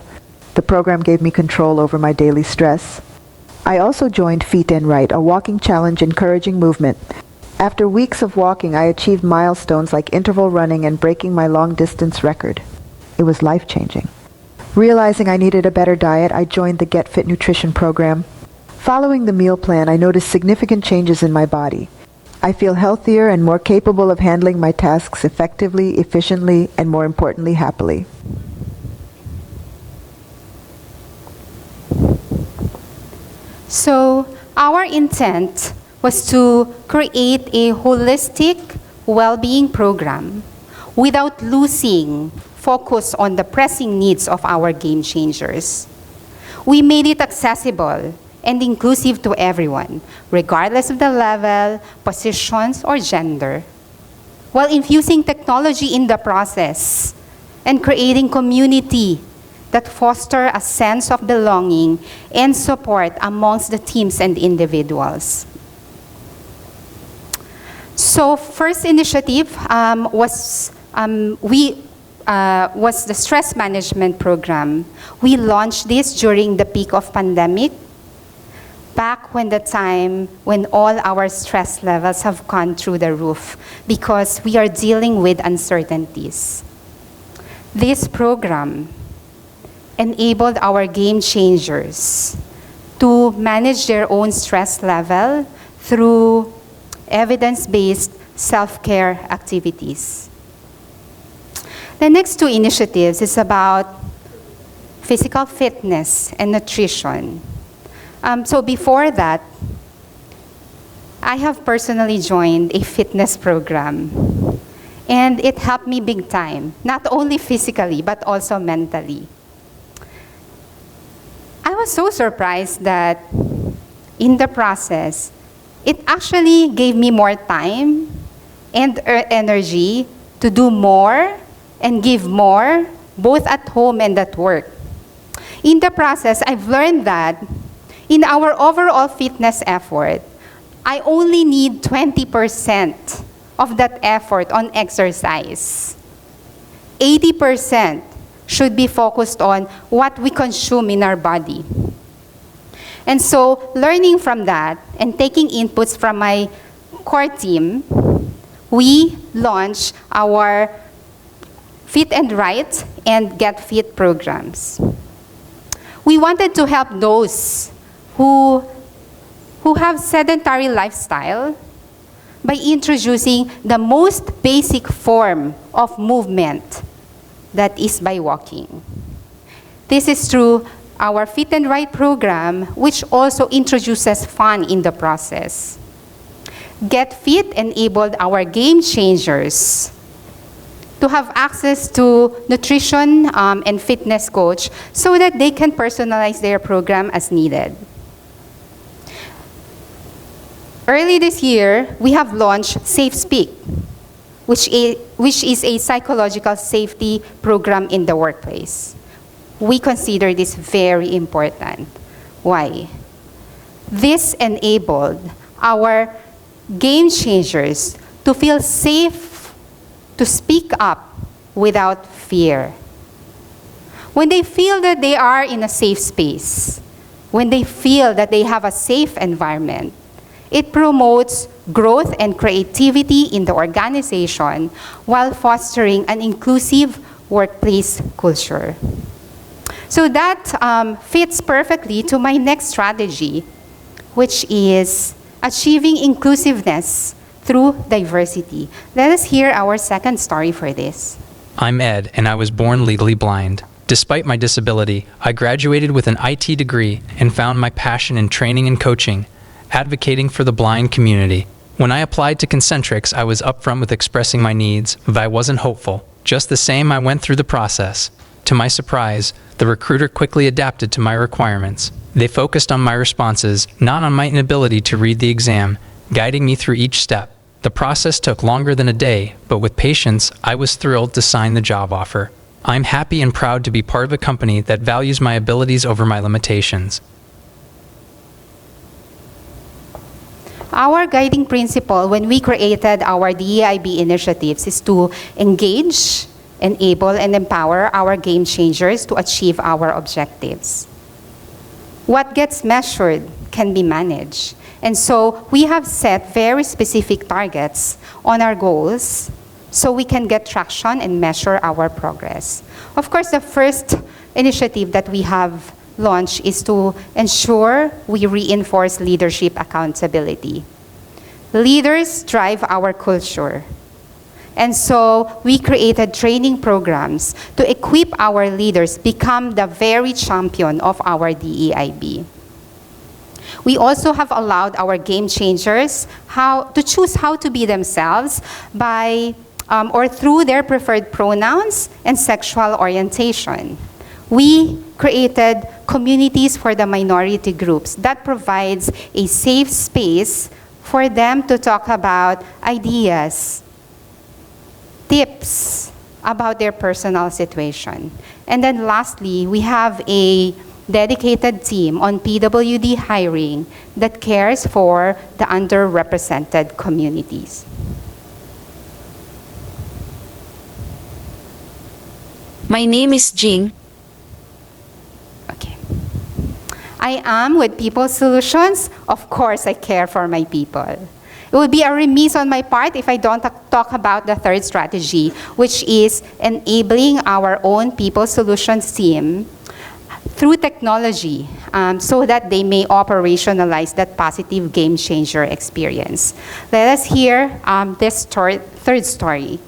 The program gave me control over my daily stress. I also joined Feet and Right, a walking challenge encouraging movement. After weeks of walking, I achieved milestones like interval running and breaking my long-distance record. It was life-changing. Realizing I needed a better diet, I joined the Get Fit Nutrition program. Following the meal plan, I noticed significant changes in my body. I feel healthier and more capable of handling my tasks effectively, efficiently, and more importantly, happily. So, our intent was to create a holistic well-being program without losing focus on the pressing needs of our game changers. We made it accessible and inclusive to everyone, regardless of the level, positions, or gender, while infusing technology in the process and creating community that foster a sense of belonging and support amongst the teams and individuals. So, first initiative was the stress management program. We launched this during the peak of pandemic, back when the time when all our stress levels have gone through the roof because we are dealing with uncertainties. This program enabled our game changers to manage their own stress level through evidence-based self-care activities. The next two initiatives is about physical fitness and nutrition. So before that, I have personally joined a fitness program, and it helped me big time, not only physically, but also mentally. I was so surprised that in the process, it actually gave me more time and energy to do more and give more, both at home and at work. In the process, I've learned that in our overall fitness effort, I only need 20% of that effort on exercise. 80% should be focused on what we consume in our body. And so, learning from that and taking inputs from my core team, we launched our Fit and Right and Get Fit programs. We wanted to help those who have sedentary lifestyle by introducing the most basic form of movement, that is by walking. This is through our Fit and Right program, which also introduces fun in the process. Get Fit enabled our game changers to have access to nutrition and fitness coach so that they can personalize their program as needed. Early this year, we have launched Safe Speak, which is a psychological safety program in the workplace. We consider this very important. Why? This enabled our game changers to feel safe to speak up without fear. When they feel that they are in a safe space, when they feel that they have a safe environment, it promotes growth and creativity in the organization while fostering an inclusive workplace culture. So that fits perfectly to my next strategy, which is achieving inclusiveness through diversity. Let us hear our second story for this. I'm Ed, and I was born legally blind. Despite my disability, I graduated with an IT degree and found my passion in training and coaching, advocating for the blind community. When I applied to Concentrix, I was upfront with expressing my needs, but I wasn't hopeful. Just the same, I went through the process. To my surprise, the recruiter quickly adapted to my requirements. They focused on my responses, not on my inability to read the exam, guiding me through each step. The process took longer than a day, but with patience, I was thrilled to sign the job offer. I'm happy and proud to be part of a company that values my abilities over my limitations. Our guiding principle when we created our DEIB initiatives is to engage, enable, and empower our game changers to achieve our objectives. What gets measured can be managed. And so we have set very specific targets on our goals so we can get traction and measure our progress. Of course, the first initiative that we have launched is to ensure we reinforce leadership accountability. Leaders drive our culture. And so we created training programs to equip our leaders become the very champion of our DEIB. We also have allowed our game changers to choose how to be themselves by or through their preferred pronouns and sexual orientation. We created communities for the minority groups that provides a safe space for them to talk about ideas, tips about their personal situation. And then lastly, we have a dedicated team on PWD hiring that cares for the underrepresented communities. My name is Jing. Okay. I am with People Solutions. Of course, I care for my people. It would be a remiss on my part if I don't talk about the third strategy, which is enabling our own People Solutions team through technology so that they may operationalize that positive game changer experience. Let us hear this third story.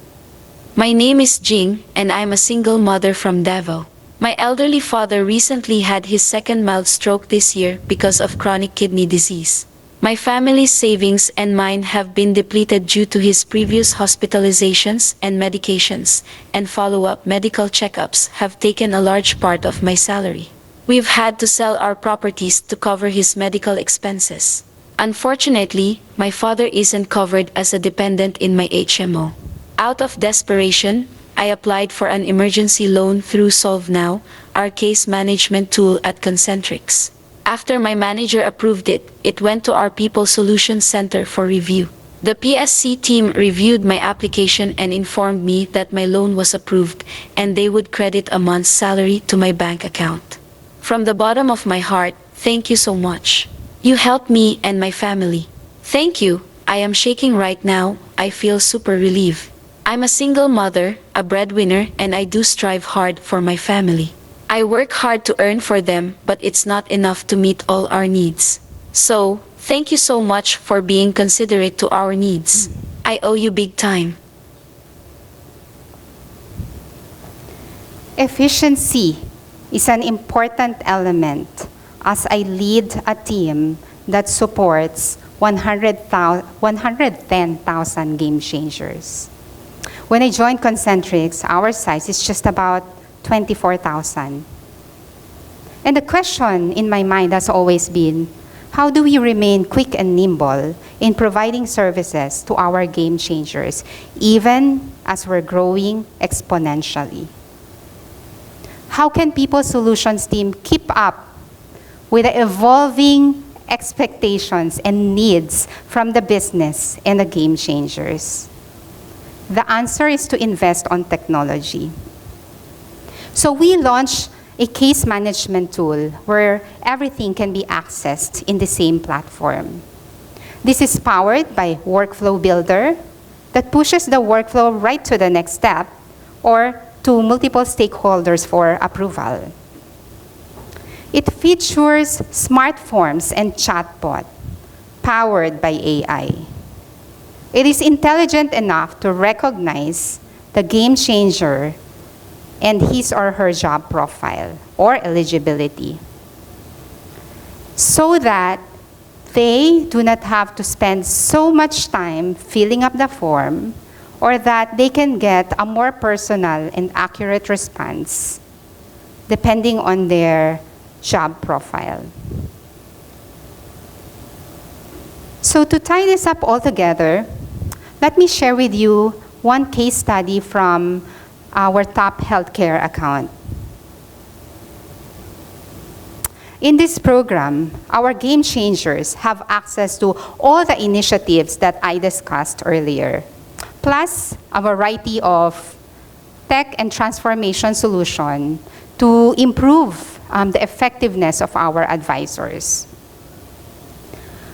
My name is Jing, and I'm a single mother from Davao. My elderly father recently had his second mild stroke this year because of chronic kidney disease. My family's savings and mine have been depleted due to his previous hospitalizations and medications, and follow-up medical checkups have taken a large part of my salary. We've had to sell our properties to cover his medical expenses. Unfortunately, my father isn't covered as a dependent in my HMO. Out of desperation, I applied for an emergency loan through SolveNow, our case management tool at Concentrix. After my manager approved it, it went to our People Solutions Center for review. The PSC team reviewed my application and informed me that my loan was approved and they would credit a month's salary to my bank account. From the bottom of my heart, thank you so much. You helped me and my family. Thank you. I am shaking right now. I feel super relieved. I'm a single mother, a breadwinner, and I do strive hard for my family. I work hard to earn for them, but it's not enough to meet all our needs. So, thank you so much for being considerate to our needs. I owe you big time. Efficiency is an important element as I lead a team that supports 110,000 game changers. When I joined Concentrix, our size is just about 24,000. And the question in my mind has always been, how do we remain quick and nimble in providing services to our game changers, even as we're growing exponentially? How can People Solutions team keep up with the evolving expectations and needs from the business and the game changers? The answer is to invest on technology. So we launched a case management tool where everything can be accessed in the same platform. This is powered by Workflow Builder that pushes the workflow right to the next step or to multiple stakeholders for approval. It features smart forms and chatbot powered by AI. It is intelligent enough to recognize the game changer and his or her job profile or eligibility, so that they do not have to spend so much time filling up the form, or that they can get a more personal and accurate response depending on their job profile. So to tie this up all together, let me share with you one case study from our top healthcare account. In this program, our game changers have access to all the initiatives that I discussed earlier, plus a variety of tech and transformation solutions to improve the effectiveness of our advisors.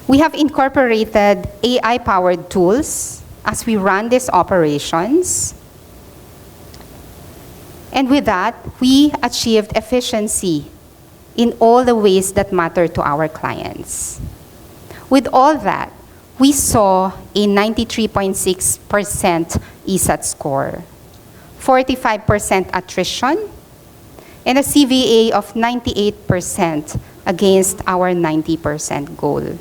We have incorporated AI-powered tools as we run these operations. And with that, we achieved efficiency in all the ways that matter to our clients. With all that, we saw a 93.6% ESAT score, 45% attrition, and a CVA of 98% against our 90% goal.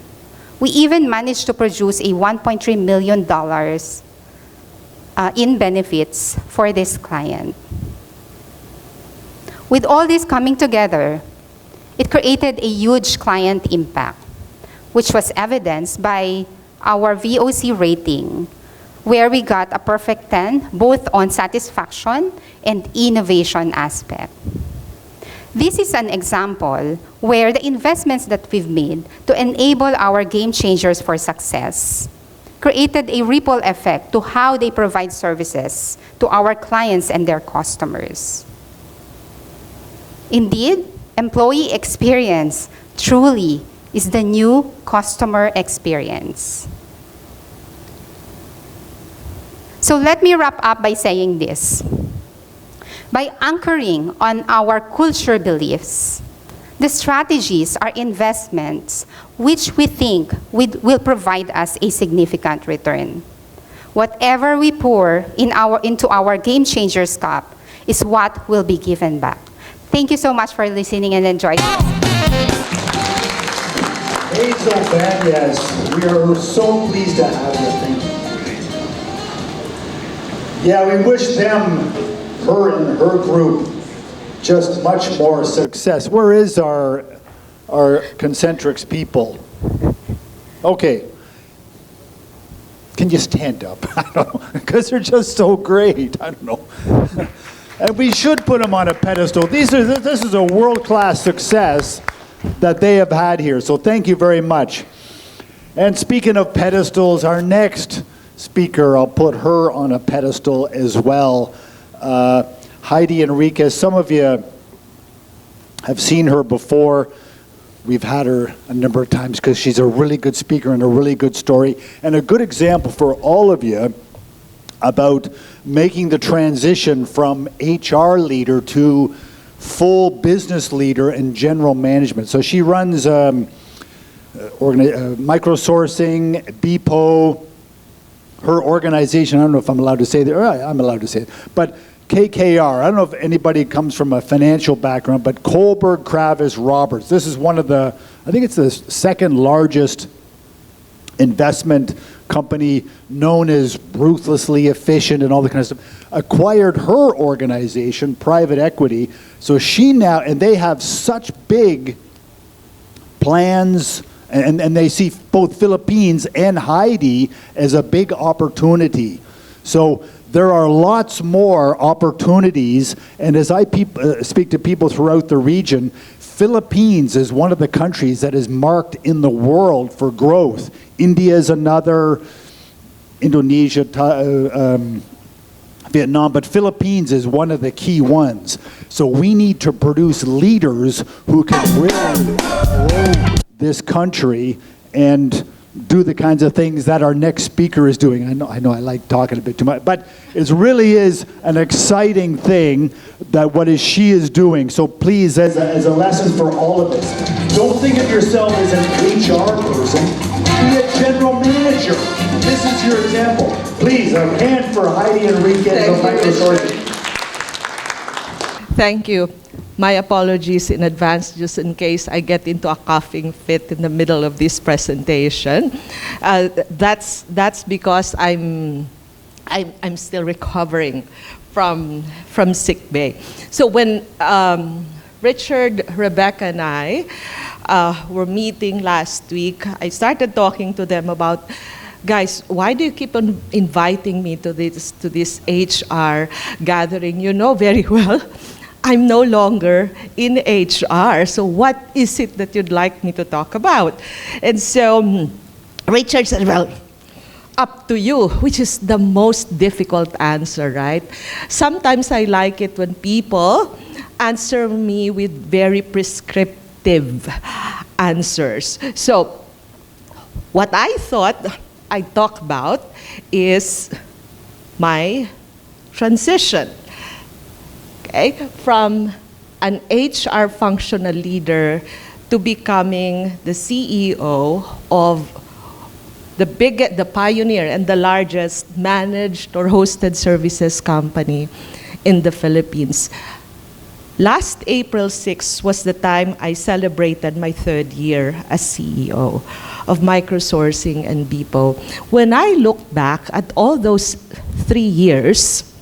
We even managed to produce a $1.3 million in benefits for this client. With all this coming together, it created a huge client impact, which was evidenced by our VOC rating, where we got a perfect 10, both on satisfaction and innovation aspect. This is an example where the investments that we've made to enable our game changers for success created a ripple effect to how they provide services to our clients and their customers. Indeed, employee experience truly is the new customer experience. So let me wrap up by saying this. By anchoring on our culture beliefs, the strategies are investments which we think will provide us a significant return. Whatever we pour into our game changers cup is what will be given back. Thank you so much for listening and enjoying. Hazel Banyas, we are so pleased to have you. Thank you. Yeah, we wish them, her and her group, just much more success. Where is our Concentrix people? Okay. Can you stand up? I don't know, because they're just so great. I don't know. And we should put them on a pedestal. This is a world-class success that they have had here. So thank you very much. And speaking of pedestals, our next speaker, I'll put her on a pedestal as well. Heidi Enriquez, some of you have seen her before. We've had her a number of times because she's a really good speaker and a really good story and a good example for all of you about making the transition from HR leader to full business leader and general management. So she runs microsourcing, BPO, her organization, I don't know if I'm allowed to say that, I'm allowed to say it, but KKR, I don't know if anybody comes from a financial background, but Kohlberg, Kravis, Roberts. This is one of the, I think it's the second largest investment company known as ruthlessly efficient and all that kind of stuff, acquired her organization, private equity. So she now, and they have such big plans, and they see both Philippines and Haiti as a big opportunity. So there are lots more opportunities, and as I speak to people throughout the region, Philippines is one of the countries that is marked in the world for growth. India is another, Indonesia, Vietnam, but Philippines is one of the key ones. So we need to produce leaders who can really grow this country and do the kinds of things that our next speaker is doing. I know I like talking a bit too much, but it really is an exciting thing that she is doing. So please, as a lesson for all of us, don't think of yourself as an HR person. Be a general manager. This is your example. Please, a hand for Heidi Enriquez of Microsourcing. Thank you. My apologies in advance, just in case I get into a coughing fit in the middle of this presentation. That's because I'm still recovering from sick bay. So when Richard, Rebecca, and I were meeting last week, I started talking to them about, guys, why do you keep on inviting me to this HR gathering? You know very well I'm no longer in HR, so what is it that you'd like me to talk about? And so Richard said, well, up to you, which is the most difficult answer, right? Sometimes I like it when people answer me with very prescriptive answers. So what I thought I'd talk about is my transition. Okay, from an HR functional leader to becoming the CEO of the pioneer and the largest managed or hosted services company in the Philippines. Last April 6 was the time I celebrated my 3rd year as CEO of Microsourcing and BPO. When I look back at all those 3 years,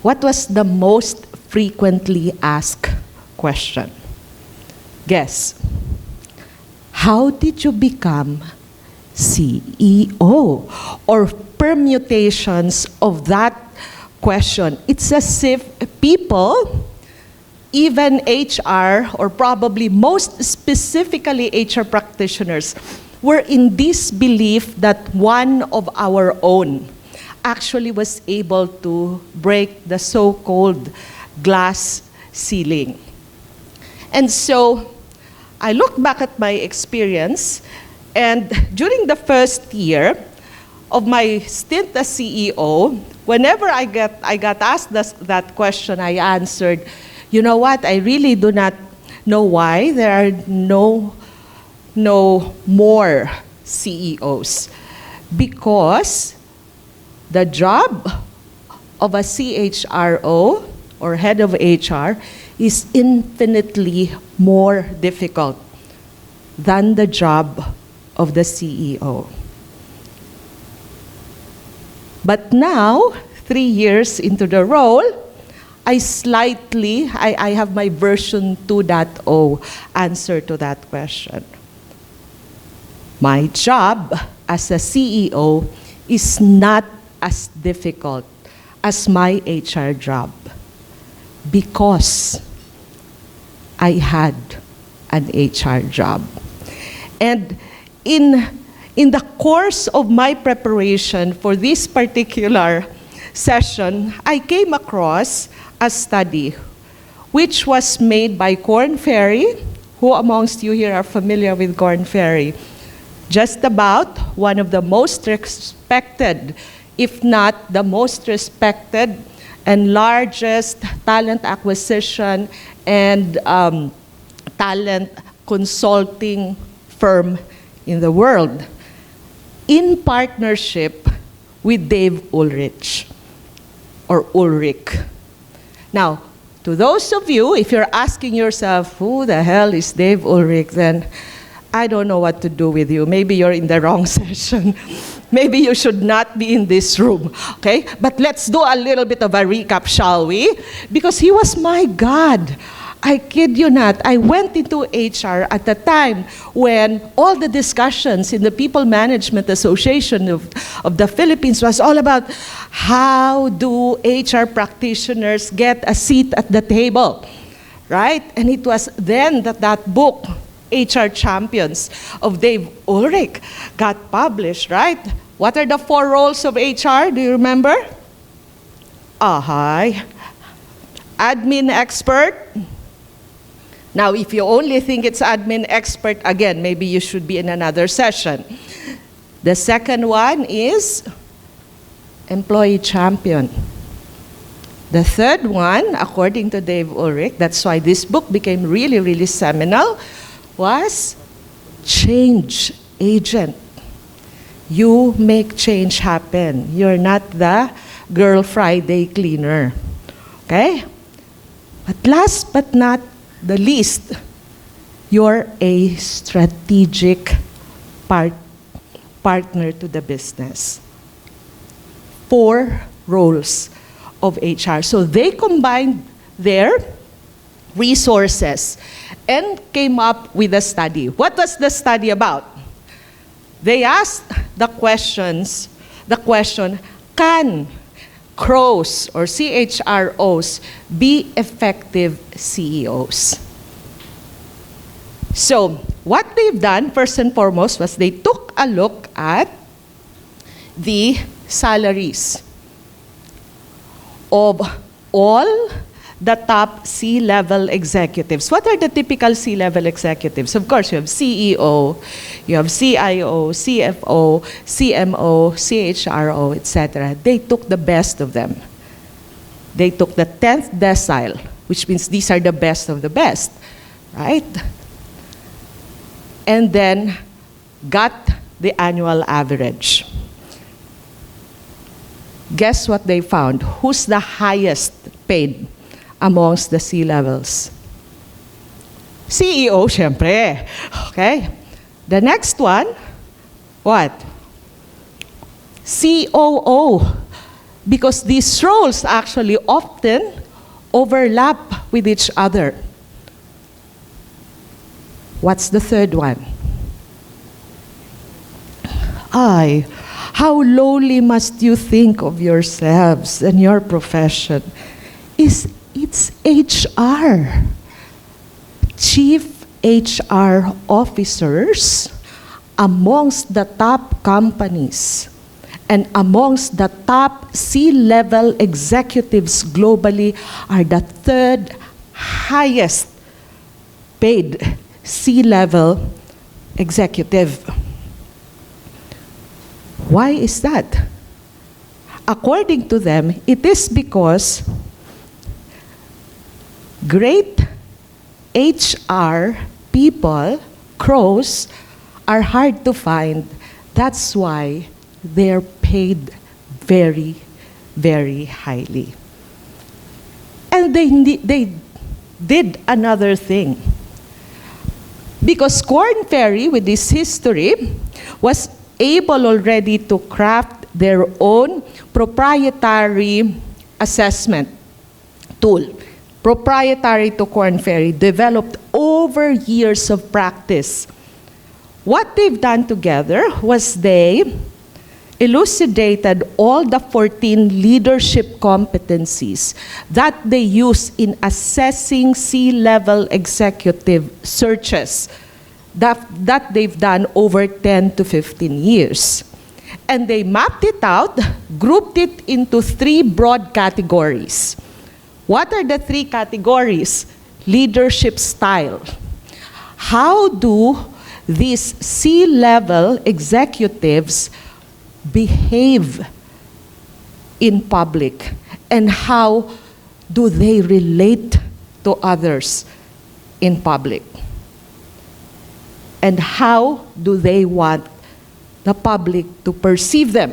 what was the most frequently asked question? Guess. How did you become CEO? Or permutations of that question. It's as if people, even HR, or probably most specifically HR practitioners, were in this belief that one of our own actually was able to break the so-called glass ceiling. And so I look back at my experience, and during the first year of my stint as CEO, whenever I got asked that question, I answered, you know what, I really do not know why there are no more CEOs. Because the job of a CHRO, or head of HR, is infinitely more difficult than the job of the CEO. But now, 3 years into the role, I have my version 2.0 answer to that question. My job as a CEO is not as difficult as my HR job because I had an HR job. And in the course of my preparation for this particular session, I came across a study which was made by Korn Ferry. Who amongst you here are familiar with Korn Ferry? Just about one of the most respected, if not the most respected and largest talent acquisition and talent consulting firm in the world, in partnership with Dave Ulrich, or Ulrich. Now, to those of you, if you're asking yourself, who the hell is Dave Ulrich, then I don't know what to do with you. Maybe you're in the wrong session. Maybe you should not be in this room, okay? But let's do a little bit of a recap, shall we? Because he was my God. I kid you not. I went into HR at the time when all the discussions in the People Management Association of the Philippines was all about how do HR practitioners get a seat at the table, right? And it was then that book, HR Champions of Dave Ulrich, got published, right? What are the 4 roles of HR? Do you remember? Hi. Admin expert. Now, if you only think it's admin expert, again, maybe you should be in another session. The second one is employee champion. The third one, according to Dave Ulrich, that's why this book became really, really seminal, was change agent. You make change happen. You're not the Girl Friday cleaner. Okay? But last but not the least, you're a strategic partner to the business. 4 roles of HR. So they combined their resources and came up with a study. What was the study about? They asked the question, can CROs or CHROs be effective CEOs? So what they've done, first and foremost, was they took a look at the salaries of all the top C-level executives. What are the typical C-level executives? Of course, you have CEO, you have CIO, CFO, CMO, CHRO, etc. They took the best of them. They took the 10th decile, which means these are the best of the best, right? And then got the annual average. Guess what they found? Who's the highest paid amongst the C-levels? CEO, syempre. Okay? The next one, what? COO. Because these roles actually often overlap with each other. What's the third one? How lowly must you think of yourselves and your profession? It's HR. Chief HR officers amongst the top companies and amongst the top C-level executives globally are the 3rd highest paid C-level executive. Why is that? According to them, it is because great HR people, CROs, are hard to find. That's why they're paid very, very highly. And they did another thing. Because Korn Ferry, with this history, was able already to craft their own proprietary assessment tool. Proprietary to Korn Ferry, developed over years of practice. What they've done together was they elucidated all the 14 leadership competencies that they use in assessing C-level executive searches that they've done over 10 to 15 years. And they mapped it out, grouped it into 3 broad categories. What are the 3 categories? Leadership style. How do these C-level executives behave in public? And how do they relate to others in public? And how do they want the public to perceive them?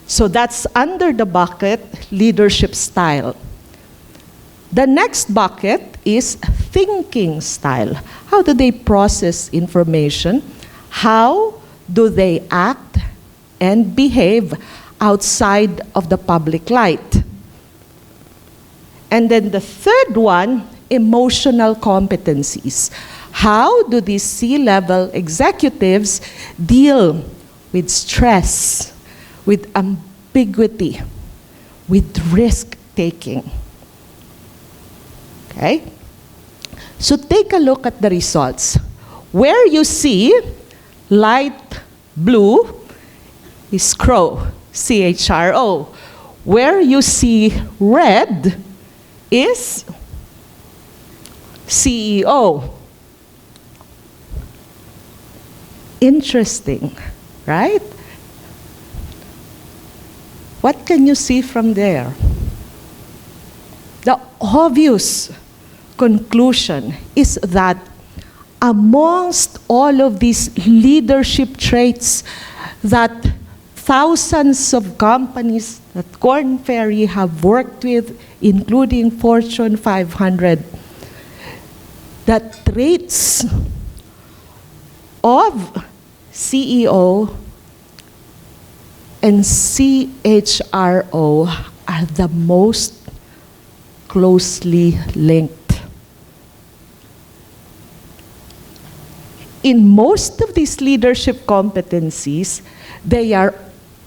So that's under the bucket, leadership style. The next bucket is thinking style. How do they process information? How do they act and behave outside of the public light? And then the third one, emotional competencies. How do these C-level executives deal with stress, with ambiguity, with risk-taking? Okay? So take a look at the results. Where you see light blue is CRO, C-H-R-O. Where you see red is CEO. Interesting, right? What can you see from there? The obvious conclusion is that amongst all of these leadership traits that thousands of companies that Korn Ferry have worked with, including Fortune 500, the traits of CEO and CHRO are the most closely linked. In most of these leadership competencies, they are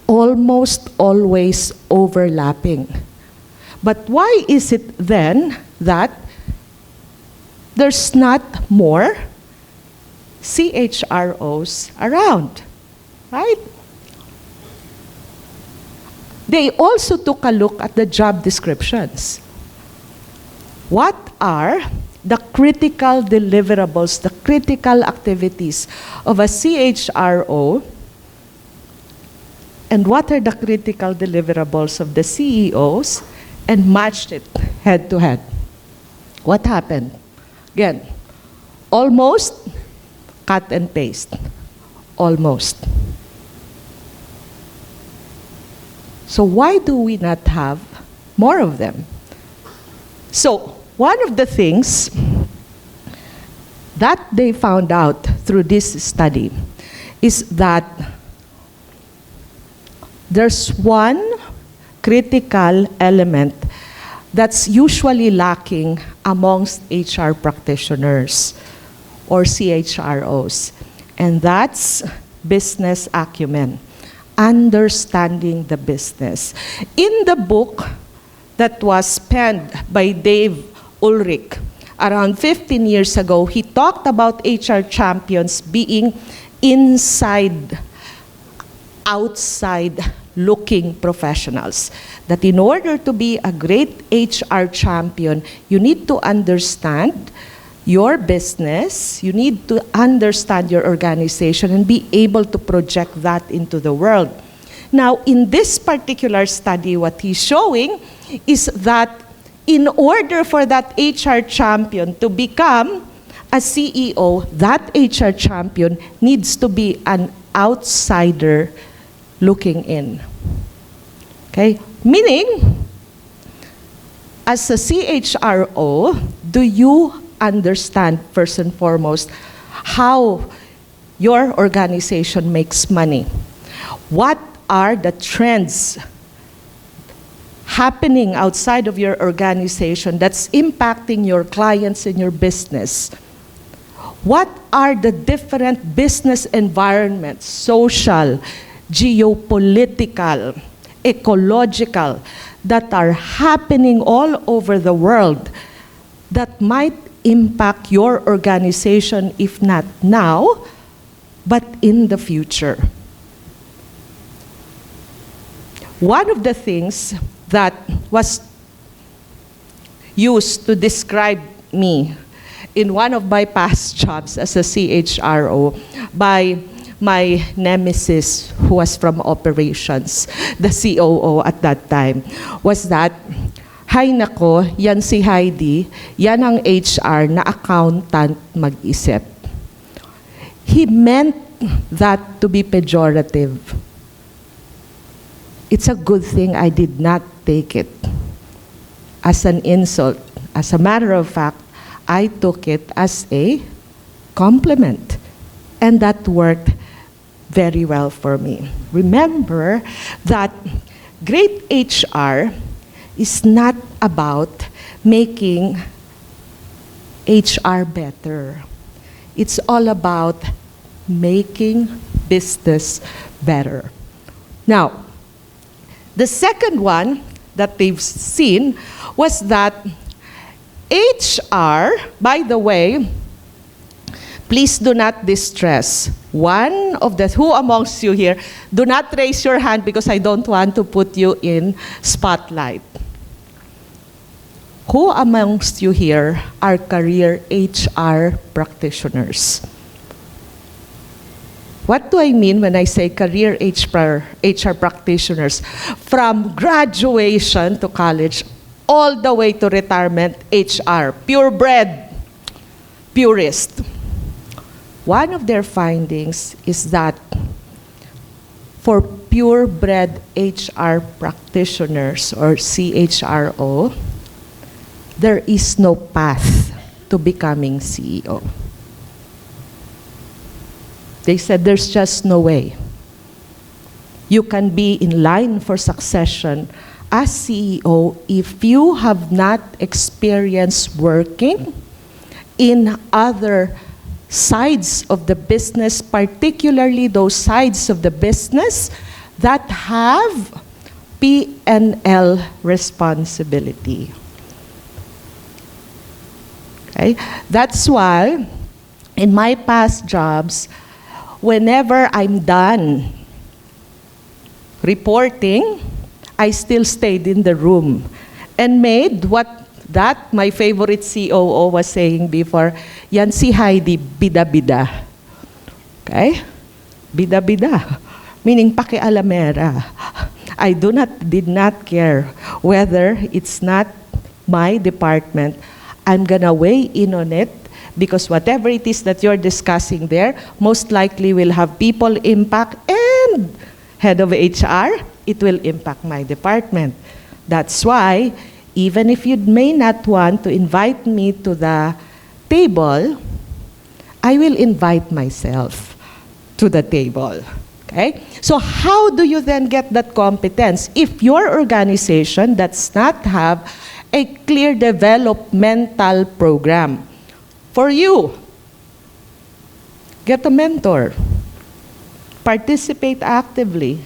almost always overlapping. But why is it then that there's not more CHROs around, right? They also took a look at the job descriptions. What are the critical deliverables, the critical activities of a CHRO, and what are the critical deliverables of the CEOs, and matched it head to head? What happened? Again, almost cut and paste. Almost. So why do we not have more of them? So one of the things that they found out through this study is that there's one critical element that's usually lacking amongst HR practitioners or CHROs, and that's business acumen, understanding the business. In the book that was penned by Dave Ulrich around 15 years ago, he talked about HR champions being inside, outside looking professionals. That in order to be a great HR champion, you need to understand your business, you need to understand your organization and be able to project that into the world. Now, in this particular study, what he's showing is that in order for that HR champion to become a CEO, that HR champion needs to be an outsider looking in. Okay? Meaning, as a CHRO, do you understand, first and foremost, how your organization makes money? What are the trends happening outside of your organization that's impacting your clients and your business? What are the different business environments, social, geopolitical, ecological, that are happening all over the world that might impact your organization, if not now, but in the future? One of the things that was used to describe me in one of my past jobs as a CHRO by my nemesis, who was from operations, the COO at that time, was that, "Hay nako, yan si Heidi, yan ang HR na accountant mag-isip." He meant that to be pejorative. It's a good thing I did not take it as an insult. As a matter of fact, I took it as a compliment. And that worked very well for me. Remember that great HR is not about making HR better. It's all about making business better. Now, the second one that they've seen was that HR, by the way, please do not distress. Who amongst you here, do not raise your hand because I don't want to put you in spotlight. Who amongst you here are career HR practitioners? What do I mean when I say career HR practitioners? From graduation to college, all the way to retirement, HR, purebred, purist. One of their findings is that for purebred HR practitioners, or CHRO, there is no path to becoming CEO. They said there's just no way. You can be in line for succession as CEO if you have not experienced working in other sides of the business, particularly those sides of the business that have P&L responsibility. Okay? That's why in my past jobs, whenever I'm done reporting, I still stayed in the room and made what that my favorite COO was saying before, yan si Heidi, bida-bida. Okay? Bida-bida. Meaning pakialamera. I did not care whether it's not my department. I'm gonna weigh in on it because whatever it is that you're discussing there, most likely will have people impact, and head of HR, it will impact my department. That's why, even if you may not want to invite me to the table, I will invite myself to the table. Okay? So how do you then get that competence? If your organization does not have a clear developmental program for you, get a mentor. Participate actively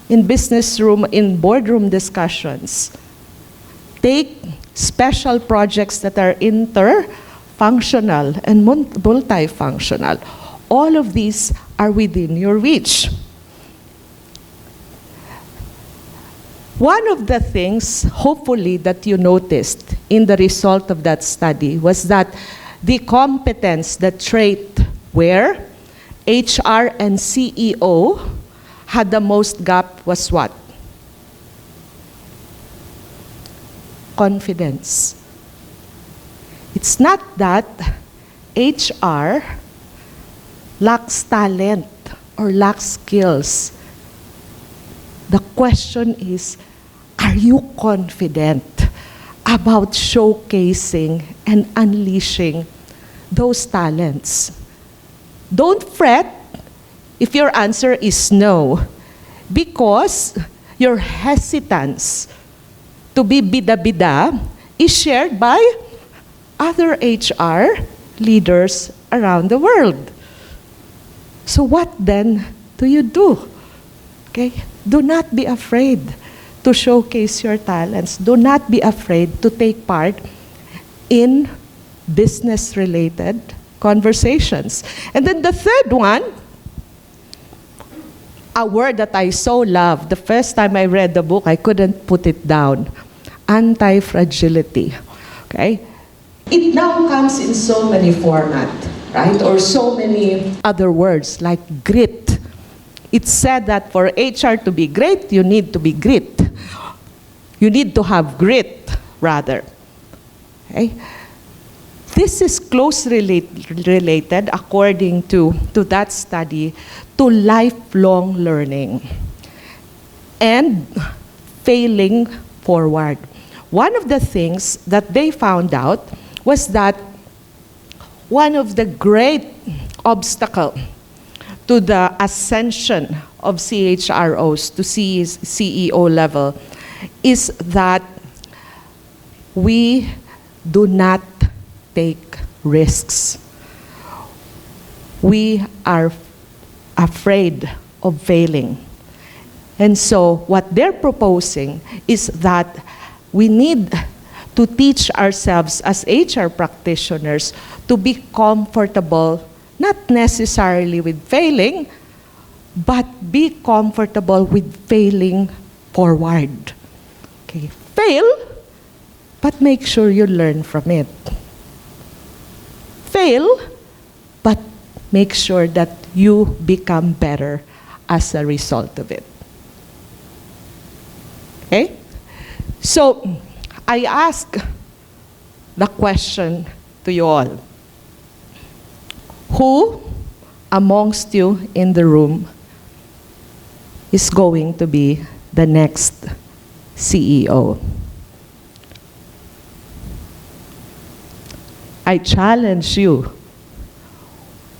in in boardroom discussions. Take special projects that are interfunctional and multifunctional. All of these are within your reach. One of the things, hopefully, that you noticed in the result of that study was that the competence, the trait where HR and CEO had the most gap was what? Confidence. It's not that HR lacks talent or lacks skills. The question is, are you confident about showcasing and unleashing those talents? Don't fret if your answer is no, because your hesitance to be bida-bida is shared by other HR leaders around the world. So what then do you do? Okay? Do not be afraid to showcase your talents. Do not be afraid to take part in business-related conversations. And then the third one, a word that I so love. The first time I read the book, I couldn't put it down. Anti-fragility. Okay? It now comes in so many formats, right? Or so many other words like grit. It's said that for HR to be great, you need to be grit. You need to have grit, rather. Okay? This is closely related, according to that study, to lifelong learning and failing forward. One of the things that they found out was that one of the great obstacles to the ascension of CHROs to CEO level is that we do not take risks. We are afraid of failing. And so what they're proposing is that we need to teach ourselves as HR practitioners to be comfortable, not necessarily with failing, but be comfortable with failing forward. Okay, fail, but make sure you learn from it. Fail, but make sure that you become better as a result of it. Okay? So, I ask the question to you all. Who amongst you in the room is going to be the next CEO? I challenge you.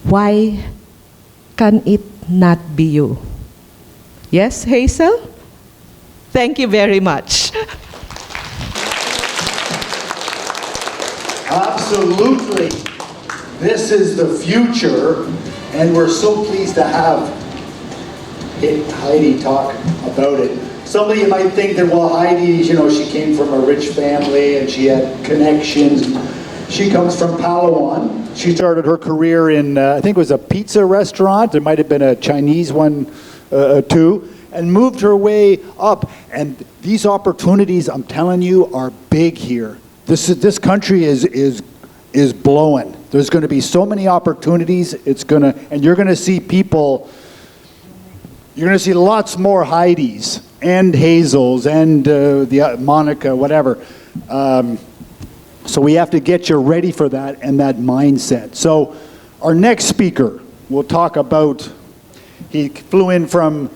Why can it not be you? Yes, Hazel? Thank you very much. Absolutely. This is the future, and we're so pleased to have Heidi talk about it. Some of you might think that, well, Heidi, you know, she came from a rich family and she had connections. She comes from Palawan. She started her career in, I think it was a pizza restaurant. There might have been a Chinese one too, and moved her way up. And these opportunities, I'm telling you, are big here. This country is blowing. There's going to be so many opportunities. And you're going to see people. You're going to see lots more Heidis and Hazels and the Monica, whatever. So we have to get you ready for that and that mindset. So our next speaker will talk about. He flew in from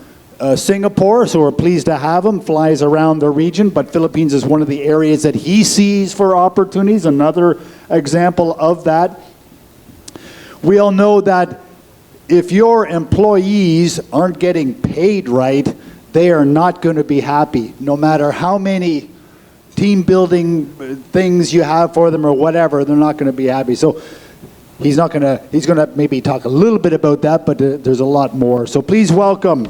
Singapore, so we're pleased to have him. Flies around the region, but Philippines is one of the areas that he sees for opportunities. Another example of that. We all know that if your employees aren't getting paid right, they are not going to be happy, no matter how many team building things you have for them or whatever. They're not going to be happy. So he's going to maybe talk a little bit about that, but there's a lot more. So please welcome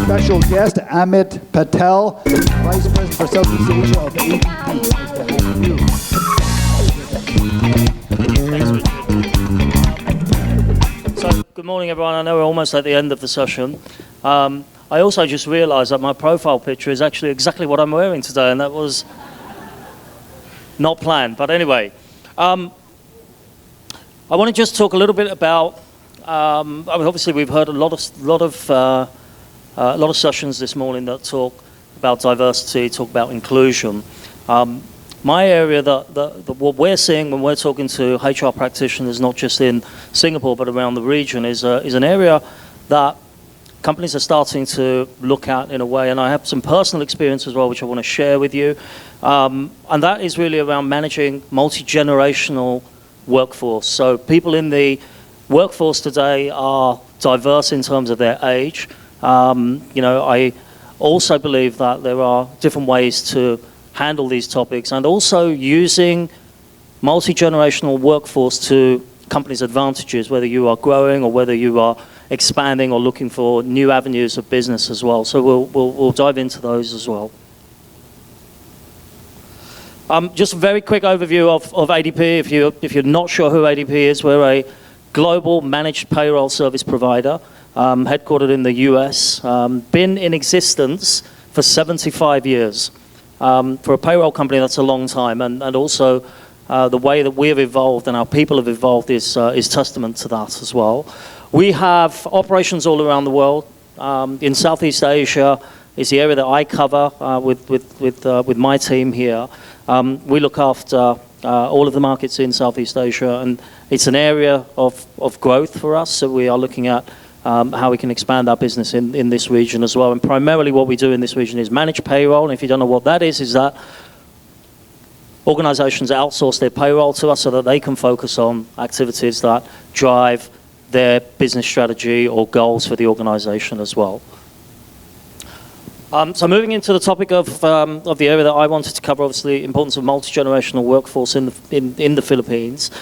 special guest Amit Patel, Vice President for Southeast Asia of ADP. So, good morning, everyone. I know we're almost at the end of the session. I also just realized that my profile picture is actually exactly what I'm wearing today, and that was not planned. But anyway, I want to just talk a little bit about, obviously we've heard a lot of sessions this morning that talk about diversity, talk about inclusion. My area, what we're seeing when we're talking to HR practitioners, not just in Singapore but around the region, is an area that companies are starting to look at in a way, and I have some personal experience as well, which I want to share with you. And that is really around managing multi-generational workforce. So people in the workforce today are diverse in terms of their age. I also believe that there are different ways to handle these topics, and also using multi-generational workforce to companies' advantages, whether you are growing or whether you are expanding or looking for new avenues of business as well. So we'll dive into those as well. Just a very quick overview of ADP. If you're not sure who ADP is, we're a global managed payroll service provider, headquartered in the US, been in existence for 75 years. For a payroll company, that's a long time, and also the way that we have evolved and our people have evolved is testament to that as well. We have operations all around the world. In Southeast Asia is the area that I cover with my team here. We look after all of the markets in Southeast Asia, and it's an area of growth for us, so we are looking at how we can expand our business in this region as well. And primarily what we do in this region is manage payroll, and if you don't know what that is that organizations outsource their payroll to us so that they can focus on activities that drive their business strategy or goals for the organization as well. So moving into the topic of the area that I wanted to cover, obviously, the importance of multi-generational workforce in the Philippines.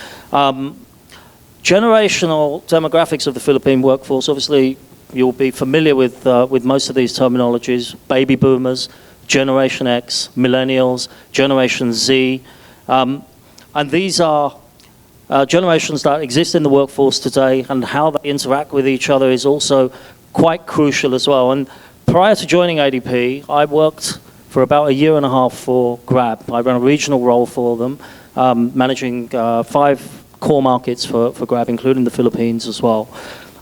Generational demographics of the Philippine workforce, obviously, you'll be familiar with most of these terminologies: baby boomers, Generation X, millennials, Generation Z. And these are generations that exist in the workforce today, and how they interact with each other is also quite crucial as well. And prior to joining ADP, I worked for about a year and a half for Grab. I ran a regional role for them, managing 5 core markets for Grab, including the Philippines as well.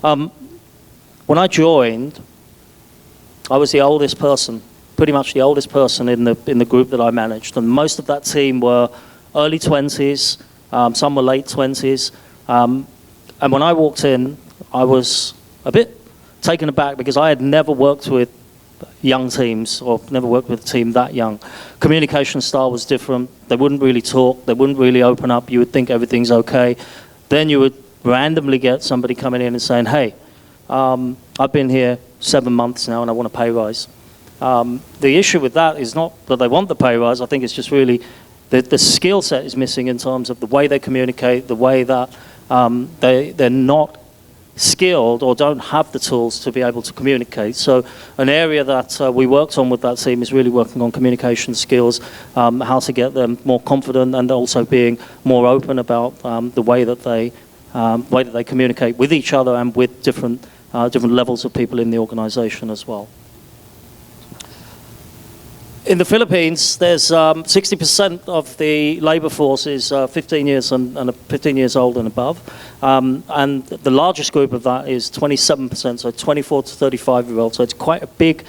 When I joined, I was the oldest person, pretty much the oldest person in the group that I managed, and most of that team were early 20s, some were late 20s, and when I walked in, I was a bit taken aback because I had never worked with young teams, or never worked with a team that young. Communication style was different. They wouldn't really talk. They wouldn't really open up. You would think everything's okay. Then you would randomly get somebody coming in and saying, hey, I've been here 7 months now and I want a pay rise. The issue with that is not that they want the pay rise. I think it's just really the skill set is missing in terms of the way they communicate, the way that they're not skilled or don't have the tools to be able to communicate. So an area that we worked on with that team is really working on communication skills, how to get them more confident, and also being more open about the way that they communicate with each other and with different levels of people in the organization as well. In the Philippines, there's 60% of the labor force is 15 years and 15 years old and above, and the largest group of that is 27%, so 24 to 35-year-olds. So it's quite a big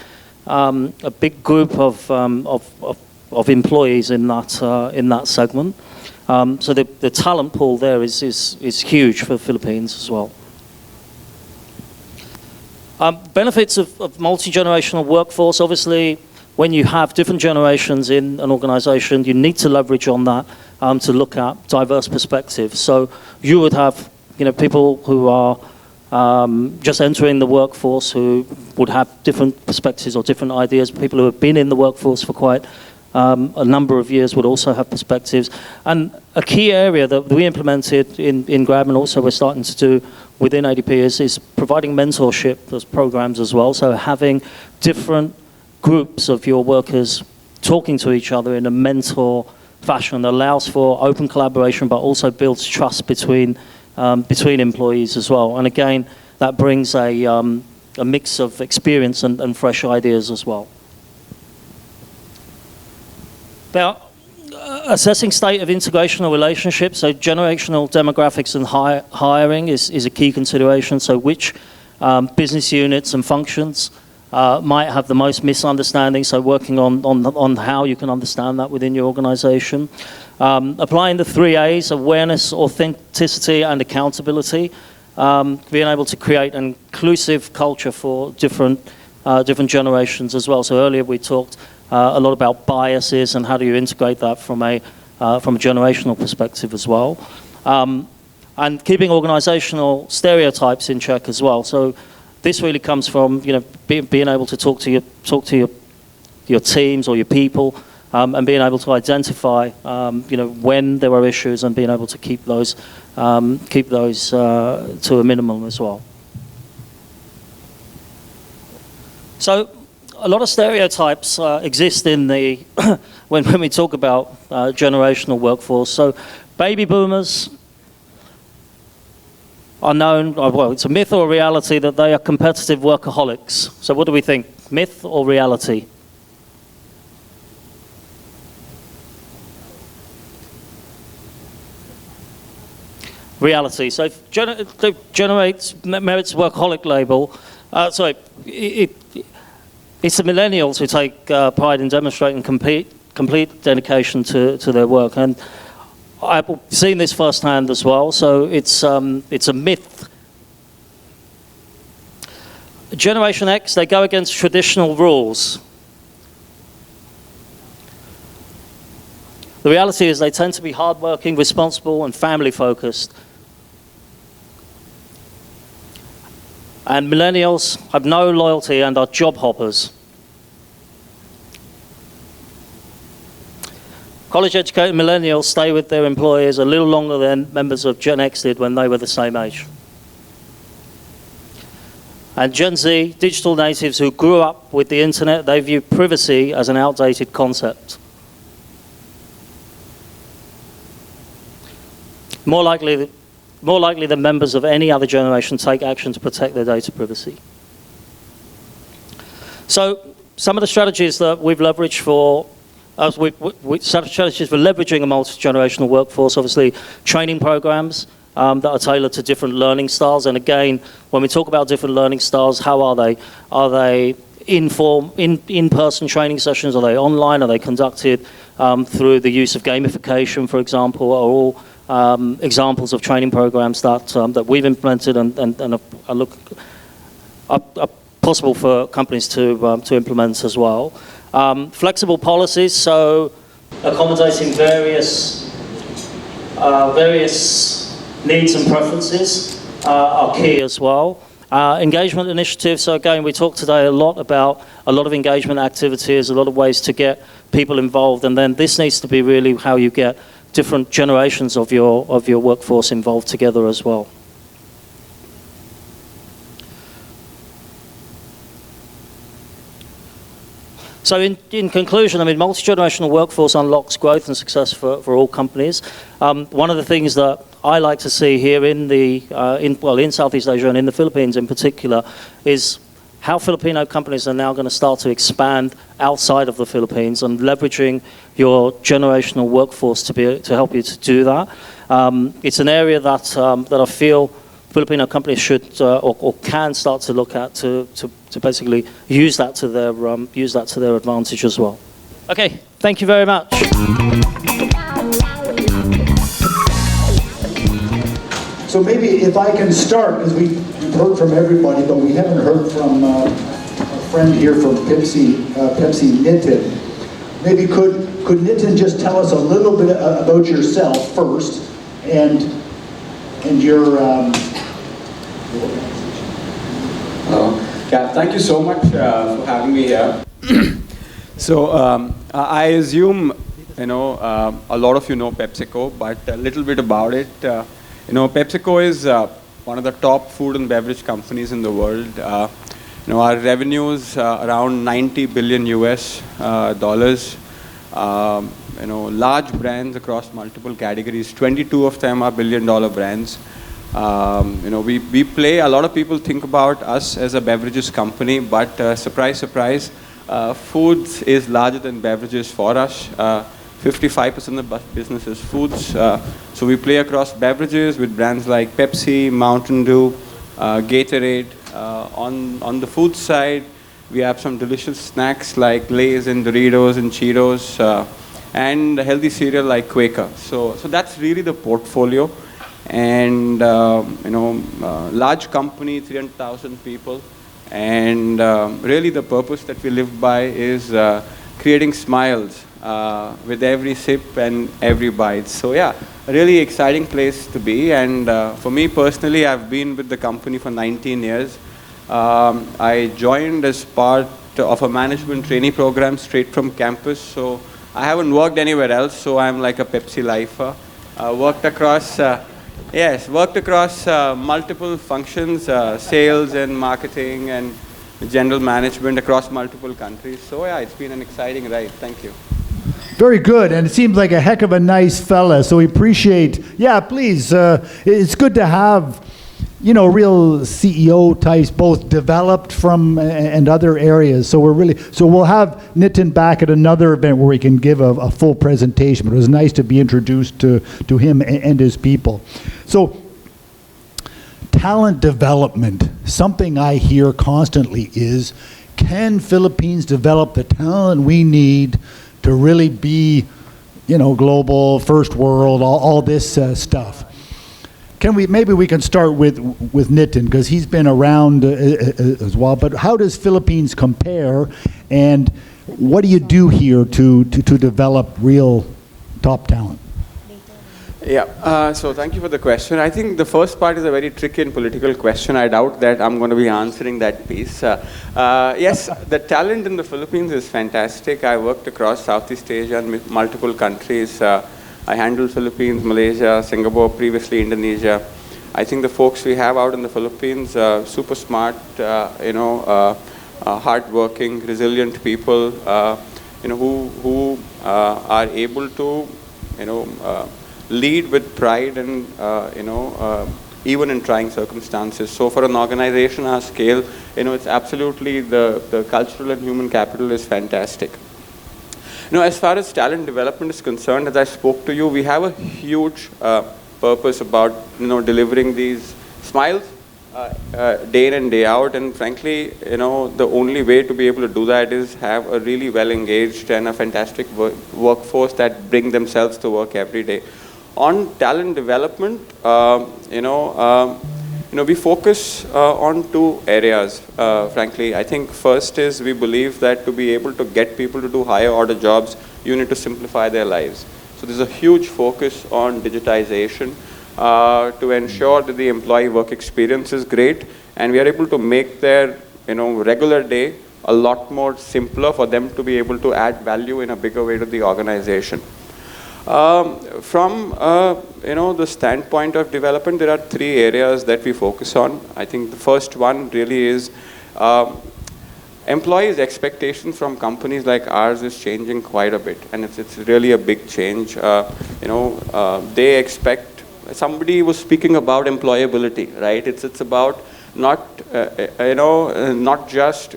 group of employees in that segment. So the talent pool there is huge for the Philippines as well. Benefits of multi-generational workforce, obviously. When you have different generations in an organization, you need to leverage on that to look at diverse perspectives. So you would have, people who are just entering the workforce who would have different perspectives or different ideas. People who have been in the workforce for quite a number of years would also have perspectives. And a key area that we implemented in Grab, and also we're starting to do within ADP, is providing mentorship, those programs as well. So having different groups of your workers talking to each other in a mentor fashion that allows for open collaboration, but also builds trust between employees as well. And again, that brings a mix of experience and fresh ideas as well. Now, assessing state of integrational relationships, so generational demographics and hiring is a key consideration. So which business units and functions might have the most misunderstanding, so working on how you can understand that within your organization. Applying the 3 A's, awareness, authenticity, and accountability. Being able to create an inclusive culture for different generations as well. So earlier we talked a lot about biases and how do you integrate that from a generational perspective as well. And keeping organizational stereotypes in check as well. So this really comes from being able to talk to your teams or your people, and being able to identify when there are issues and being able to keep those to a minimum as well. So a lot of stereotypes exist in the when we talk about generational workforce. So baby boomers are known, well, it's a myth or a reality that they are competitive workaholics. So what do we think? Myth or reality? Reality. So if generates merits workaholic label. It's the millennials who take pride in demonstrating complete dedication to their work, and I've seen this firsthand as well. So it's a myth. Generation X, they go against traditional rules. The reality is they tend to be hardworking, responsible, and family-focused. And millennials have no loyalty and are job hoppers. College-educated millennials stay with their employers a little longer than members of Gen X did when they were the same age. And Gen Z, digital natives who grew up with the internet, they view privacy as an outdated concept. More likely than members of any other generation take action to protect their data privacy. So some of the strategies that we've leveraged for strategies for leveraging a multi-generational workforce, obviously training programs that are tailored to different learning styles. And again, when we talk about different learning styles, how are they? Are they in-person training sessions? Are they online? Are they conducted through the use of gamification, for example? Are all examples of training programs that we've implemented and are possible for companies to implement as well. Flexible policies, so accommodating various needs and preferences are key as well. Engagement initiatives, so again, we talked today a lot about a lot of engagement activities, a lot of ways to get people involved, and then this needs to be really how you get different generations of your workforce involved together as well. So in conclusion, I mean, multi-generational workforce unlocks growth and success for all companies. One of the things that I like to see here in Southeast Asia and in the Philippines in particular is how Filipino companies are now going to start to expand outside of the Philippines and leveraging your generational workforce to help you to do that. It's an area that I feel Filipino companies should or can start to look at to basically use that to their advantage as well. Okay, thank you very much. So maybe if I can start, because we've heard from everybody, but we haven't heard from a friend here from Pepsi, Nitin. Maybe could Nitin just tell us a little bit about yourself first, and your thank you so much for having me here. So I assume a lot of you know PepsiCo, but a little bit about it. PepsiCo is one of the top food and beverage companies in the world. Our revenues around $90 billion US dollars. Large brands across multiple categories. 22 of them are billion-dollar brands. We play. A lot of people think about us as a beverages company, but surprise, surprise, foods is larger than beverages for us. 55% of the business is foods. So we play across beverages with brands like Pepsi, Mountain Dew, Gatorade. On the food side, we have some delicious snacks like Lay's and Doritos and Cheetos, and healthy cereal like Quaker. So that's really the portfolio. And large company, 300,000 people, and really the purpose that we live by is creating smiles with every sip and every bite. So yeah, a really exciting place to be. And for me personally, I've been with the company for 19 years. I joined as part of a management trainee program straight from campus. So I haven't worked anywhere else. So I'm like a Pepsi lifer. Worked across multiple functions, sales and marketing and general management across multiple countries. So yeah, it's been an exciting ride. Thank you. Very good, and it seems like a heck of a nice fella, so we appreciate, please, it's good to have, real CEO types, both developed from and other areas. So we'll have Nitin back at another event where we can give a full presentation, but it was nice to be introduced to him and his people. So talent development, something I hear constantly is, can Philippines develop the talent we need to really be, global, first world, all this stuff? Maybe we can start with Nitin, because he's been around as well. But how does Philippines compare, and what do you do here to develop real top talent? Yeah, so thank you for the question. I think the first part is a very tricky and political question. I doubt that I'm going to be answering that piece. Yes, the talent in the Philippines is fantastic. I worked across Southeast Asia and multiple countries. I handled Philippines, Malaysia, Singapore, previously Indonesia. I think the folks we have out in the Philippines, super smart, hardworking, resilient people, who are able to, lead with pride and, even in trying circumstances. So for an organization our scale, it's absolutely the cultural and human capital is fantastic. As far as talent development is concerned, as I spoke to you, we have a huge purpose about, delivering these smiles day in and day out. And frankly, the only way to be able to do that is have a really well-engaged and a fantastic workforce that bring themselves to work every day. On talent development, we focus on two areas, frankly. I think first is we believe that to be able to get people to do higher order jobs, you need to simplify their lives. So there's a huge focus on digitization to ensure that the employee work experience is great, and we are able to make their regular day a lot more simpler for them to be able to add value in a bigger way to the organization. From the standpoint of development, there are three areas that we focus on. I think the first one really is employees' expectations from companies like ours is changing quite a bit, and it's really a big change. They expect, somebody was speaking about employability, right? It's about not just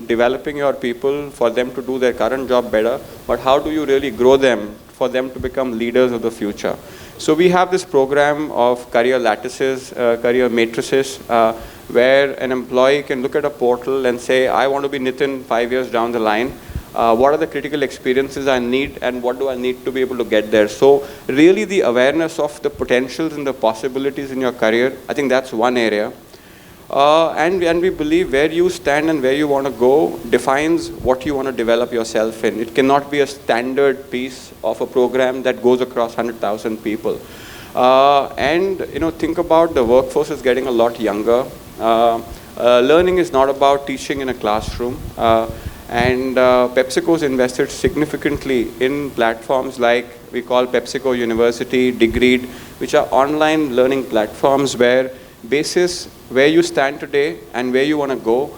developing your people for them to do their current job better, but how do you really grow them for them to become leaders of the future. So we have this program of career lattices, career matrices, where an employee can look at a portal and say, I want to be Nitin 5 years down the line. What are the critical experiences I need, and what do I need to be able to get there? So really the awareness of the potentials and the possibilities in your career, I think that's one area. And we believe where you stand and where you want to go defines what you want to develop yourself in. It cannot be a standard piece of a program that goes across 100,000 people. Think about the workforce is getting a lot younger. Learning is not about teaching in a classroom. PepsiCo's invested significantly in platforms like we call PepsiCo University, Degreed, which are online learning platforms where basis where you stand today and where you want to go,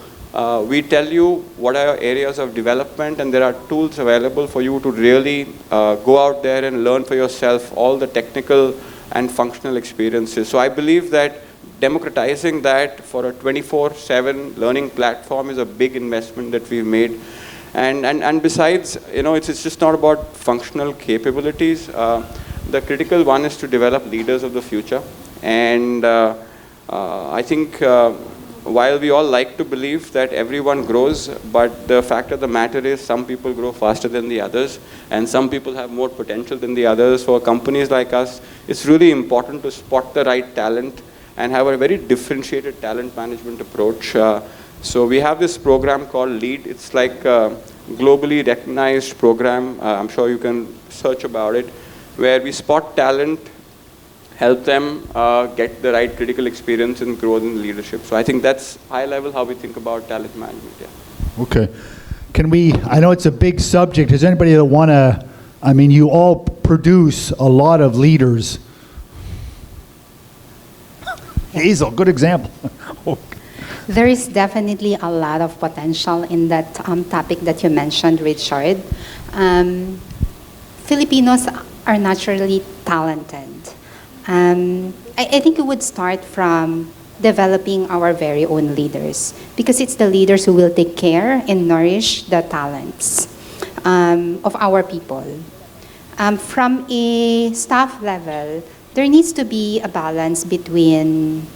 we tell you what are your areas of development, and there are tools available for you to really go out there and learn for yourself all the technical and functional experiences. So I believe that democratizing that for a 24/7 learning platform is a big investment that we've made. And besides, it's just not about functional capabilities. The critical one is to develop leaders of the future. And I think while we all like to believe that everyone grows, but the fact of the matter is some people grow faster than the others, and some people have more potential than the others. For companies like us, it's really important to spot the right talent and have a very differentiated talent management approach. So we have this program called LEAD. It's like a globally recognized program. I'm sure you can search about it, where we spot talent, help them get the right critical experience and grow in leadership. So I think that's high level how we think about talent management. Yeah. Okay. I know it's a big subject. Is anybody that want to, you all produce a lot of leaders. Hazel, good example. There is definitely a lot of potential in that topic that you mentioned, Richard. Filipinos are naturally talented. I think we would start from developing our very own leaders, because it's the leaders who will take care and nourish the talents of our people. From a staff level, there needs to be a balance between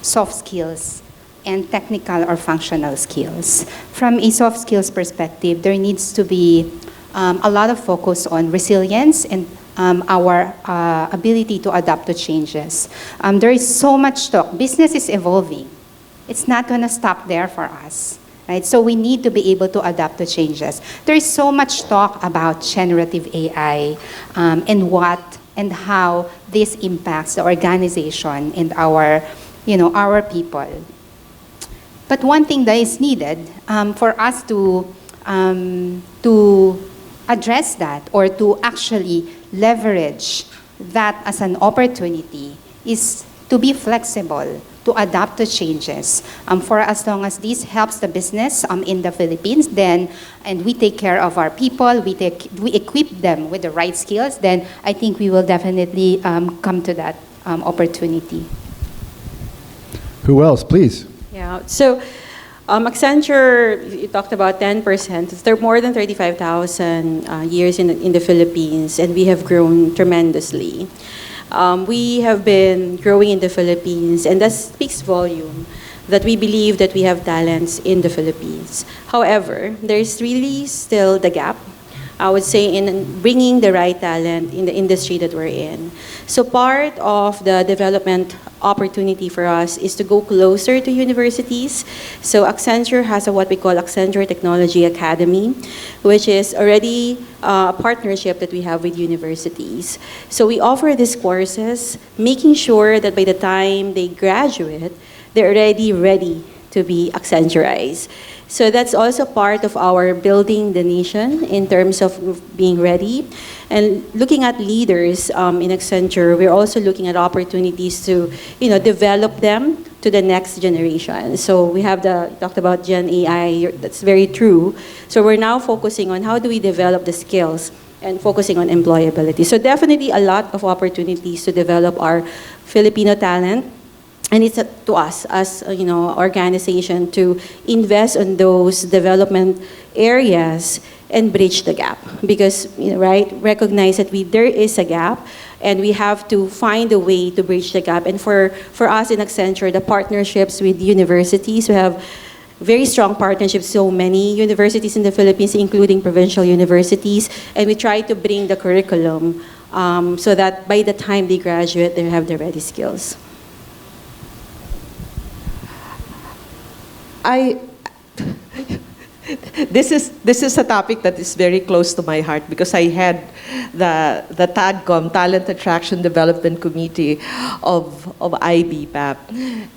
soft skills and technical or functional skills. From a soft skills perspective, there needs to be a lot of focus on resilience and our ability to adapt to changes. There is so much talk. Business is evolving. It's not going to stop there for us. right? So we need to be able to adapt to changes. There is so much talk about generative AI and what and how this impacts the organization and our, our people. But one thing that is needed for us to address that or to actually leverage that as an opportunity is to be flexible, to adapt to changes. For as long as this helps the business in the Philippines, then, and we take care of our people, we equip them with the right skills, then I think we will definitely come to that opportunity. Who else, please? Yeah, so Accenture, you talked about 10%. There are more than 35,000 years in the Philippines, and we have grown tremendously. We have been growing in the Philippines, and that speaks volume that we believe that we have talents in the Philippines. However, there's really still the gap, I would say, in bringing the right talent in the industry that we're in. So part of the development opportunity for us is to go closer to universities. So Accenture has what we call Accenture Technology Academy, which is already a partnership that we have with universities. So we offer these courses, making sure that by the time they graduate, they're already ready to be Accenturized. So that's also part of our building the nation in terms of being ready. And looking at leaders in Accenture, we're also looking at opportunities to develop them to the next generation. So we have talked about Gen AI, that's very true. So we're now focusing on how do we develop the skills and focusing on employability. So definitely a lot of opportunities to develop our Filipino talent. And it's up to us as organization to invest on those development areas and bridge the gap. Because recognize that there is a gap, and we have to find a way to bridge the gap. And for us in Accenture, the partnerships with universities, we have very strong partnerships, so many universities in the Philippines, including provincial universities, and we try to bring the curriculum so that by the time they graduate, they have the ready skills. This is a topic that is very close to my heart because I had the TADCOM, Talent Attraction Development Committee of IBPAP.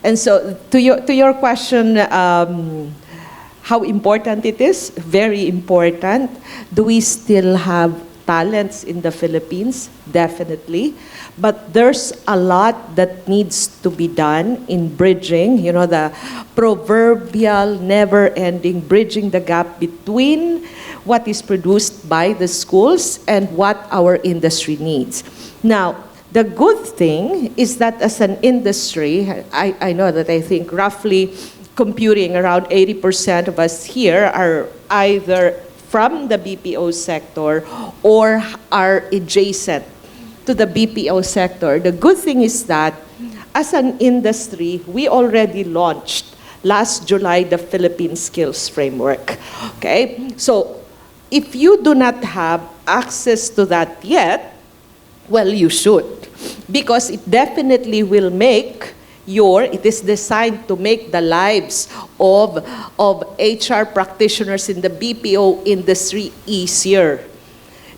And so to your question, how important it is? Very important. Do we still have talents in the Philippines? Definitely. But there's a lot that needs to be done in bridging, the proverbial never-ending bridging the gap between what is produced by the schools and what our industry needs. Now, the good thing is that as an industry, I know that I think roughly computing around 80% of us here are either from the BPO sector or are adjacent to the BPO sector. The good thing is that as an industry, we already launched last July the Philippine Skills Framework. Okay? So if you do not have access to that yet, well, you should. Because it definitely will make it is designed to make the lives of HR practitioners in the BPO industry easier.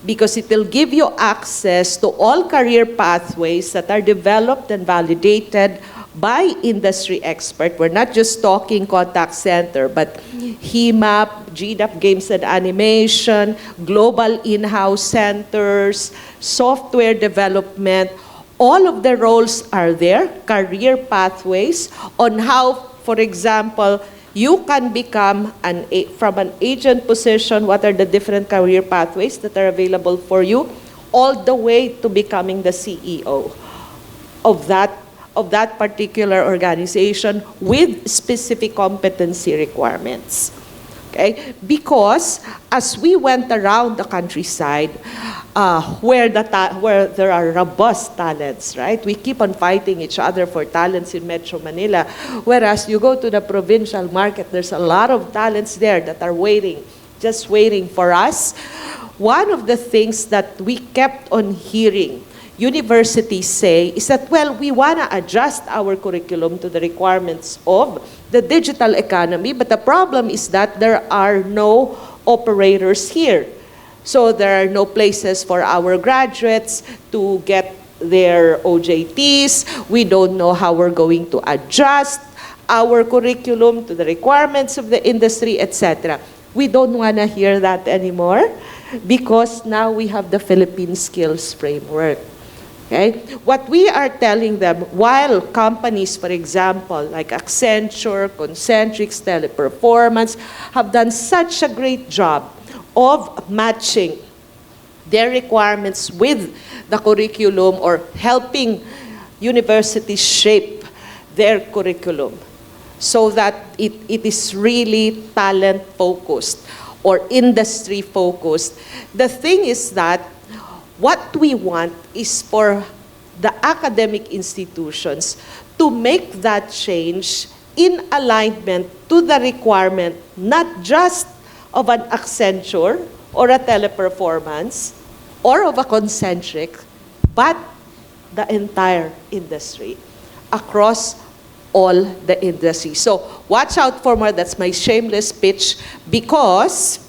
Because it will give you access to all career pathways that are developed and validated by industry experts. We're not just talking contact center, but HEMAP, GDAP Games and Animation, global in-house centers, software development. All of the roles are there, career pathways on how, for example, you can become from an agent position, what are the different career pathways that are available for you, all the way to becoming the CEO of that particular organization with specific competency requirements. Okay? Because as we went around the countryside, where there are robust talents, right? We keep on fighting each other for talents in Metro Manila. Whereas you go to the provincial market, there's a lot of talents there that are just waiting for us. One of the things that we kept on hearing, universities say is that, well, we want to adjust our curriculum to the requirements of the digital economy, but the problem is that there are no operators here. So there are no places for our graduates to get their OJTs. We don't know how we're going to adjust our curriculum to the requirements of the industry, etc. We don't want to hear that anymore because now we have the Philippine Skills Framework. Okay? What we are telling them, while companies, for example, like Accenture, Concentrix, Teleperformance, have done such a great job of matching their requirements with the curriculum or helping universities shape their curriculum so that it is really talent-focused or industry-focused. The thing is that what we want is for the academic institutions to make that change in alignment to the requirement not just of an Accenture or a Teleperformance or of a Concentric, but the entire industry across all the industry. So watch out for more. That's my shameless pitch, because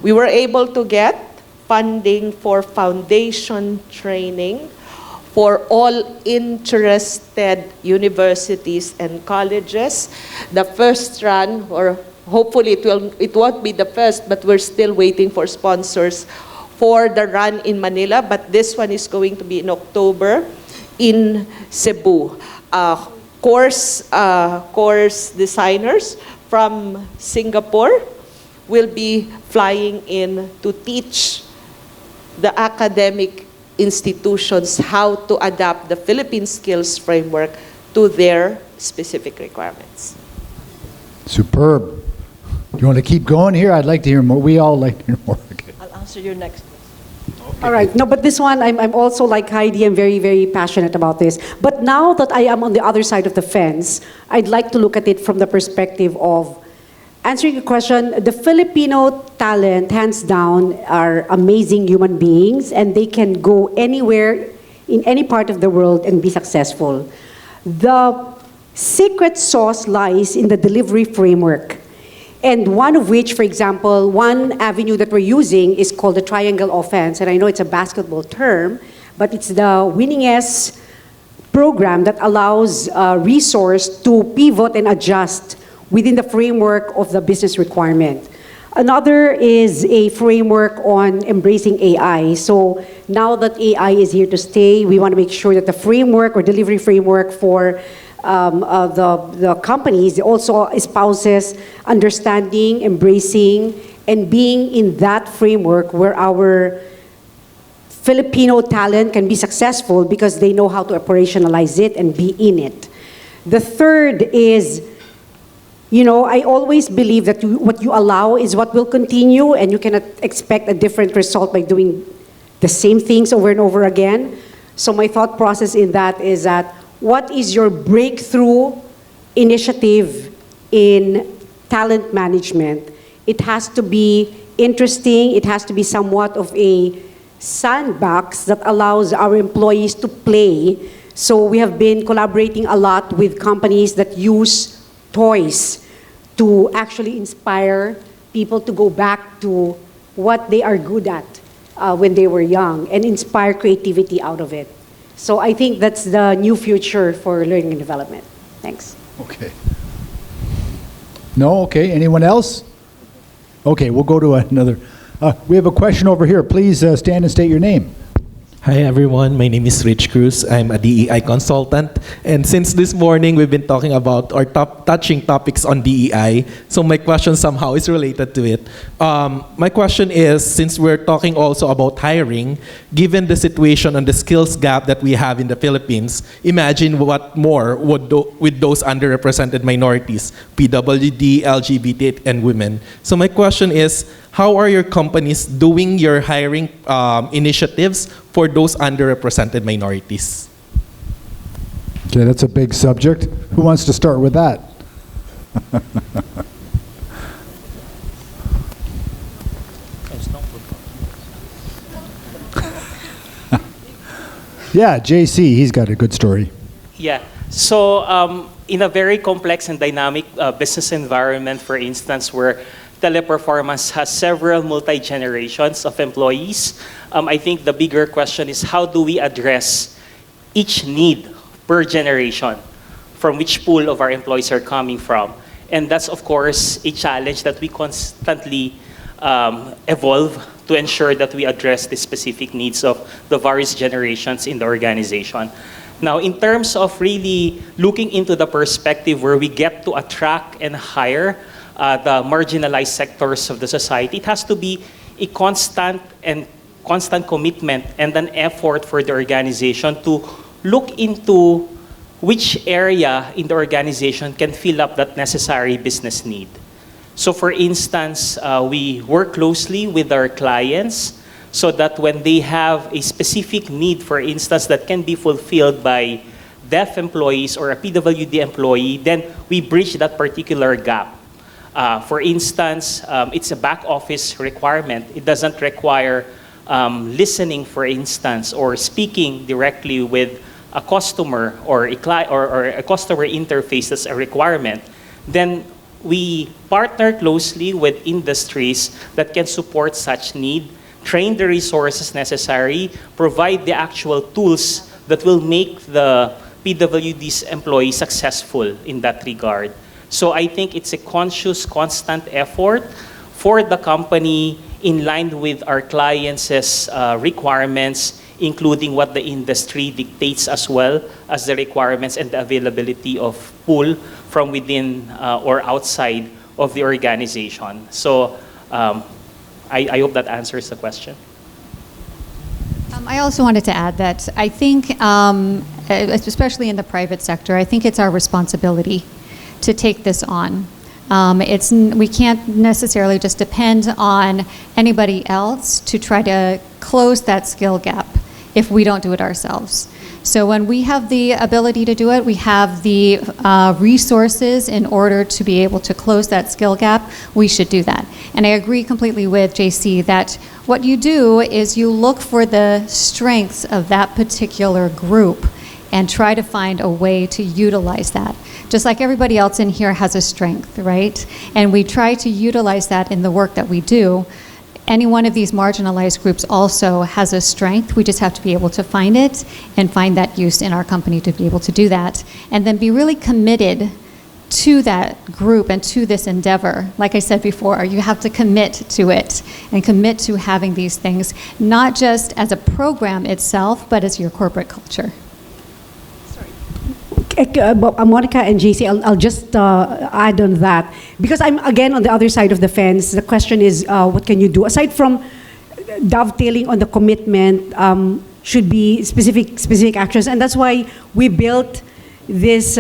we were able to get funding for foundation training for all interested universities and colleges. The first run, or hopefully it won't be the first, but we're still waiting for sponsors for the run in Manila, but this one is going to be in October in Cebu. Course designers from Singapore will be flying in to teach the academic institutions how to adapt the Philippine Skills Framework to their specific requirements. Superb. You want to keep going here? I'd like to hear more. We all like to hear more. I'll answer your next question. All right. No, but this one, I'm also like Heidi, I'm very, very passionate about this. But now that I am on the other side of the fence, I'd like to look at it from the perspective of answering your question. The Filipino talent, hands down, are amazing human beings, and they can go anywhere in any part of the world and be successful. The secret sauce lies in the delivery framework. And one of which, for example, one avenue that we're using is called the triangle offense. And I know it's a basketball term, but it's the winningest program that allows resource to pivot and adjust within the framework of the business requirement. Another is a framework on embracing AI. So now that AI is here to stay, we want to make sure that the framework or delivery framework for the companies also espouses understanding, embracing, and being in that framework where our Filipino talent can be successful because they know how to operationalize it and be in it. The third is, you know, I always believe that what you allow is what will continue, and you cannot expect a different result by doing the same things over and over again. So my thought process in that is that, what is your breakthrough initiative in talent management? It has to be interesting. It has to be somewhat of a sandbox that allows our employees to play. So we have been collaborating a lot with companies that use toys to actually inspire people to go back to what they are good at when they were young and inspire creativity out of it. So I think that's the new future for learning and development. Thanks. Okay. No? Okay. Anyone else? Okay, we'll go to another. We have a question over here. Please stand and state your name. Hi everyone, my name is Rich Cruz. I'm a DEI consultant, and since this morning we've been talking about or touching topics on DEI, so my question somehow is related to it. My question is, since we're talking also about hiring, given the situation and the skills gap that we have in the Philippines, imagine what more would with those underrepresented minorities, PWD, LGBT, and women. So my question is, how are your companies doing your hiring initiatives for those underrepresented minorities? Okay, that's a big subject. Who wants to start with that? Yeah, JC, he's got a good story. Yeah. So in a very complex and dynamic business environment, for instance, where Teleperformance has several multi-generations of employees, I think the bigger question is how do we address each need per generation, from which pool of our employees are coming from. And that's, of course, a challenge that we constantly evolve to ensure that we address the specific needs of the various generations in the organization. Now, in terms of really looking into the perspective where we get to attract and hire the marginalized sectors of the society, it has to be a constant commitment and an effort for the organization to look into which area in the organization can fill up that necessary business need. So for instance, we work closely with our clients so that when they have a specific need, for instance, that can be fulfilled by deaf employees or a PWD employee, then we bridge that particular gap. For instance, it's a back office requirement. It doesn't require listening, for instance, or speaking directly with a customer or a customer interface that's a requirement. Then we partner closely with industries that can support such need, train the resources necessary, provide the actual tools that will make the PWD's employee successful in that regard. So I think it's a conscious, constant effort for the company in line with our clients' requirements, including what the industry dictates as well as the requirements and the availability of pool from within or outside of the organization. So I hope that answers the question. I also wanted to add that I think, especially in the private sector, I think it's our responsibility to take this on. We can't necessarily just depend on anybody else to try to close that skill gap if we don't do it ourselves. So when we have the ability to do it, we have the resources in order to be able to close that skill gap, we should do that. And I agree completely with JC that what you do is you look for the strengths of that particular group and try to find a way to utilize that. Just like everybody else in here has a strength, right? And we try to utilize that in the work that we do. Any one of these marginalized groups also has a strength. We just have to be able to find it and find that use in our company to be able to do that. And then be really committed to that group and to this endeavor. Like I said before, you have to commit to it and commit to having these things, not just as a program itself, but as your corporate culture. Monica and JC, I'll just add on that. Because I'm, again, on the other side of the fence. The question is, what can you do? Aside from dovetailing on the commitment, should be specific actions. And that's why we built this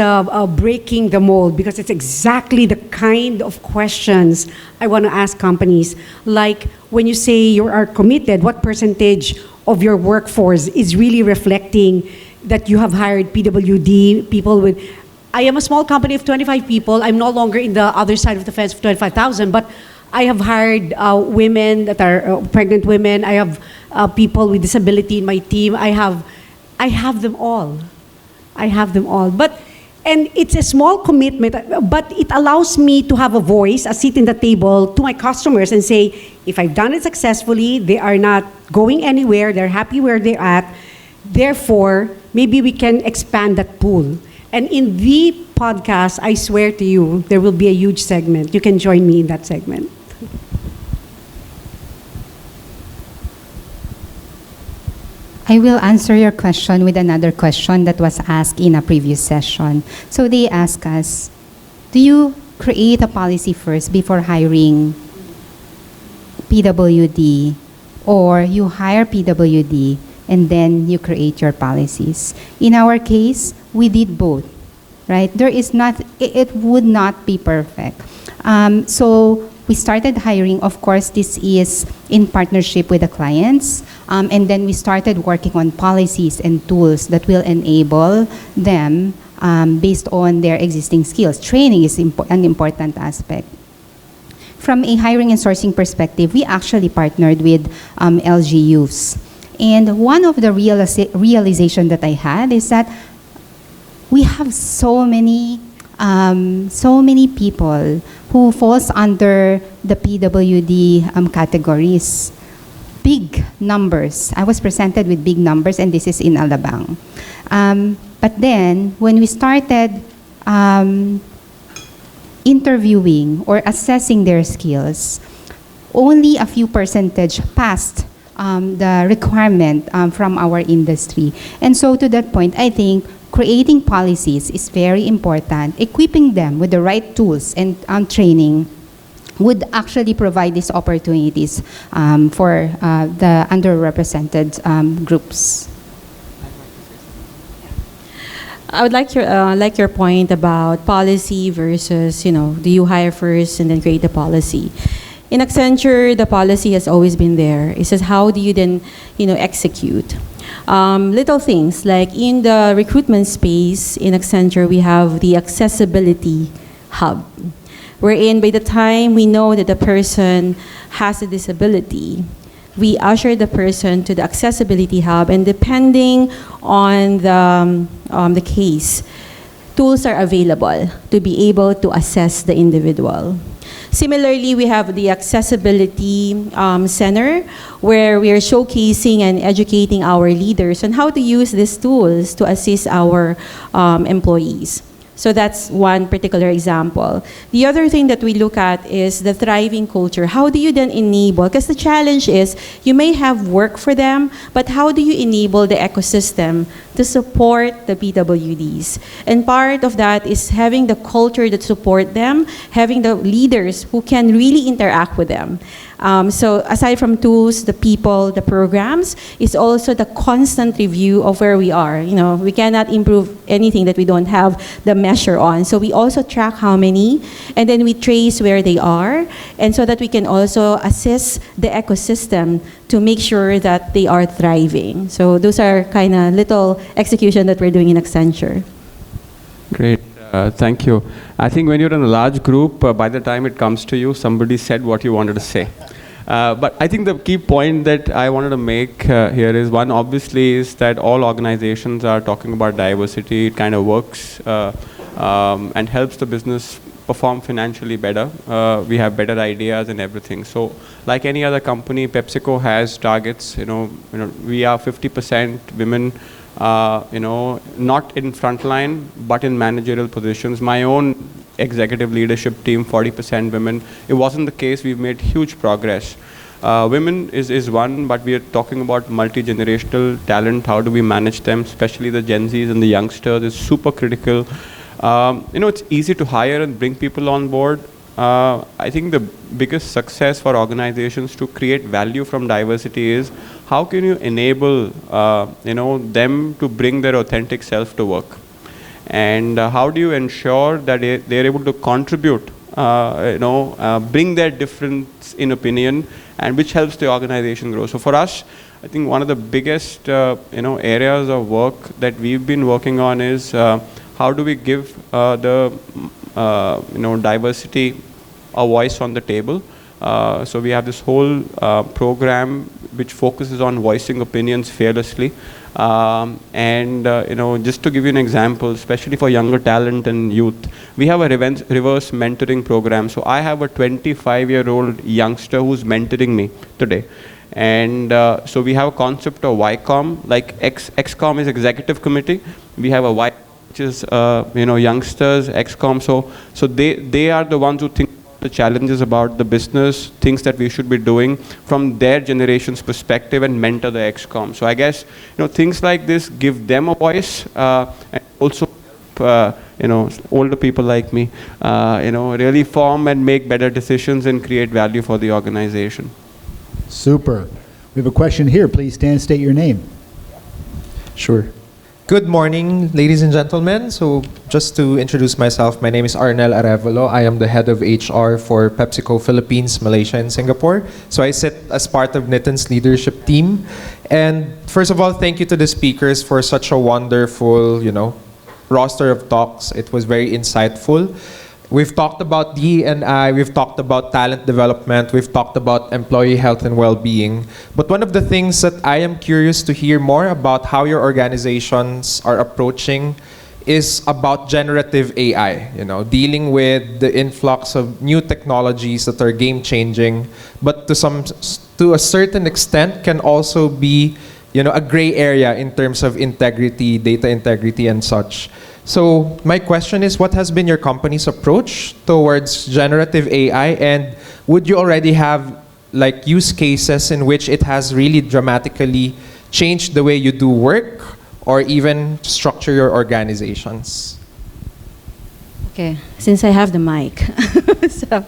breaking the mold, because it's exactly the kind of questions I want to ask companies. Like, when you say you are committed, what percentage of your workforce is really reflecting that you have hired PWD people with... I am a small company of 25 people. I'm no longer in the other side of the fence of 25,000, but I have hired women that are pregnant women. I have people with disability in my team. I have them all. I have them all. And it's a small commitment, but it allows me to have a voice, a seat in the table to my customers and say, if I've done it successfully, they are not going anywhere, they're happy where they're at, therefore, maybe we can expand that pool. And in the podcast, I swear to you, there will be a huge segment. You can join me in that segment. I will answer your question with another question that was asked in a previous session. So they ask us, do you create a policy first before hiring PWD, or you hire PWD and then you create your policies? In our case, we did both, right? It would not be perfect. So we started hiring. Of course, this is in partnership with the clients. And then we started working on policies and tools that will enable them based on their existing skills. Training is an important aspect. From a hiring and sourcing perspective, we actually partnered with LGUs. And one of the realization that I had is that we have so many people who falls under the PWD categories. Big numbers. I was presented with big numbers, and this is in Alabang. But then, when we started interviewing or assessing their skills, only a few percentage passed the requirement from our industry. And so to that point, I think creating policies is very important. Equipping them with the right tools and training would actually provide these opportunities for the underrepresented groups. I would like your point about policy versus, do you hire first and then create the policy? In Accenture, the policy has always been there. It's just how do you then, execute? Little things like in the recruitment space in Accenture, we have the accessibility hub, wherein by the time we know that the person has a disability, we usher the person to the accessibility hub, and depending on the case, tools are available to be able to assess the individual. Similarly, we have the Accessibility Center, where we are showcasing and educating our leaders on how to use these tools to assist our employees. So that's one particular example. The other thing that we look at is the thriving culture. How do you then enable? Because the challenge is you may have work for them, but how do you enable the ecosystem to support the PWDs? And part of that is having the culture that support them, having the leaders who can really interact with them. So aside from tools, the people, the programs, is also the constant review of where we are. We cannot improve anything that we don't have the measure on. So we also track how many, and then we trace where they are, and so that we can also assess the ecosystem to make sure that they are thriving. So those are kind of little execution that we're doing in Accenture. Great. Thank you. I think when you're in a large group, by the time it comes to you, somebody said what you wanted to say. But I think the key point that I wanted to make here is, one, obviously, is that all organizations are talking about diversity. It kind of works and helps the business perform financially better. We have better ideas and everything. So, like any other company, PepsiCo has targets. We are 50% women. Not in frontline, but in managerial positions. My own executive leadership team, 40% women. It wasn't the case. We've made huge progress. Women is one, but we are talking about multi-generational talent. How do we manage them, especially the Gen Zs and the youngsters, is super critical. It's easy to hire and bring people on board. I think the biggest success for organizations to create value from diversity is how can you enable them to bring their authentic self to work, and how do you ensure that they're able to contribute, bring their difference in opinion, and which helps the organization grow. So for us, I think one of the biggest areas of work that we've been working on is how do we give the diversity a voice on the table. So we have this whole program which focuses on voicing opinions fearlessly. Just to give you an example, especially for younger talent and youth, we have a reverse mentoring program. So I have a 25-year-old youngster who's mentoring me today. And so we have a concept of YCOM, like XCOM is executive committee. We have a Y, which is youngsters, XCOM. So they are the ones who think the challenges about the business, things that we should be doing from their generation's perspective, and mentor the XCOM. So I guess things like this give them a voice, and also older people like me, really form and make better decisions and create value for the organization. Super. We have a question here. Please stand, state your name. Sure. Good morning, ladies and gentlemen. So just to introduce myself, my name is Arnel Arevalo. I am the head of HR for PepsiCo Philippines, Malaysia, and Singapore. So I sit as part of Nitin's leadership team. And first of all, thank you to the speakers for such a wonderful, roster of talks. It was very insightful. we've talked about D&I, we've talked about talent development, we've talked about employee health and well-being. But one of the things that I am curious to hear more about how your organizations are approaching is about generative AI, dealing with the influx of new technologies that are game-changing, but to a certain extent can also be, a gray area in terms of integrity, data integrity, and such. So my question is, what has been your company's approach towards generative AI, and would you already have use cases in which it has really dramatically changed the way you do work or even structure your organizations? Okay, since I have the mic. So,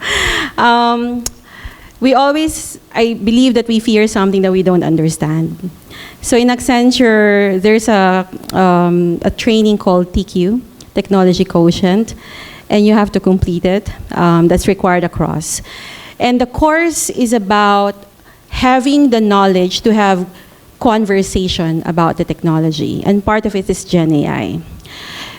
I believe that we fear something that we don't understand. So in Accenture, there's a training called TQ, Technology Quotient, and you have to complete it. That's required across. And the course is about having the knowledge to have conversation about the technology, and part of it is Gen AI.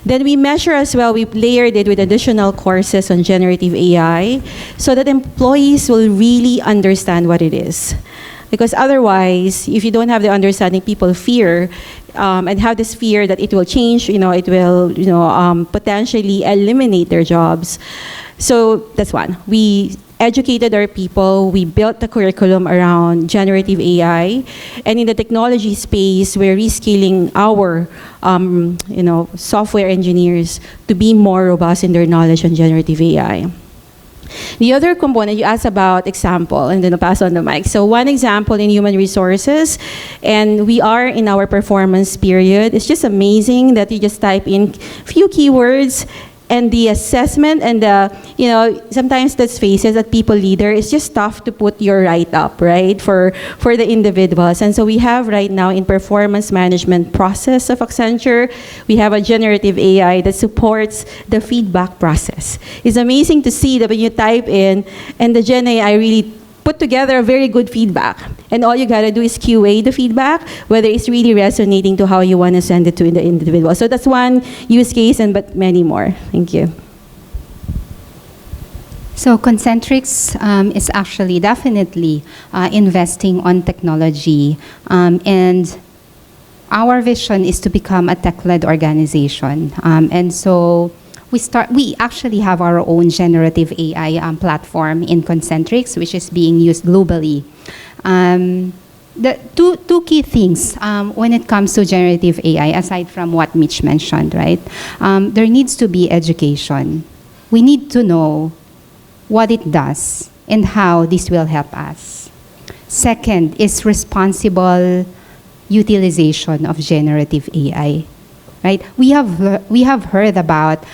Then we measure as well, we layered it with additional courses on generative AI so that employees will really understand what it is. Because otherwise, if you don't have the understanding, people fear and have this fear that it will change, it will potentially eliminate their jobs. So that's one. We educated our people, we built the curriculum around generative AI, and in the technology space, we're reskilling our software engineers to be more robust in their knowledge on generative AI. The other component, you asked about example, and then I'll pass on the mic. So one example in human resources, and we are in our performance period. It's just amazing that you just type in few keywords, and the assessment and sometimes let's face it, that people leader, it's just tough to put your write-up, right, for the individuals. And so we have right now in performance management process of Accenture, we have a generative AI that supports the feedback process. It's amazing to see that when you type in, and the Gen AI really put together a very good feedback. And all you gotta do is QA the feedback, whether it's really resonating to how you wanna send it to the individual. So that's one use case, but many more. Thank you. So Concentrix is actually definitely investing on technology, and our vision is to become a tech-led organization. And so we actually have our own generative AI platform in Concentrix, which is being used globally. The two key things when it comes to generative AI, aside from what Mitch mentioned, right? There needs to be education. We need to know what it does and how this will help us. Second is responsible utilization of generative AI. Right? We have heard about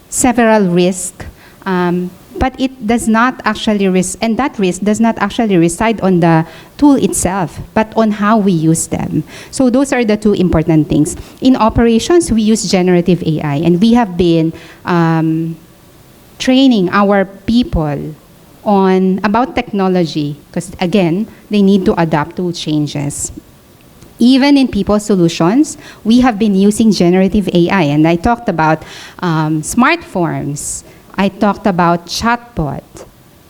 several risks, but it does not actually and that risk does not actually reside on the tool itself, but on how we use them. So those are the two important things. In operations, we use generative AI, and we have been training our people about technology, because again, they need to adapt to changes. Even in people solutions, we have been using generative AI, and I talked about smart forms. I talked about chatbot.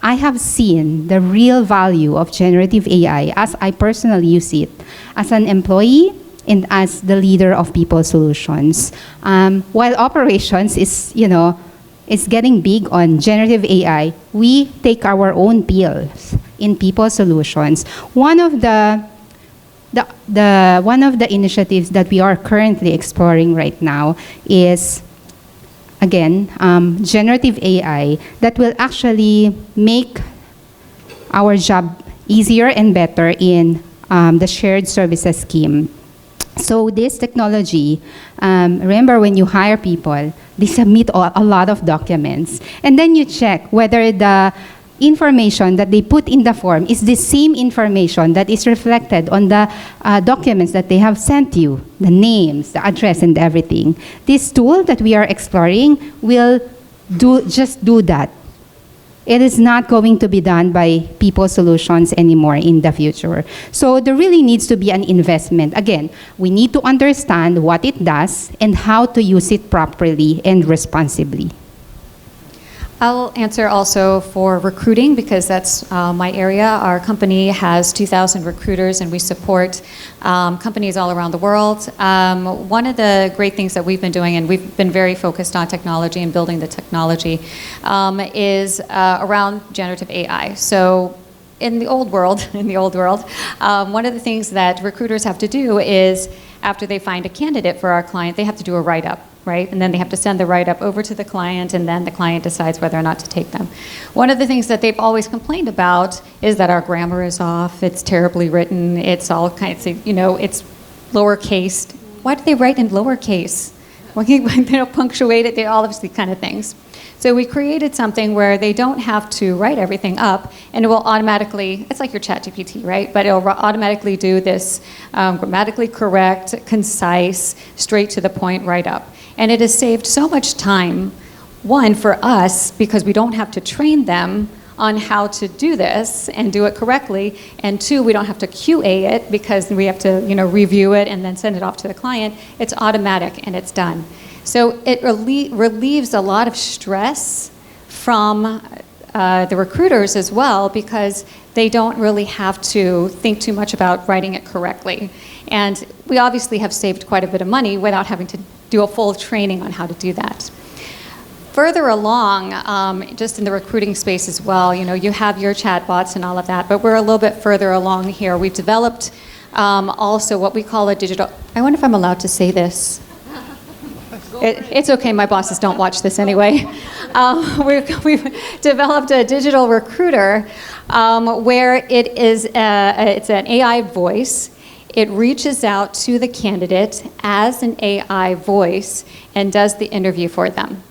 I have seen the real value of generative AI as I personally use it as an employee and as the leader of people solutions. While operations is getting big on generative AI, we take our own pills in people solutions. One of the initiatives that we are currently exploring right now is, again, generative AI that will actually make our job easier and better in the shared services scheme. So this technology, remember when you hire people, they submit a lot of documents, and then you check whether the information that they put in the form is the same information that is reflected on the documents that they have sent you, the names, the address, and everything. This tool that we are exploring will just do that. It is not going to be done by people solutions anymore in the future. So there really needs to be an investment. Again, we need to understand what it does and how to use it properly and responsibly. I'll answer also for recruiting because that's my area. Our company has 2,000 recruiters and we support companies all around the world. One of the great things that we've been doing, and we've been very focused on technology and building the technology, is around generative AI. So in the old world, one of the things that recruiters have to do is after they find a candidate for our client, they have to do a write-up. Right? And then they have to send the write-up over to the client, and then the client decides whether or not to take them. One of the things that they've always complained about is that our grammar is off, it's terribly written, it's all kinds of, it's lowercase. Why do they write in lowercase? Why can't they don't punctuate it? All of these kind of things. So we created something where they don't have to write everything up, and it will automatically, it's like your ChatGPT, right? But it'll automatically do this grammatically correct, concise, straight to the point write-up. And it has saved so much time, one, for us, because we don't have to train them on how to do this and do it correctly, and two, we don't have to QA it because we have to, review it and then send it off to the client. It's automatic and it's done. So it relieves a lot of stress from the recruiters as well because they don't really have to think too much about writing it correctly. And we obviously have saved quite a bit of money without having to do a full training on how to do that. Further along, just in the recruiting space as well, you have your chatbots and all of that, but we're a little bit further along here. We've developed also what we call a digital, I wonder if I'm allowed to say this. It's okay, my bosses don't watch this anyway. We've developed a digital recruiter where it's an AI voice. It reaches out to the candidate as an AI voice and does the interview for them.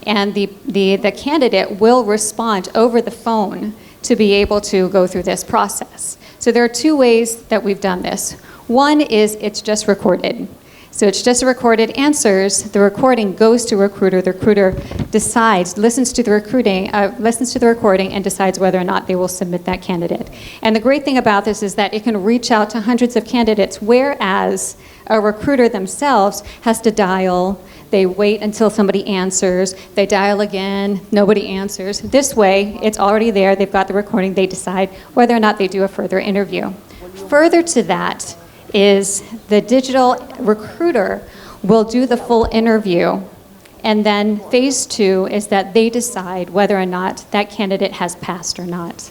And the candidate will respond over the phone to be able to go through this process. So there are two ways that we've done this. One is it's just recorded. So it's just recorded answers. The recording goes to recruiter. The recruiter listens to the recording and decides whether or not they will submit that candidate. And the great thing about this is that it can reach out to hundreds of candidates, whereas a recruiter themselves has to dial. They wait until somebody answers. They dial again. Nobody answers. This way, it's already there. They've got the recording. They decide whether or not they do a further interview. Further to that is the digital recruiter will do the full interview, and then phase two is that they decide whether or not that candidate has passed or not.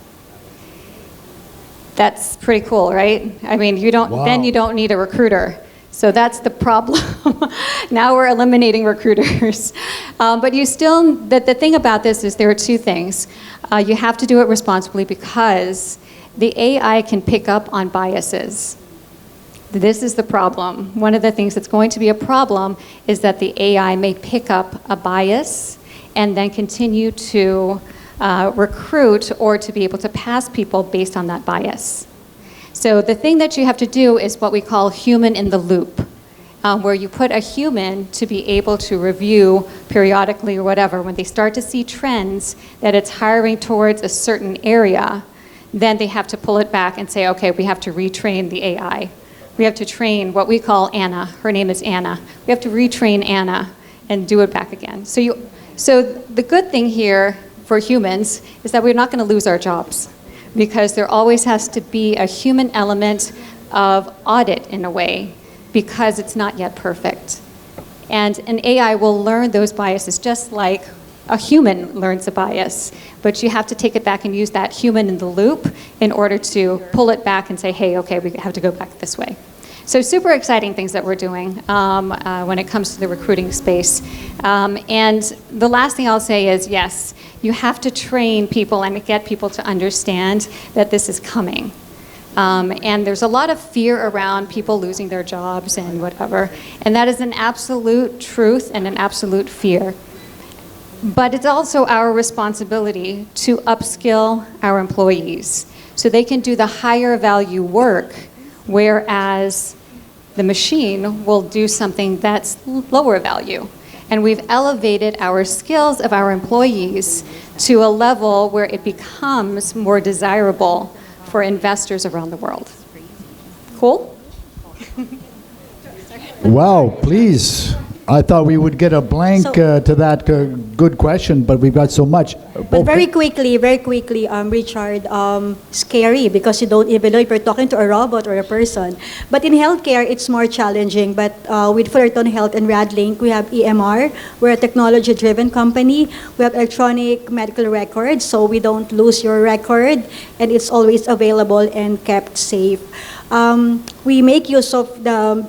That's pretty cool, right? I mean, then you don't need a recruiter. So that's the problem. Now we're eliminating recruiters. But the thing about this is there are two things. You have to do it responsibly because the AI can pick up on biases. This is the problem. One of the things that's going to be a problem is that the AI may pick up a bias and then continue to recruit or to be able to pass people based on that bias. So the thing that you have to do is what we call human in the loop, where you put a human to be able to review periodically or whatever. When they start to see trends that it's hiring towards a certain area, then they have to pull it back and say, okay, we have to retrain the AI. We have to train what we call Anna. Her name is Anna. We have to retrain Anna and do it back again. So the good thing here for humans is that we're not going to lose our jobs because there always has to be a human element of audit in a way because it's not yet perfect. And an AI will learn those biases just like a human learns a bias, but you have to take it back and use that human in the loop in order to pull it back and say, hey, okay, we have to go back this way. So super exciting things that we're doing when it comes to the recruiting space. And the last thing I'll say is, yes, you have to train people and get people to understand that this is coming. And there's a lot of fear around people losing their jobs and whatever, and that is an absolute truth and an absolute fear. But it's also our responsibility to upskill our employees so they can do the higher value work, whereas the machine will do something that's lower value. And we've elevated our skills of our employees to a level where it becomes more desirable for investors around the world. Cool? Wow, please. I thought we would get a blank to that good question, but we've got so much. But very quickly, Richard, scary because you don't even know if you're talking to a robot or a person. But in healthcare, it's more challenging. But with Fullerton Health and Radlink, we have EMR. We're a technology-driven company. We have electronic medical records, so we don't lose your record, and it's always available and kept safe. We make use of the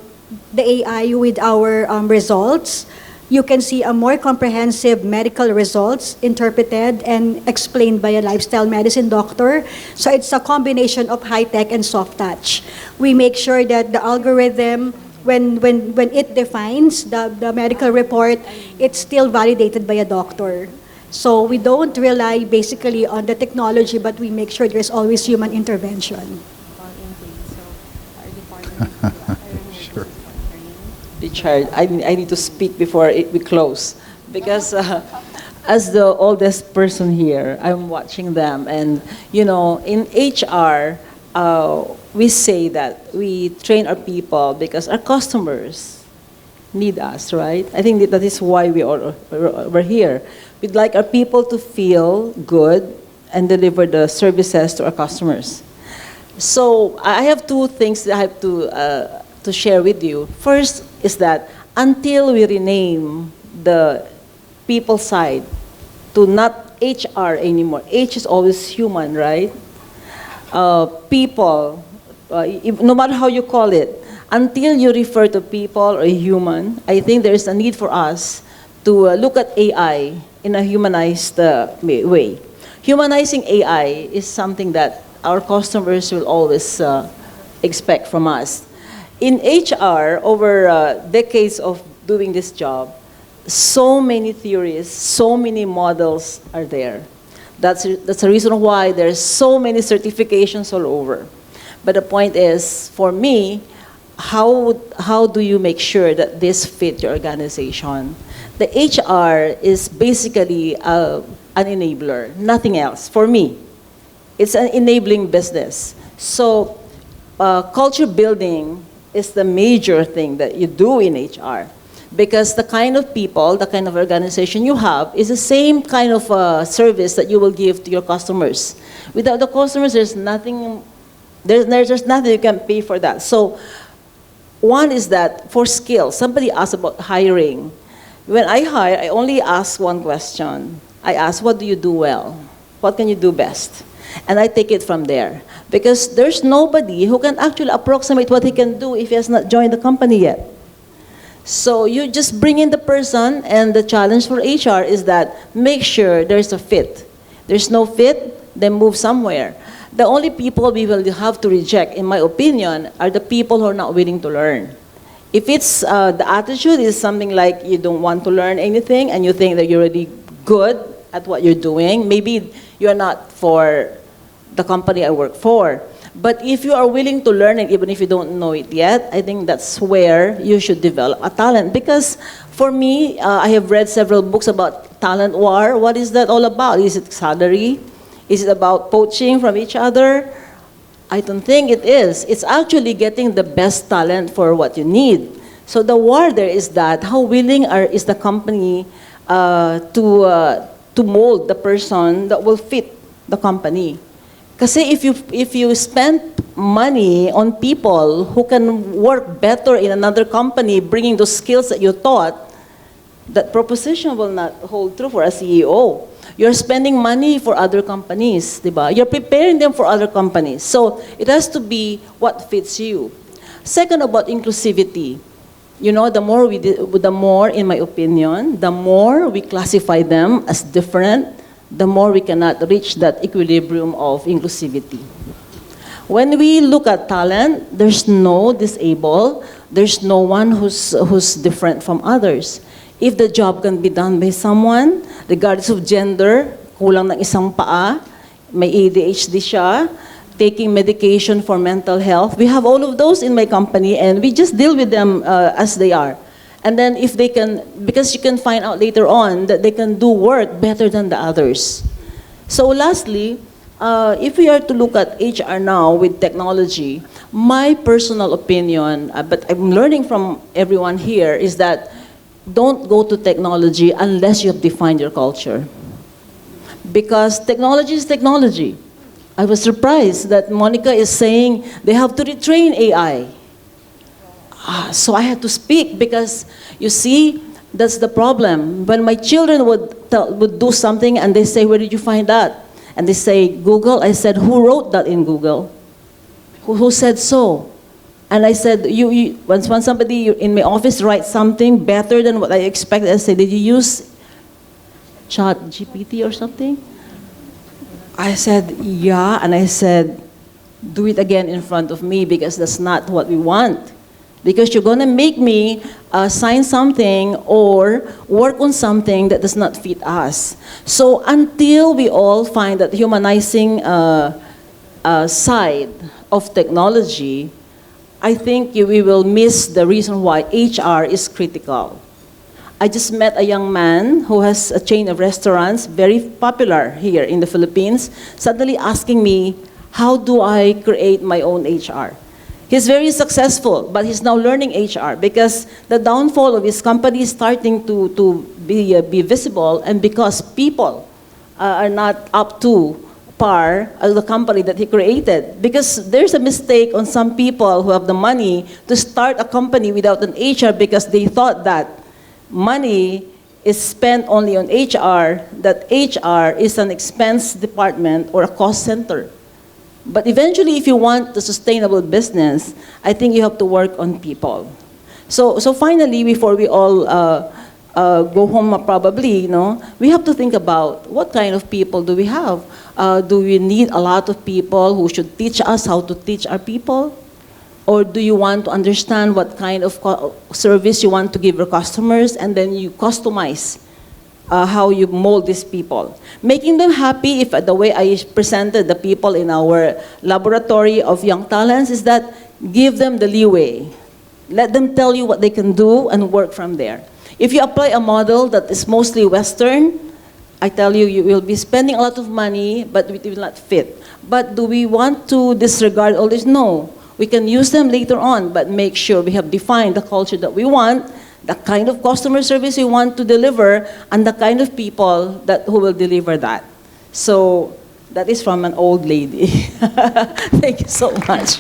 AI with our results. You can see a more comprehensive medical results interpreted and explained by a lifestyle medicine doctor. So it's a combination of high-tech and soft-touch. We make sure that the algorithm, when it defines the medical report, it's still validated by a doctor. So we don't rely basically on the technology, but we make sure there's always human intervention. Sure. Richard, I need to speak before we close because as the oldest person here, I'm watching them, and you know, in HR, we say that we train our people because our customers need us, right? I think that is why we're here. We'd like our people to feel good and deliver the services to our customers. So I have two things that I have to share with you. First is that until we rename the people side to not HR anymore, H is always human, right? People, no matter how you call it, until you refer to people or human, I think there is a need for us to look at AI in a humanized way. Humanizing AI is something that our customers will always expect from us. In HR, over decades of doing this job, so many theories, so many models are there. That's the reason why there's so many certifications all over. But the point is, for me, how do you make sure that this fits your organization? The HR is basically an enabler, nothing else, for me. It's an enabling business. So culture building is the major thing that you do in HR. Because the kind of people, the kind of organization you have is the same kind of service that you will give to your customers. Without the customers, there's nothing you can pay for that. So one is that for skills, somebody asked about hiring. When I hire, I only ask one question. I ask, what do you do well? What can you do best? And I take it from there. Because there's nobody who can actually approximate what he can do if he has not joined the company yet. So you just bring in the person, and the challenge for HR is that make sure there's a fit. There's no fit, then move somewhere. The only people we will have to reject, in my opinion, are the people who are not willing to learn. If it's the attitude is something like you don't want to learn anything and you think that you're already good at what you're doing, maybe you're not for the company I work for. But if you are willing to learn it, even if you don't know it yet, I think that's where you should develop a talent. Because for me, I have read several books about talent war. What is that all about? Is it salary? Is it about poaching from each other? I don't think it is. It's actually getting the best talent for what you need. So the war there is that how willing is the company to mold the person that will fit the company. Kasi if you spend money on people who can work better in another company, bringing those skills that you taught, that proposition will not hold true for a CEO. You're spending money for other companies, diba? You're preparing them for other companies. So it has to be what fits you. Second, about inclusivity. You know, the more, in my opinion, the more we classify them as different, the more we cannot reach that equilibrium of inclusivity. When we look at talent, there's no disabled, there's no one who's different from others. If the job can be done by someone, regardless of gender, kulang ng isang paa, may ADHD siya, taking medication for mental health, we have all of those in my company and we just deal with them as they are. And then if they can, because you can find out later on that they can do work better than the others. So lastly, if we are to look at HR now with technology, my personal opinion, but I'm learning from everyone here, is that don't go to technology unless you have defined your culture. Because technology is technology. I was surprised that Monica is saying they have to retrain AI. So I had to speak because, you see, that's the problem. When my children would do something and they say, where did you find that? And they say, Google. I said, who wrote that in Google? Who said so? And I said, when somebody in my office writes something better than what I expected, I say, did you use Chat GPT or something? I said, yeah. And I said, do it again in front of me because that's not what we want. Because you're going to make me sign something or work on something that does not fit us. So until we all find that humanizing side of technology, I think we will miss the reason why HR is critical. I just met a young man who has a chain of restaurants, very popular here in the Philippines, suddenly asking me, how do I create my own HR? He's very successful, but he's now learning HR because the downfall of his company is starting to be visible, and because people are not up to par as the company that he created. Because there's a mistake on some people who have the money to start a company without an HR because they thought that money is spent only on HR, that HR is an expense department or a cost center. But eventually, if you want a sustainable business, I think you have to work on people. So finally, before we all go home probably, we have to think about what kind of people do we have? Do we need a lot of people who should teach us how to teach our people? Or do you want to understand what kind of service you want to give your customers, and then you customize how you mold these people? Making them happy, if the way I presented the people in our laboratory of young talents is that give them the leeway. Let them tell you what they can do and work from there. If you apply a model that is mostly Western, I tell you, you will be spending a lot of money, but it will not fit. But do we want to disregard all this? No. We can use them later on, but make sure we have defined the culture that we want, the kind of customer service we want to deliver, and the kind of people who will deliver that. So that is from an old lady. Thank you so much.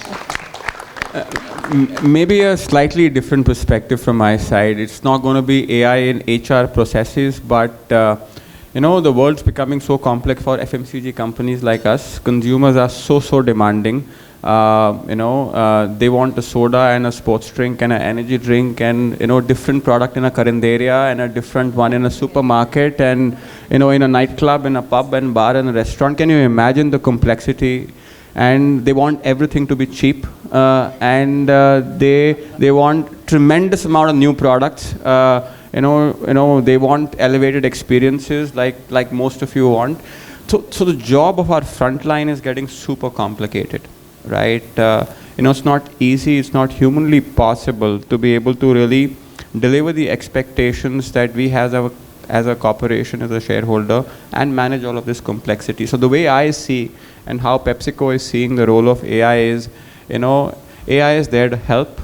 Maybe a slightly different perspective from my side. It's not going to be AI in HR processes, but the world's becoming so complex for FMCG companies like us. Consumers are so demanding. They want a soda and a sports drink and an energy drink and different product in a carinderia and a different one in a supermarket and in a nightclub, in a pub and bar and a restaurant. Can you imagine the complexity? And they want everything to be cheap, and they want tremendous amount of new products. They want elevated experiences like most of you want. So the job of our frontline is getting super complicated. Right? It's not easy, it's not humanly possible to be able to really deliver the expectations that we have as a corporation, as a shareholder, and manage all of this complexity. So the way I see and how PepsiCo is seeing the role of AI is, AI is there to help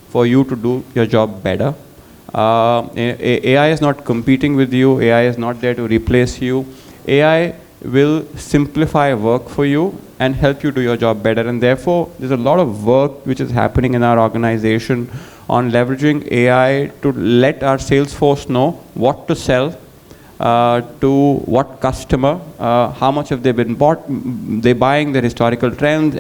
for you to do your job better. AI is not competing with you, AI is not there to replace you. AI will simplify work for you and help you do your job better. And therefore, there's a lot of work which is happening in our organization on leveraging AI to let our sales force know what to sell to what customer, how much have they been they buying, their historical trends.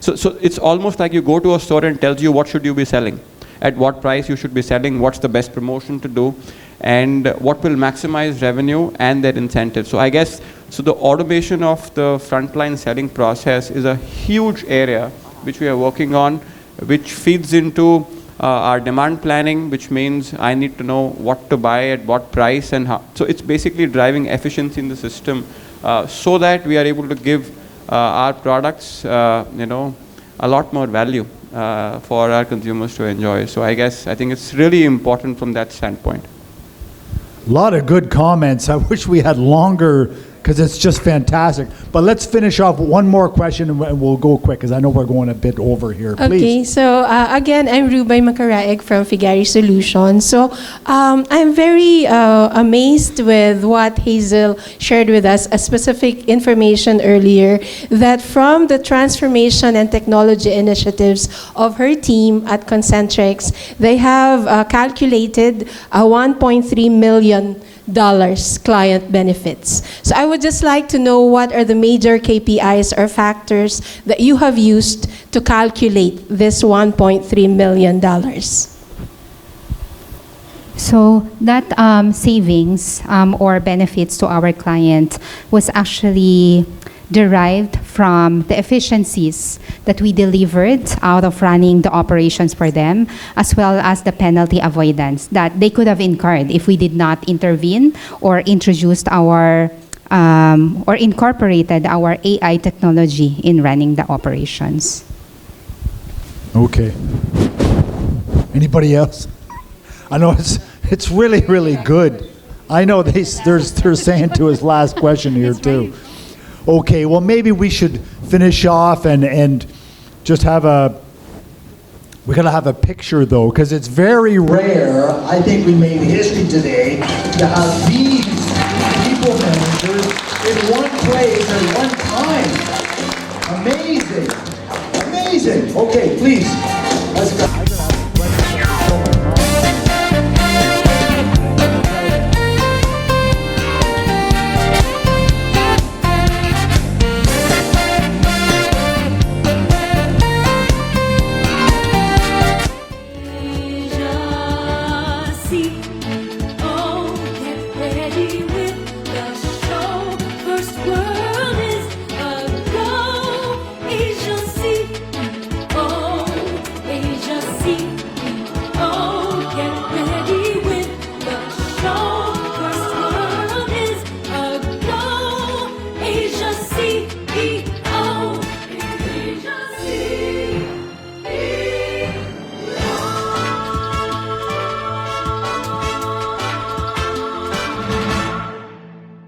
So it's almost like you go to a store and tells you what should you be selling, at what price you should be selling, what's the best promotion to do, and what will maximize revenue and their incentives. So I guess, the automation of the frontline selling process is a huge area which we are working on, which feeds into our demand planning, which means I need to know what to buy at what price and how. So it's basically driving efficiency in the system so that we are able to give our products, a lot more value for our consumers to enjoy. So I think it's really important from that standpoint. A lot of good comments. I wish we had longer because it's just fantastic. But let's finish off with one more question, and we'll go quick, because I know we're going a bit over here. Okay, Please. so again, I'm Rubay Macaraeg from Figari Solutions. So I'm very amazed with what Hazel shared with us, a specific information earlier, that from the transformation and technology initiatives of her team at Concentrix, they have calculated $1.3 million client benefits. So I would just like to know what are the major KPIs or factors that you have used to calculate this $1.3 million. So that savings or benefits to our client was actually derived from the efficiencies that we delivered out of running the operations for them, as well as the penalty avoidance that they could have incurred if we did not intervene or introduced our or incorporated our AI technology in running the operations. Okay. Anybody else? I know it's really, really good. I know they're saying to his last question here too. Okay, well maybe we should finish off and just have we gotta have a picture though, because it's very rare. I think we made history today to have these people managers in one place at one time. Amazing, amazing. Okay, please, let's go.